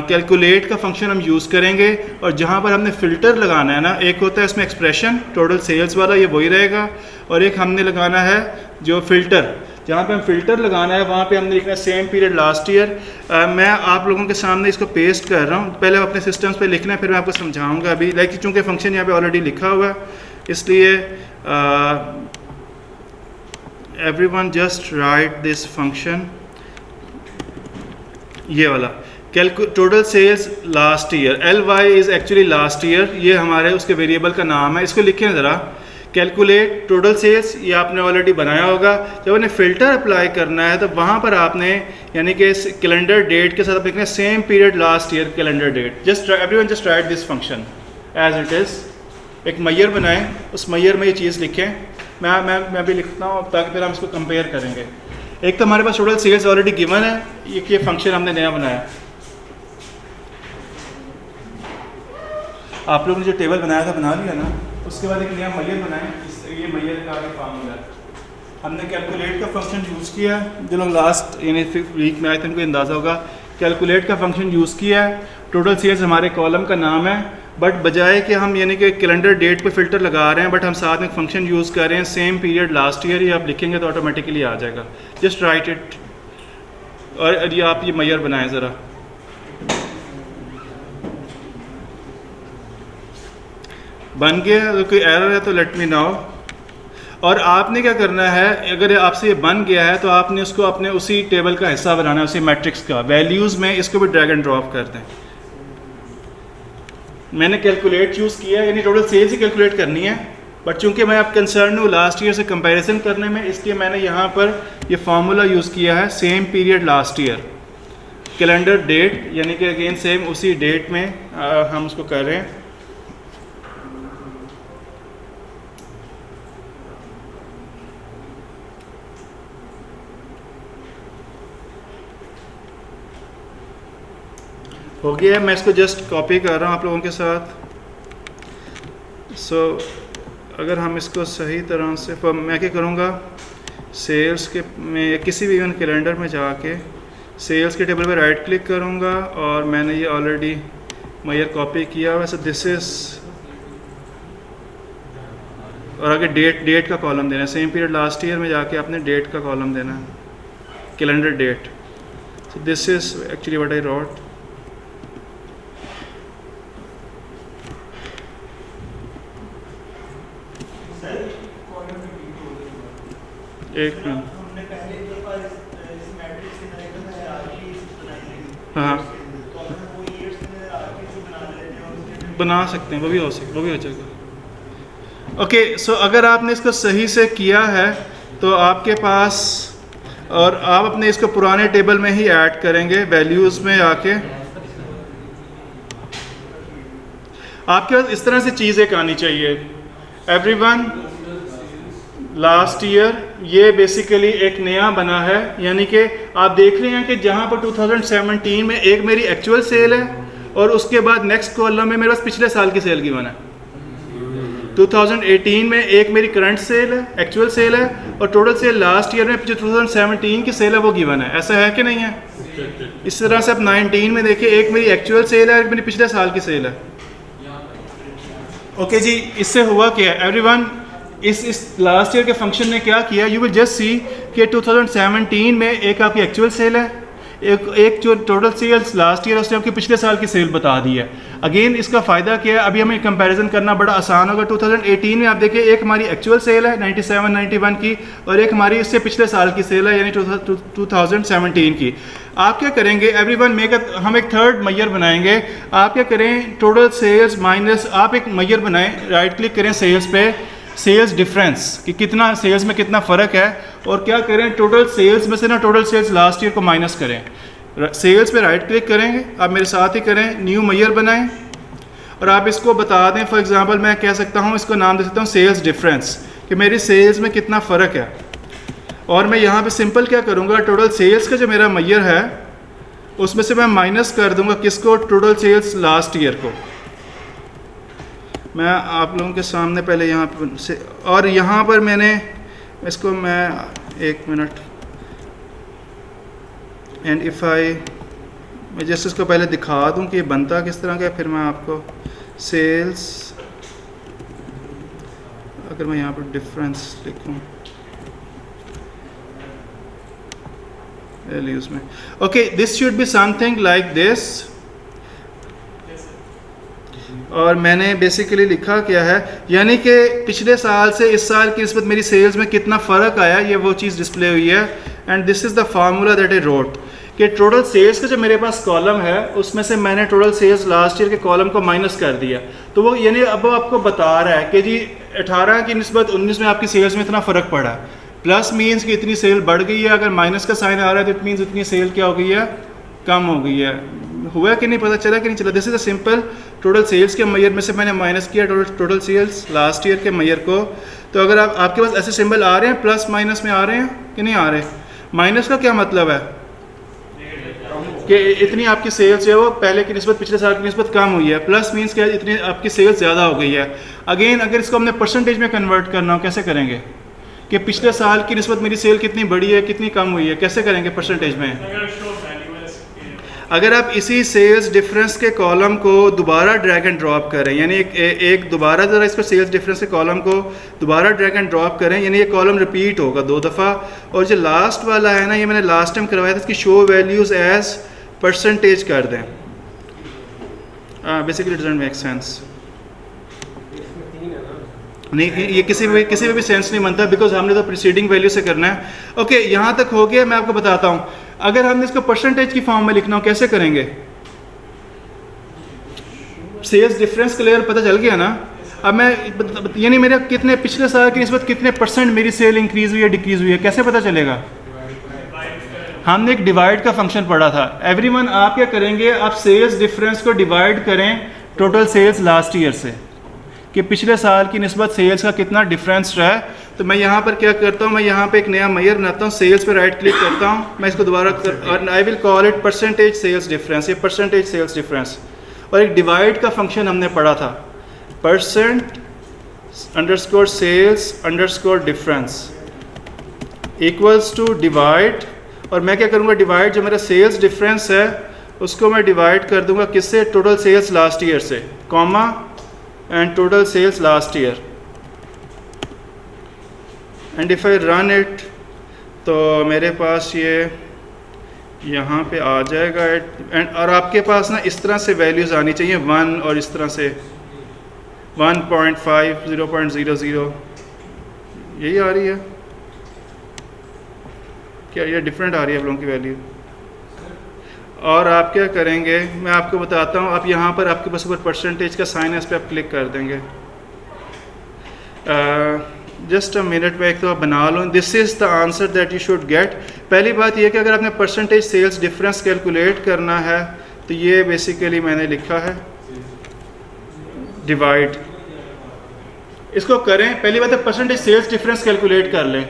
कैलकुलेट का फंक्शन हम यूज़ करेंगे, और जहाँ पर हमने फ़िल्टर लगाना है ना, एक होता है इसमें एक्सप्रेशन टोटल सेल्स वाला, ये वही रहेगा। और एक हमने लगाना है जो फ़िल्टर, जहाँ पे हम फ़िल्टर लगाना है वहाँ पे हमने लिखना है सेम पीरियड लास्ट ईयर। मैं आप लोगों के सामने इसको पेस्ट कर रहा हूँ। पहले अपने सिस्टम्स पे लिखना है, फिर मैं आपको समझाऊंगा। अभी लाइक चूँकि फंक्शन यहाँ पे ऑलरेडी लिखा हुआ है, इसलिए everyone just write this function, ये वाला total sales last year. LY is actually last year, ये हमारे उसके वेरिएबल का नाम है। इसको लिखें ज़रा, कैलकुलेट टोटल सेल्स, ये आपने ऑलरेडी बनाया होगा। जब उन्हें फ़िल्टर अप्लाई करना है तो वहाँ पर आपने यानी कि कैलेंडर डेट के साथ आप लिखना है same period last year calendar date. Just everyone just write this function as it is. एक मैयर बनाएं, उस मैयर में ये चीज़ लिखें। मैं भी लिखता हूँ ताकि फिर हम इसको कंपेयर करेंगे। एक तो हमारे पास टोटल सेल्स ऑलरेडी गिवन है, ये फंक्शन हमने नया बनाया। आप लोगों ने जो टेबल बनाया था बना लिया ना, उसके बाद एक नया मैयर बनाएं। ये मैयर का आगे फार्मूला है। हमने कैलकुलेट का फंक्शन यूज़ किया, जो लोग लास्ट यानी वीक में आए थे उनको अंदाज़ा होगा। कैलकुलेट का फंक्शन यूज़ किया है, टोटल सेल्स हमारे कॉलम का नाम है, बट बजाय कि हम यानी कि कैलेंडर डेट पे फ़िल्टर लगा रहे हैं, बट हम साथ में फंक्शन यूज़ कर रहे हैं सेम पीरियड लास्ट ईयर। ये आप लिखेंगे तो ऑटोमेटिकली आ जाएगा। Just right it. और ये आप ये मैयर बनाएं ज़रा। बन गया? अगर कोई एरर है तो लेट मी नो। और आपने क्या करना है, अगर आपसे ये बन गया है तो आपने उसको अपने उसी टेबल का हिस्सा बनाना है, उसी मैट्रिक्स का। वैल्यूज़ में इसको भी ड्रैग एंड ड्रॉप कर दें। मैंने कैलकुलेट यूज़ किया, यानी टोटल सेल्स ही कैलकुलेट करनी है, बट चूंकि मैं अब कंसर्न हूँ लास्ट ईयर से कंपैरिजन करने में, इसलिए मैंने यहाँ पर ये फार्मूला यूज़ किया है same period last year calendar date, यानी कि अगेन सेम उसी डेट में हम उसको कर रहे हैं। हो गया है। मैं इसको जस्ट कॉपी कर रहा हूँ आप लोगों के साथ। अगर हम इसको सही तरह से, मैं क्या करूँगा, सेल्स के में किसी भी इवन कैलेंडर में जाके सेल्स के टेबल पे राइट क्लिक करूँगा, और मैंने ये ऑलरेडी मैयर कॉपी किया हुआ। दिस इज़, और आगे डेट का कॉलम देना है। सेम पीरियड लास्ट ईयर में जाके आपने डेट का कॉलम देना है, calendar date. This is actually what I wrote. एक मिनट, हमने पहले जो इस मैट्रिक्स के तरह का हायरार्कीज बनाई थी, हाँ तो अगर वो ईयर्स में हायरार्कीज बना लेते हैं और उसके बना सकते हैं, वो भी हो सकता, वो भी हो जाएगा। ओके, सो अगर आपने इसको सही से किया है तो आपके पास, और आप अपने इसको पुराने टेबल में ही ऐड करेंगे, वैल्यूज़ में आके आपके पास इस तरह से चीज़ एक आनी चाहिए। एवरीवन लास्ट ईयर, ये बेसिकली एक नया बना है, यानी कि आप देख रहे हैं कि जहाँ पर 2017 में एक मेरी एक्चुअल सेल है और उसके बाद नेक्स्ट कॉलम में मेरे पास पिछले साल की सेल गिवन है। 2018 में एक मेरी करंट सेल है, एक्चुअल सेल है, और टोटल सेल लास्ट ईयर में जो 2017 की सेल है वो गिवन है। ऐसा है कि नहीं है? इस तरह से आप 19 में देखिए, एक मेरी एक्चुअल सेल है, एक मेरी पिछले साल की सेल है। ओके जी, इससे हुआ क्या एवरीवन, इस लास्ट ईयर के फंक्शन ने क्या किया, यू विल जस्ट सी कि 2017 में एक आपकी एक्चुअल सेल है, एक जो टोटल सेल्स लास्ट ईयर उसने आपके पिछले साल की सेल बता दी है। अगेन इसका फ़ायदा क्या है, अभी हमें कंपैरिजन करना बड़ा आसान होगा। 2018 में आप देखिए एक हमारी एक्चुअल सेल है 97-91 की, और एक हमारी इससे पिछले साल की सेल है यानी 2017 की। आप क्या करेंगे एवरीवन, हम एक थर्ड मैयर बनाएंगे। आप क्या करें, टोटल सेल्स माइनस, आप एक मैयर बनाएं, राइट क्लिक करें सेल्स पे, सेल्स डिफरेंस कि कितना सेल्स में कितना फ़र्क है, और क्या करें, टोटल सेल्स में से ना टोटल सेल्स लास्ट ईयर को माइनस करें। सेल्स पे राइट क्लिक करेंगे, आप मेरे साथ ही करें, न्यू मैयर बनाएं, और आप इसको बता दें, फॉर एग्जांपल मैं कह सकता हूँ, इसको नाम दे सकता हूँ सेल्स डिफरेंस, कि मेरी सेल्स में कितना फ़र्क है। और मैं यहाँ पे सिंपल क्या करूँगा, टोटल सेल्स का जो मेरा मैयर है उसमें से मैं माइनस कर दूँगा किसको, टोटल सेल्स लास्ट ईयर को। मैं आप लोगों के सामने पहले यहाँ पर से, और यहाँ पर मैंने इसको, मैं एक मिनट, एंड इफ़ मैं जैसे इसको पहले दिखा दूँ कि ये बनता किस तरह का है, फिर मैं आपको सेल्स, अगर मैं यहाँ पर डिफरेंस लिखूँ वैल्यूज़ में, okay, this should be something like this. और मैंने बेसिकली लिखा क्या है, यानी कि पिछले साल से इस साल की निस्बत मेरी सेल्स में कितना फ़र्क आया, ये वो चीज़ डिस्प्ले हुई है। And this is the formula that I wrote, कि टोटल सेल्स का जो मेरे पास कॉलम है उसमें से मैंने टोटल सेल्स लास्ट ईयर के कॉलम को माइनस कर दिया। तो वो यानी अब वो आपको बता रहा है कि जी 18 की निस्बत 19 में आपकी सेल्स में इतना फ़र्क पड़ा है। प्लस मीन्स कि इतनी सेल बढ़ गई है, अगर माइनस का साइन आ रहा है तो इट मीन्स इतनी सेल क्या हो गई है, कम हो गई है। हुआ कि नहीं, पता चला कि नहीं चला। This is a simple, total sales के मैयर में से मैंने माइनस किया टोटल सेल्स लास्ट ईयर के मैयर को। तो अगर आपके पास ऐसे सिंबल आ रहे हैं, प्लस माइनस में आ रहे हैं कि नहीं आ रहे, माइनस का क्या मतलब है कि इतनी आपकी सेल्स जो है वो पहले की निस्बत पिछले साल की निस्बत कम हुई है। प्लस मीन्स क्या, इतनी आपकी सेल्स ज़्यादा हो गई है। अगेन अगर इसको हमने परसेंटेज में कन्वर्ट करना हो, कैसे करेंगे कि पिछले साल की निस्बत मेरी सेल कितनी बढ़ी है कितनी कम हुई है, कैसे करेंगे परसेंटेज में। अगर आप इसी सेल्स डिफरेंस के कॉलम को दोबारा ड्रैग एंड ड्रॉप करें, यानी एक दोबारा ज़रा इसको सेल्स डिफरेंस के कॉलम को दोबारा ड्रैग एंड ड्रॉप करें, यानी ये कॉलम रिपीट होगा 2 दफ़ा। और जो लास्ट वाला है ना, ये मैंने लास्ट टाइम करवाया था, इसकी शो वैल्यूज़ एज परसेंटेज कर दें। बेसिकली डजंट मेक सेंस, नहीं ये किसी में भी सेंस नहीं बनता, बिकॉज हमने तो प्रीसीडिंग वैल्यू से करना है। ओके, यहाँ तक हो गया। मैं आपको बताता हूँ, अगर हमने इसको परसेंटेज की फॉर्म में लिखना हो कैसे करेंगे। सेल्स डिफरेंस क्लियर पता चल गया ना। अब मैं यानी मेरे कितने पिछले साल की निस्बत कितने परसेंट मेरी सेल इंक्रीज हुई है डिक्रीज हुई है, कैसे पता चलेगा। हमने एक डिवाइड का फंक्शन पढ़ा था। एवरीवन आप क्या करेंगे, आप सेल्स डिफरेंस को डिवाइड करें टोटल सेल्स लास्ट ईयर से, कि पिछले साल की निस्बत सेल्स का कितना डिफरेंस रहा है। तो मैं यहाँ पर क्या करता हूँ, मैं यहाँ पे एक नया मैयर बनाता हूँ, सेल्स पे राइट क्लिक करता हूँ, मैं इसको दोबारा और I will call it percentage sales difference, ये परसेंटेज सेल्स डिफरेंस। और एक डिवाइड का फंक्शन हमने पढ़ा था, percent underscore sales underscore difference equals to divide. और मैं क्या करूँगा, डिवाइड जो मेरा सेल्स डिफरेंस है उसको मैं डिवाइड कर दूँगा किससे, टोटल सेल्स लास्ट ईयर से, comma and total sales last year, and if I run it तो मेरे पास ये यहाँ पे आ जाएगा। एंड और आपके पास ना इस तरह से वैल्यूज़ आनी चाहिए 1 और इस तरह से 1.5 0.00 यही आ रही है क्या, ये डिफरेंट आ रही है आप लोगों की वैल्यू। और आप क्या करेंगे, मैं आपको बताता हूँ। आप यहाँ पर आपके पास ऊपर परसेंटेज का साइन है, इस पर आप क्लिक कर देंगे। जस्ट अ मिनट में एक तो आप बना लो। This is the answer that you should get. पहली बात यह कि अगर आपने परसेंटेज सेल्स डिफरेंस कैलकुलेट करना है तो ये बेसिकली मैंने लिखा है डिवाइड। इसको करें, पहली बात है परसेंटेज सेल्स डिफरेंस कैलकुलेट कर लें।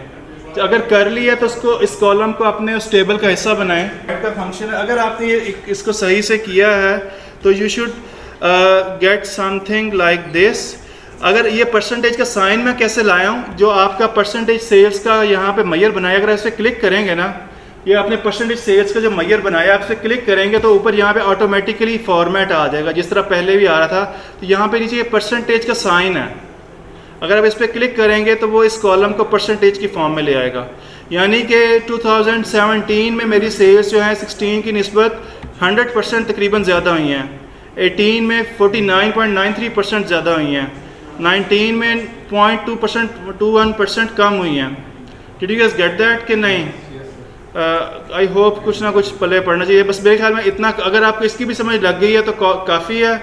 तो अगर कर लिया तो उसको इस कॉलम को अपने उस टेबल का हिस्सा बनाएं। का फंक्शन है, अगर आपने ये इसको सही से किया है तो you should get something like this. अगर ये परसेंटेज का साइन मैं कैसे लाया हूँ, जो आपका परसेंटेज सेल्स का यहाँ पे मैयर बनाया, अगर इस पर क्लिक करेंगे ना, ये आपने परसेंटेज सेल्स का जो मैयर बनाया आप इस पर क्लिक करेंगे तो ऊपर यहाँ पे ऑटोमेटिकली फॉर्मेट आ जाएगा जिस तरह पहले भी आ रहा था। तो यहाँ पे नीचे ये परसेंटेज का साइन है, अगर आप इस पर क्लिक करेंगे तो वो इस कॉलम को परसेंटेज की फॉर्म में ले आएगा। यानी कि 2017 में मेरी सेल्स जो है 16 की निस्बत 100% तकरीबन ज़्यादा हुई हैं, 18 में 49.93% ज़्यादा हुई हैं, 19 में 0.21% कम हुई हैं। Did you guys get that कि नहीं? आई होप कुछ ना कुछ पल्ले पड़ना चाहिए। बस मेरे ख्याल में इतना, अगर आपको इसकी भी समझ लग गई है तो काफ़ी है।